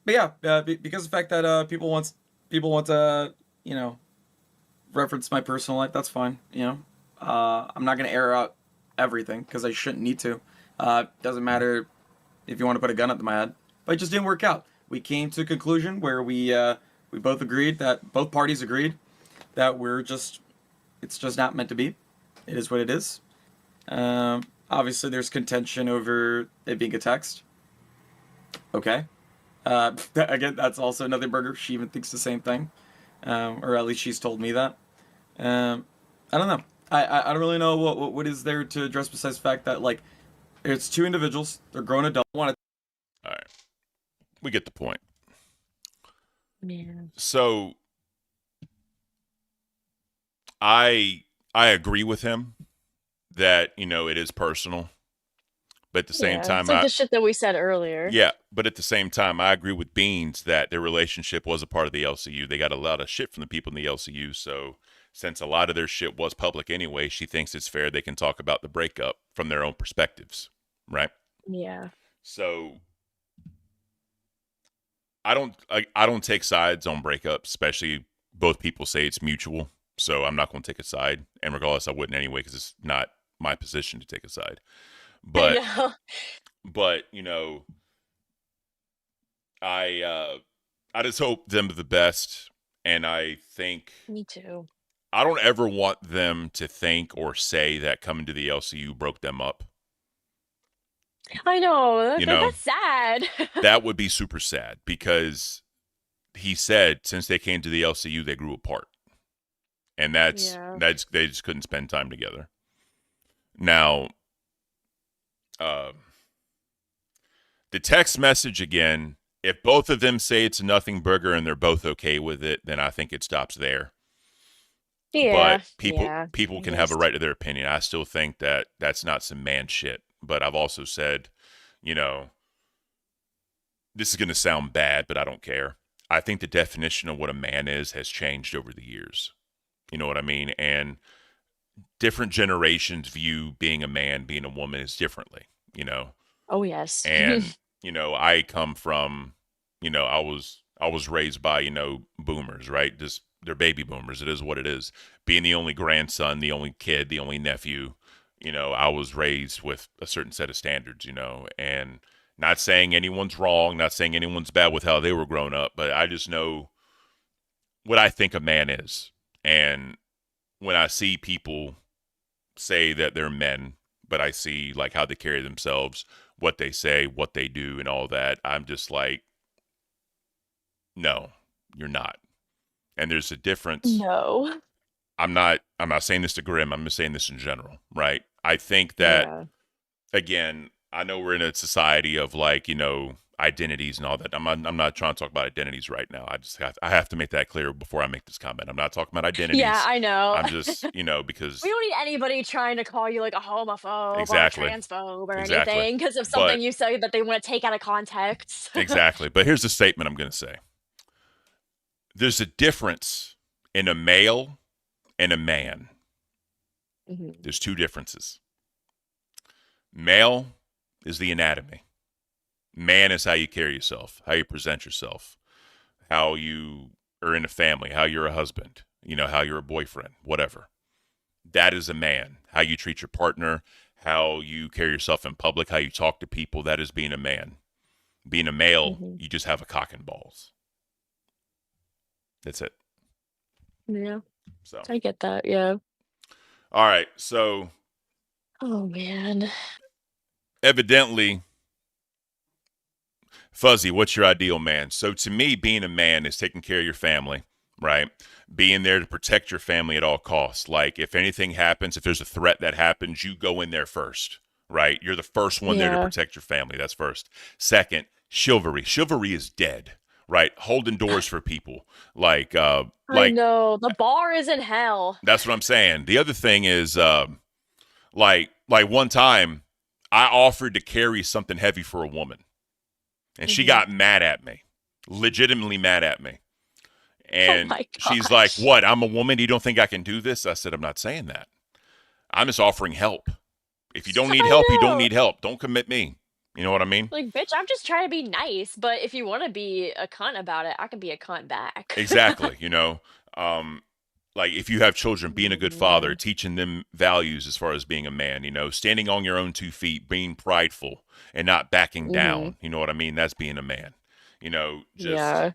S12: yeah, because of the fact that people want to, you know, reference my personal life, that's fine. You know, I'm not gonna air out everything because I shouldn't need to. Doesn't matter if you want to put a gun up to my head, but it just didn't work out. We came to a conclusion where we both agreed that both parties agreed that it's just not meant to be. It is what it is. Obviously, there's contention over it being a text. Okay. Again, that's also another burger. She even thinks the same thing, or at least she's told me that. I don't know. I don't really know what is there to address besides the fact that like it's 2 individuals. They're grown adults.
S1: All right, we get the point.
S2: Man.
S1: So I agree with him that, you know, it is personal. But at the same
S2: Yeah,
S1: time,
S2: it's like the shit that we said earlier.
S1: but at the same time, I agree with Beans that their relationship was a part of the LCU. They got a lot of shit from the people in the LCU. So since a lot of their shit was public anyway, she thinks it's fair they can talk about the breakup from their own perspectives, right?
S2: Yeah.
S1: So I don't take sides on breakups, especially both people say it's mutual. So I'm not going to take a side, and regardless, I wouldn't anyway because it's not my position to take a side. But
S2: I know.
S1: but you know, I just hope them the best, and I think
S2: Me too.
S1: I don't ever want them to think or say that coming to the LCU broke them up.
S2: I know.
S1: You know,
S2: That's sad.
S1: that would be super sad because he said since they came to the LCU they grew apart, and that's they just couldn't spend time together. Now, the text message again. If both of them say it's a nothing burger and they're both okay with it, then I think it stops there.
S2: Yeah.
S1: But people can have a right to their opinion. I still think that that's not some man shit. But I've also said, you know, this is going to sound bad, but I don't care. I think the definition of what a man is has changed over the years. You know what I mean? And different generations view being a man, being a woman is differently, you know?
S2: Oh, yes.
S1: And, you know, I come from, you know, I was raised by, you know, boomers, right? Just they're baby boomers. It is what it is. Being the only grandson, the only kid, the only nephew, you know, I was raised with a certain set of standards, you know, and not saying anyone's wrong, not saying anyone's bad with how they were grown up, but I just know what I think a man is. And when I see people say that they're men, but I see like how they carry themselves, what they say, what they do, and all that, I'm just like, no, you're not. And there's a difference.
S2: No.
S1: I'm not saying this to Grim. I'm just saying this in general, right? I think that, again, I know we're in a society of like, you know, identities and all that. I'm not trying to talk about identities right now. I have to make that clear before I make this comment. I'm not talking about identities.
S2: Yeah, I know.
S1: I'm just, you know, because
S2: we don't need anybody trying to call you like a homophobe
S1: exactly.
S2: or a transphobe or anything because of something you say that they want to take out of context.
S1: Exactly. But here's the statement I'm going to say. There's a difference in a male and a man.
S2: Mm-hmm.
S1: There's two differences. Male is the anatomy. Man is how you carry yourself, how you present yourself, how you are in a family, how you're a husband, you know, how you're a boyfriend, whatever. That is a man. How you treat your partner, how you carry yourself in public, how you talk to people, that is being a man. Being a male, you just have a cock and balls. That's it.
S2: Yeah.
S1: So
S2: I get that, yeah.
S1: All right, so
S2: oh man.
S1: Evidently, Fuzzy, what's your ideal man? So to me, being a man is taking care of your family, right? Being there to protect your family at all costs. Like if anything happens, if there's a threat that happens, you go in there first, right? You're the first one there to protect your family. That's first. Second, chivalry. Chivalry is dead, right? Holding doors for people. Like
S2: I know. The bar is in hell.
S1: That's what I'm saying. The other thing is like one time I offered to carry something heavy for a woman. And she got mad at me, legitimately mad at me. And she's like, what? I'm a woman. You don't think I can do this? I said, I'm not saying that. I'm just offering help. If you don't need help, you don't need help. Don't commit me. You know what I mean?
S2: Like, bitch, I'm just trying to be nice. But if you want to be a cunt about it, I can be a cunt back.
S1: Exactly. You know, like if you have children, being a good father, teaching them values as far as being a man, you know, standing on your own 2 feet, being prideful and not backing down. You know what I mean? That's being a man, you know, just,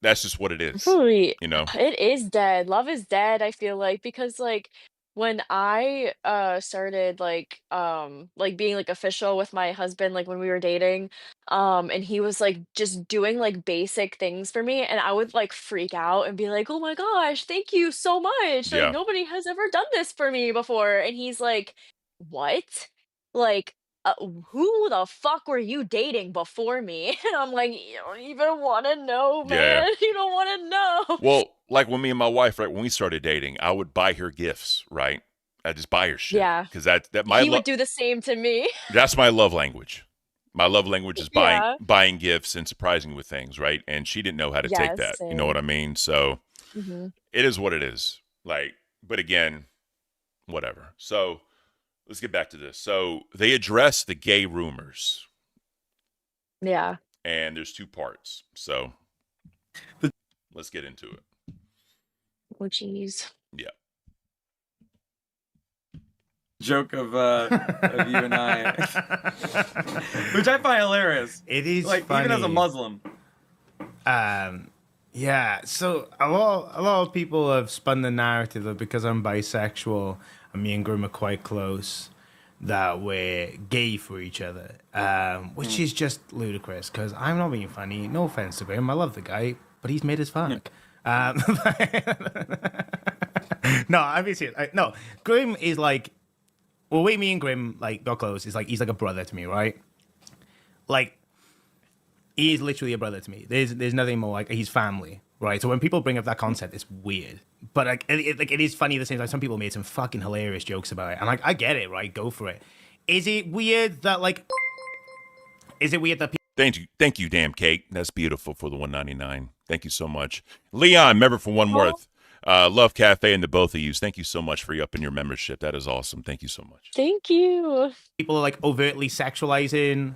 S1: that's just what it is.
S2: Really,
S1: you know,
S2: it is dead. Love is dead, I feel like, because like when I started like being like official with my husband, like when we were dating, and he was like just doing like basic things for me, and I would like freak out and be like, oh my gosh, thank you so much, like nobody has ever done this for me before. And he's like, what? Like who the fuck were you dating before me? And I'm like, you don't even want to know,
S1: Yeah.
S2: man. You don't want to know.
S1: Well, like when me and my wife, right, when we started dating, I would buy her gifts, right? I just buy her shit
S2: Yeah.
S1: because that my
S2: He would do the same to me.
S1: that's my love language. My love language is
S2: Yeah.
S1: buying gifts and surprising with things, right? And she didn't know how to take
S2: Yes,
S1: that. You know
S2: same.
S1: what I mean? So
S2: Mhm.
S1: it is what it is. Like, but again, whatever. So let's get back to this. So they address the gay rumors,
S2: Yeah.
S1: and there's two parts. So let's get into it.
S2: Oh, jeez.
S1: Yeah.
S12: Joke of you and I, which I find hilarious.
S11: It is
S12: like
S11: funny.
S12: even as a Muslim.
S11: Yeah. So a lot of people have spun the narrative that because I'm bisexual and me and Grim are quite close, that we're gay for each other, which is just ludicrous. Because I'm not being funny. No offense to Grim, I love the guy, but he's made as fuck. No, I'm being serious. No, Grim is like. Well, the way me and Grim like got close is like he's like a brother to me, right? Like he is literally a brother to me. There's nothing more, like he's family, right? So when people bring up that concept, it's weird, but like it is funny at the same time. Some people made some fucking hilarious jokes about it, and like I get it, right? Go for it. Is it weird that
S1: Thank you, damn Kate. That's beautiful for the 199. Thank you so much, Leon. Member for One Worth. Love Cafe and the both of you. Thank you so much for upping your membership. That is awesome. Thank you so much.
S2: Thank you.
S11: People are like overtly sexualizing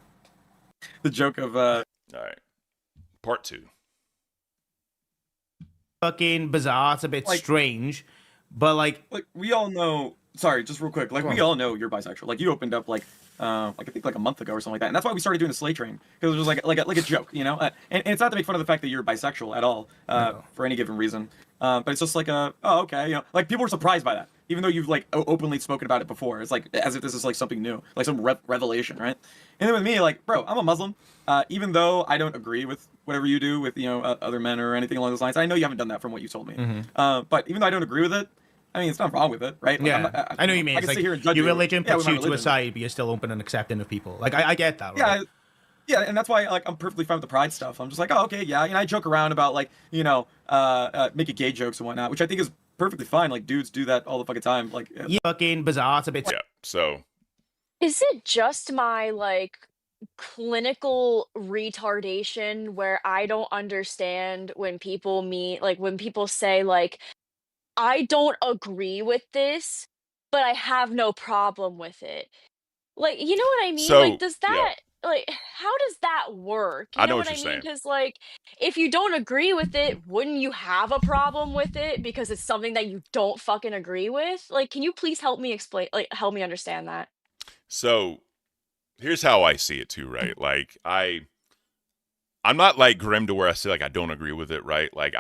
S12: the joke of
S1: all right, part 2.
S11: Fucking bizarre. It's a bit
S12: Like-
S11: strange, but like
S12: we all know. Sorry, just real quick. Like
S11: Go
S12: we
S11: on.
S12: all know you're bisexual. Like you opened up like I think like a month ago or something like that, and that's why we started doing the Slay Train, because it was like a joke, you know. And it's not to make fun of the fact that you're bisexual at all, for any given reason. But it's just like oh okay, you know, like people were surprised by that, even though you've like openly spoken about it before. It's like as if this is like something new, like some revelation, right? And then with me, like, bro, I'm a Muslim. Even though I don't agree with whatever you do with other men or anything along those lines, I know you haven't done that from what you told me. But even though I don't agree with it, I mean, it's not wrong with it, right? Like,
S11: yeah, I know what you mean.
S12: I
S11: It's
S12: can
S11: like
S12: sit here and judge
S11: your
S12: you.
S11: religion
S12: Yeah,
S11: puts
S12: with my
S11: you to a
S12: religion.
S11: side, but you're still open and accepting of people. Like I get that. Right?
S12: Yeah, and that's why like I'm perfectly fine with the pride stuff. I'm just like, oh, okay, yeah. I joke around about like making gay jokes and whatnot, which I think is perfectly fine. Like dudes do that all the fucking time. Like
S11: Yeah, fucking bizarre. It's a bit.
S1: Yeah. So
S2: Is it just my like clinical retardation where I don't understand when people when people say like I don't agree with this, but I have no problem with it. Like, you know what I mean?
S1: So,
S2: Like, does
S1: yeah.
S2: that like how does that work? You
S1: I know
S2: what
S1: what
S2: I
S1: you're
S2: mean?
S1: saying.
S2: Because like, if you don't agree with it, wouldn't you have a problem with it because it's something that you don't fucking agree with? Like, can you please help me explain? Like, help me understand that.
S1: So here's how I see it too, right? Like I'm not like Grim to where I say like I don't agree with it, right? Like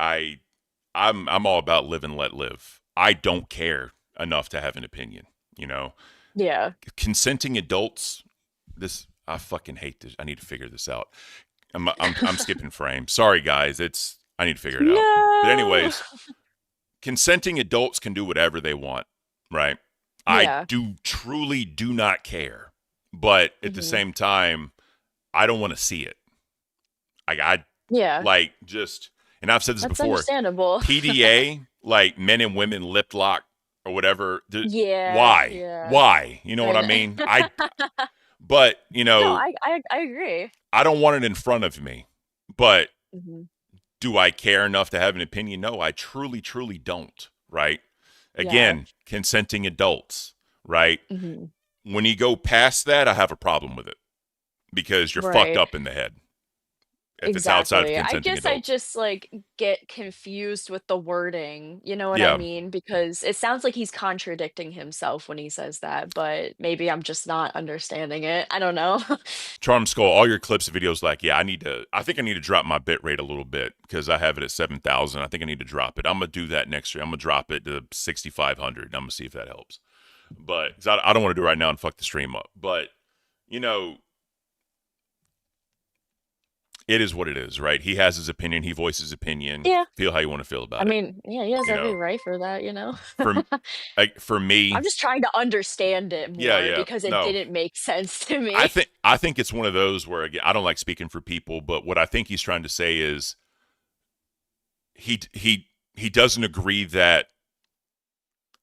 S1: I'm all about live and let live. I don't care enough to have an opinion, you know.
S2: Yeah.
S1: Consenting adults, I fucking hate this. I need to figure this out. I'm skipping frame. Sorry guys, I need to figure it out. But anyways, consenting adults can do whatever they want, right?
S2: Yeah.
S1: I truly do not care. But at the same time, I don't want to see it.
S2: Yeah.
S1: Like just, and I've said this
S2: That's
S1: before.
S2: understandable.
S1: PDA, like men and women lip lock or whatever.
S2: Yeah.
S1: Why?
S2: Yeah.
S1: Why? You know what I mean? But
S2: No, I agree.
S1: I don't want it in front of me. But
S2: Mhm.
S1: do I care enough to have an opinion? No, I truly, truly don't. Right? Again, consenting adults. Right?
S2: Mhm.
S1: When you go past that, I have a problem with it because you're fucked up in the head. If it's outside of
S2: Exactly. I
S1: consenting
S2: guess I
S1: adults.
S2: just like get confused with the wording. You know what
S1: Yeah.
S2: I mean? Because it sounds like he's contradicting himself when he says that, but maybe I'm just not understanding it. I don't know.
S1: Charm Skull, all your clips and videos, like, yeah, I think I need to drop my bit rate a little bit because I have it at 7,000. I think I need to drop it. I'm going to do that next year. I'm going to drop it to 6,500. I'm going to see if that helps. But 'cause I don't want to do it right now and fuck the stream up. But, you know, it is what it is, right? He has his opinion. He voices his opinion.
S2: Yeah.
S1: Feel how you want to feel about
S2: I
S1: it.
S2: mean, yeah, he has
S1: You
S2: every
S1: know,
S2: right for that, you know?
S1: for me,
S2: I'm just trying to understand it
S1: yeah,
S2: more because it
S1: no.
S2: didn't make sense to me.
S1: I think it's one of those where, again, I don't like speaking for people, but what I think he's trying to say is he doesn't agree that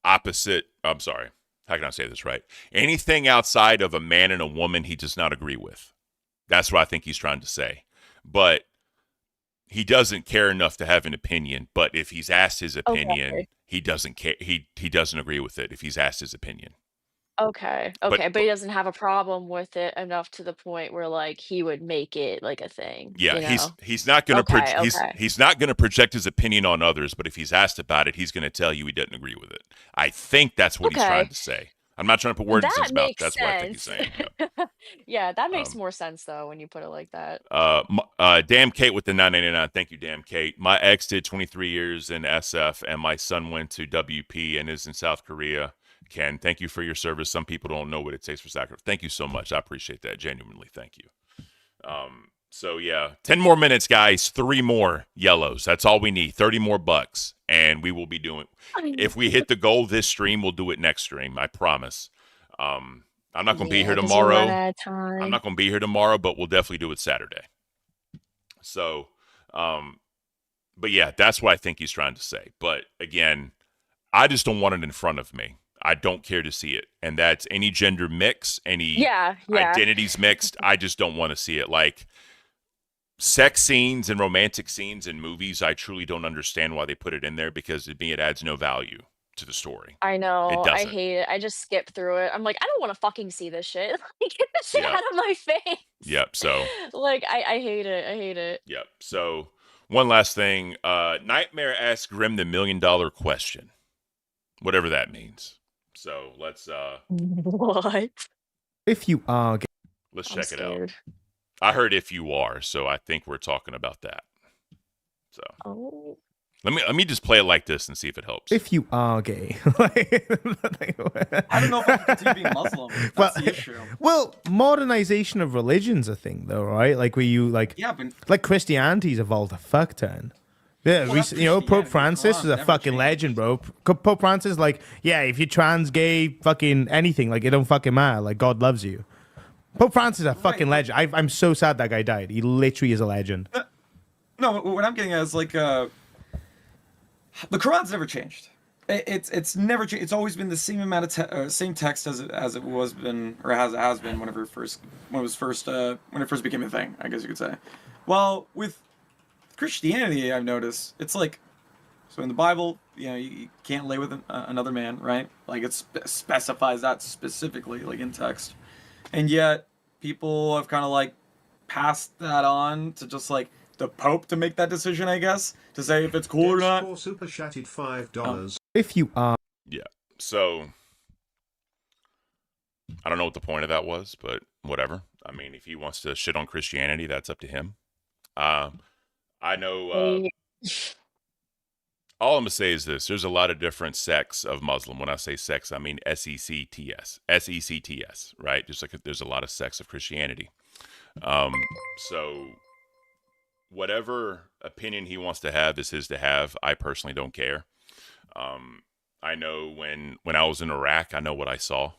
S1: opposite. I'm sorry, how can I say this right? Anything outside of a man and a woman, he does not agree with. That's what I think he's trying to say. But he doesn't care enough to have an opinion. But if he's asked his opinion, he doesn't care. He doesn't agree with it if he's asked his opinion.
S2: Okay, but he doesn't have a problem with it enough to the point where like he would make it like a thing.
S1: Yeah,
S2: you know?
S1: he's not going to
S2: Okay.
S1: he's not going to project his opinion on others, but if he's asked about it, he's going to tell you he doesn't agree with it. I think that's what he's trying to say. I'm not trying to put words in his mouth. That's what I think he's saying. Yeah,
S2: Yeah, that makes more sense though when you put it like that.
S1: Damn Kate with the 999. Thank you, Damn Kate. My ex did 23 years in SF, and my son went to WP and is in South Korea. Ken, thank you for your service. Some people don't know what it takes for sacrifice. Thank you so much. I appreciate that. Genuinely, thank you. So yeah, 10 more minutes, guys. 3 more yellows. That's all we need. 30 more bucks, and we will be doing. If we hit the goal this stream, we'll do it next stream. I promise. I'm not going to be here tomorrow. I'm not going to be here tomorrow, but we'll definitely do it Saturday. So, but yeah, that's what I think he's trying to say. But again, I just don't want it in front of me. I don't care to see it. And that's any gender mix, any identities mixed. I just don't want to see it. Like sex scenes and romantic scenes in movies, I truly don't understand why they put it in there because to me, it adds no value to the story.
S2: I know.
S1: It
S2: I
S1: doesn't.
S2: hate it. I just skip through it. I'm like, I don't want to fucking see this shit. Like, get this shit out of my face.
S1: Yep. So.
S2: Like, I hate it. I hate it.
S1: Yep. So one last thing. Nightmare asked Grim the $1 million question. Whatever that means. So let's
S2: What?
S11: If you are
S1: let's check it out. I heard if you are, so I think we're talking about that. So let me just play it like this and see if it helps.
S11: If you are gay.
S12: I don't know if I can continue being Muslim. That's the issue.
S11: Well, modernization of religion's a thing though, right? Like where you like Christianity's evolved a fuck ton. Yeah, Pope Francis is a fucking legend, bro. Pope Francis, like, yeah, if you're trans, gay, fucking anything, like, it don't fucking matter. Like, God loves you. Pope Francis is a fucking legend. I'm so sad that guy died. He literally is a legend.
S12: No, what I'm getting at is like, the Quran's never changed. It's never changed. It's always been the same amount of same text as it was been or has been when it first became a thing. I guess you could say. Well, with Christianity, I've noticed it's like, so in the Bible, you can't lay with another man, right? Like it specifies that specifically, like in text, and yet people have kind of like passed that on to just like the Pope to make that decision, I guess, to say if it's cool or not.
S13: Super chatted $5.
S11: If you are,
S1: yeah. So I don't know what the point of that was, but whatever. I mean, if he wants to shit on Christianity, that's up to him. I know all I'm going to say is this. There's a lot of different sects of Muslim. When I say sex, I mean S-E-C-T-S. S-E-C-T-S, right? Just like there's a lot of sects of Christianity. So whatever opinion he wants to have is his to have. I personally don't care. I know when I was in Iraq, I know what I saw.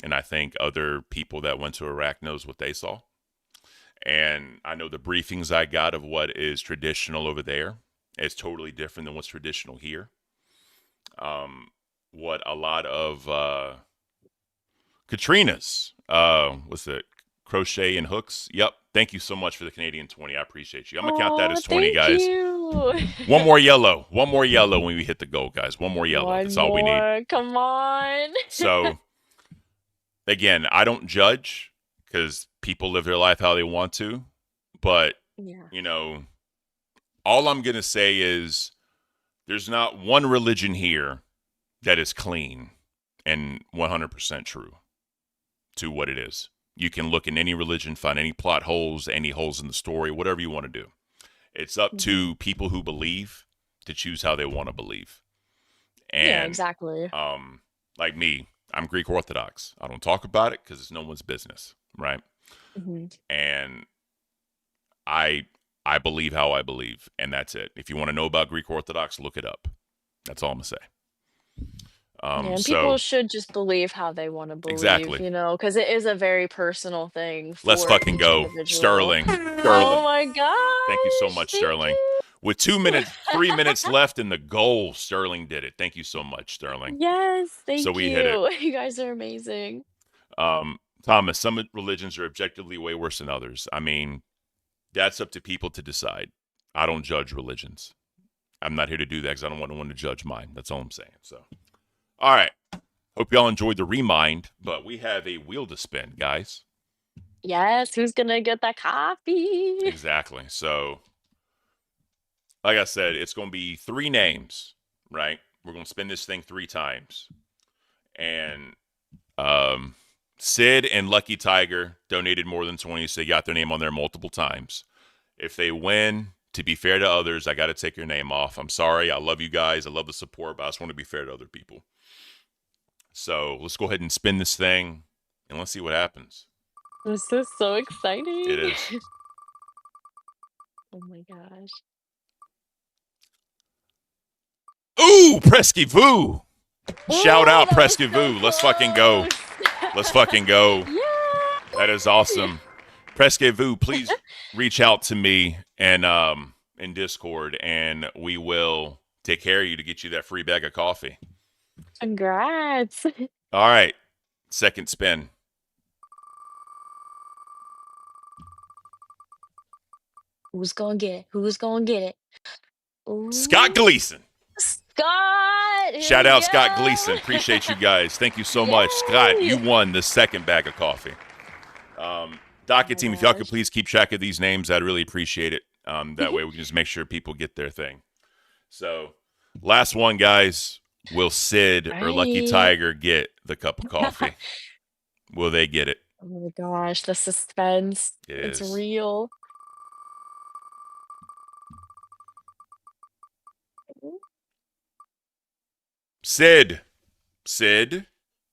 S1: And I think other people that went to Iraq knows what they saw. And I know the briefings I got of what is traditional over there is totally different than what's traditional here. What a lot of Katrina's, what's it, crochet and hooks? Yep. Thank you so much for the Canadian 20. I appreciate you. I'm going to count that as 20, guys. One more yellow. One more yellow when we hit the goal, guys. One more yellow. That's all we need.
S2: Come on.
S1: So, again, I don't judge because people live their life how they want to. But, all I'm going to say is there's not one religion here that is clean and 100% true to what it is. You can look in any religion, find any plot holes, any holes in the story, whatever you want to do. It's up to people who believe to choose how they want to believe. And,
S2: yeah, exactly.
S1: Like me, I'm Greek Orthodox. I don't talk about it because it's no one's business, right?
S2: Mm-hmm.
S1: And I I believe how I believe, and that's it. If you want to know about Greek Orthodox, look it up. That's all I'm gonna say.
S2: And
S1: So
S2: people should just believe how they want to believe,
S1: exactly.
S2: you know, because it is a very personal thing
S1: Let's
S2: for
S1: fucking
S2: each
S1: go,
S2: individual.
S1: Sterling.
S2: Oh my gosh!
S1: Thank you so much, Sterling. With 3 minutes left in the goal, Sterling did it. Thank you so much, Sterling.
S2: Yes, thank
S1: So we hit it.
S2: you. You guys are amazing.
S1: Thomas, some religions are objectively way worse than others. I mean, that's up to people to decide. I don't judge religions. I'm not here to do that because I don't want anyone to judge mine. That's all I'm saying. So, all right. Hope y'all enjoyed the remind, but we have a wheel to spin, guys.
S2: Yes, who's gonna get that coffee?
S1: Exactly. So, like I said, it's going to be 3 names, right? We're going to spin this thing 3 times. And Sid and Lucky Tiger donated more than 20, so they got their name on there multiple times. If they win, to be fair to others, I got to take your name off. I'm sorry. I love you guys. I love the support, but I just want to be fair to other people. So let's go ahead and spin this thing, and let's see what happens.
S2: This is so exciting.
S1: It is.
S2: Oh my gosh.
S1: Ooh, Presky-Voo. Shout out Presky-Voo. Let's fucking go. Let's fucking go.
S2: Yeah.
S1: That is awesome. Presky-Voo, please reach out to me and in Discord, and we will take care of you to get you that free bag of coffee.
S2: Congrats.
S1: All right. Second spin.
S2: Who's gonna get it? Who's gonna get it? Ooh.
S1: Scott Gleason.
S2: Scott! Here
S1: Shout
S2: we
S1: out Scott
S2: go.
S1: Gleason. Appreciate you guys. Thank you so much. Scott, you won the second bag of coffee. Docket team, if y'all could please keep track of these names, I'd really appreciate it. That way we can just make sure people get their thing. So, last one, guys. Will Sid or Lucky Tiger get the cup of coffee? Will they get it?
S2: Oh my gosh, the suspense. It's
S1: is.
S2: real.
S1: Sid. Sid.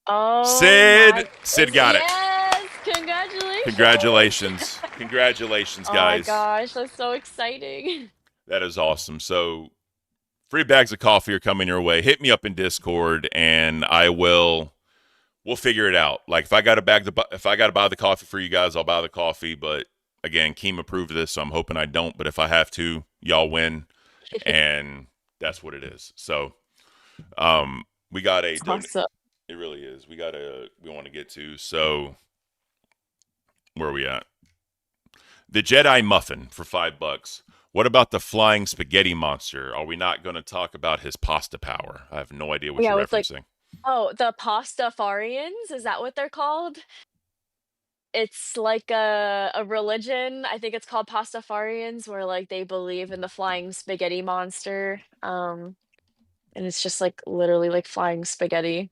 S2: Oh,
S1: Sid. Sid got it.
S2: Yes, congratulations.
S1: Congratulations. Congratulations, guys.
S2: Oh my gosh, that's so exciting.
S1: That is awesome. So, free bags of coffee are coming your way. Hit me up in Discord, and we'll figure it out. Like if I got to buy the coffee for you guys, I'll buy the coffee. But again, Keem approved this, so I'm hoping I don't. But if I have to, y'all win, and that's what it is. So, we got a.
S2: Awesome.
S1: It really is. We want to get to. So, where are we at? The Jedi Muffin for $5. What about the flying spaghetti monster? Are we not going to talk about his pasta power? I have no idea what you're referencing.
S2: The Pastafarians, is that what they're called? It's like a religion. I think it's called Pastafarians, where like they believe in the flying spaghetti monster. And it's just like literally like flying spaghetti.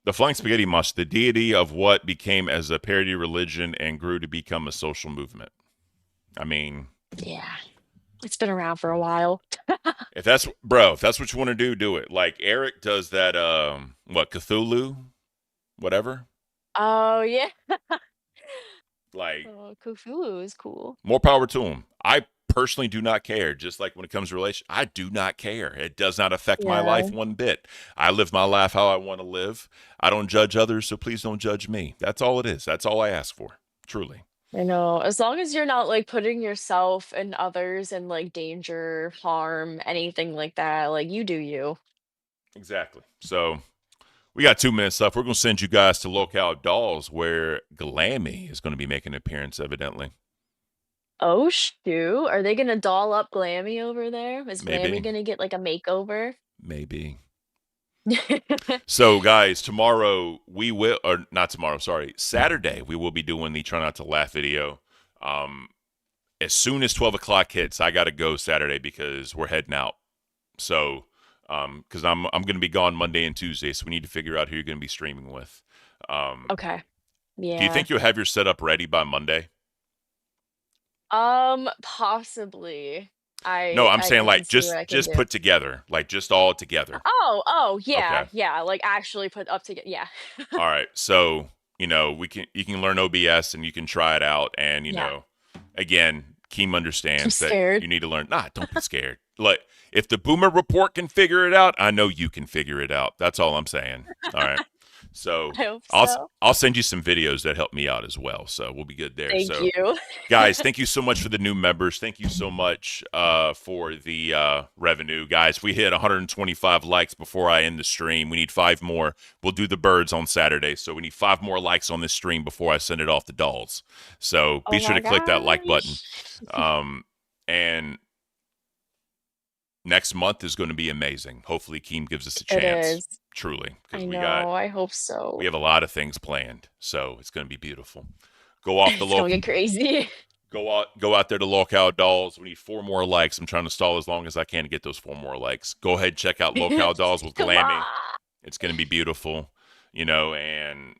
S1: The flying spaghetti monster, the deity of what became as a parody religion and grew to become a social movement. I mean,
S2: yeah, it's been around for a while.
S1: if that's what you want to do it. Like Eric does that, Cthulhu, whatever.
S2: Oh yeah.
S1: Like,
S2: Cthulhu is cool.
S1: More power to him. I personally do not care. Just like when it comes to relation, I do not care. It does not affect my life one bit. I live my life how I want to live. I don't judge others, so please don't judge me. That's all it is. That's all I ask for, truly.
S2: I know, as long as you're not like putting yourself and others in like danger, harm, anything like that, like you do you.
S1: Exactly. So we got 2 minutes left. We're going to send you guys to Locale Dolls, where Glammy is going to be making an appearance, evidently.
S2: Oh shoot! Are they gonna doll up Glammy over there? Is
S1: Maybe.
S2: Glammy gonna get like a makeover?
S1: Maybe. So, guys, tomorrow we will, or not tomorrow, sorry, Saturday, we will be doing the Try Not to Laugh video. As soon as 12 o'clock hits, I got to go Saturday because we're heading out. So, because I'm going to be gone Monday and Tuesday, so we need to figure out who you're going to be streaming with.
S2: Okay. Yeah.
S1: Do you think you'll have your setup ready by Monday?
S2: Possibly.
S1: No, I'm saying
S2: can
S1: like
S2: see what I can
S1: just
S2: do.
S1: put together, like just all together.
S2: Oh, yeah,
S1: Okay.
S2: yeah. Like actually put up together. Yeah.
S1: All right. So, you can learn OBS and you can try it out and, you know, again, Keem understands that
S2: scared.
S1: you need to learn. Nah, don't be scared. Like, if the Boomer Report can figure it out, I know you can figure it out. That's all I'm saying. All right. So
S2: I hope so.
S1: I'll send you some videos that help me out as well. So we'll be good there.
S2: Thank
S1: so,
S2: you.
S1: guys, thank you so much for the new members. Thank you so much for the revenue. Guys, we hit 125 likes before I end the stream. We need 5 more. We'll do the birds on Saturday. So we need 5 more likes on this stream before I send it off to dolls. So be sure to click that like button. And next month is going to be amazing. Hopefully Keem gives us a chance.
S2: It is.
S1: Truly.
S2: I know. I hope so.
S1: We have a lot of things planned. So it's going to be beautiful. Go off the
S2: It's gonna get crazy.
S1: Go out there to Locale Dolls. We need 4 more likes. I'm trying to stall as long as I can to get those 4 more likes. Go ahead, check out Locale Dolls with
S2: Come
S1: Glammy.
S2: on.
S1: It's going to be beautiful, and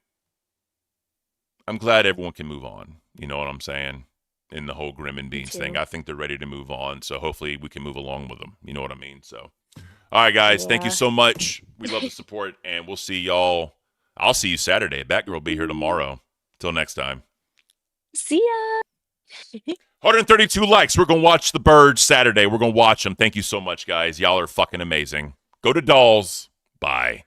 S1: I'm glad everyone can move on. You know what I'm saying? In the whole Grim and Beans thing, I think they're ready to move on. So hopefully we can move along with them. You know what I mean? So, all right, guys, thank you so much. We love the support, and we'll see y'all. I'll see you Saturday. Batgirl will be here tomorrow. Till next time.
S2: See ya.
S1: 132 likes. We're going to watch the birds Saturday. We're going to watch them. Thank you so much, guys. Y'all are fucking amazing. Go to Dolls. Bye.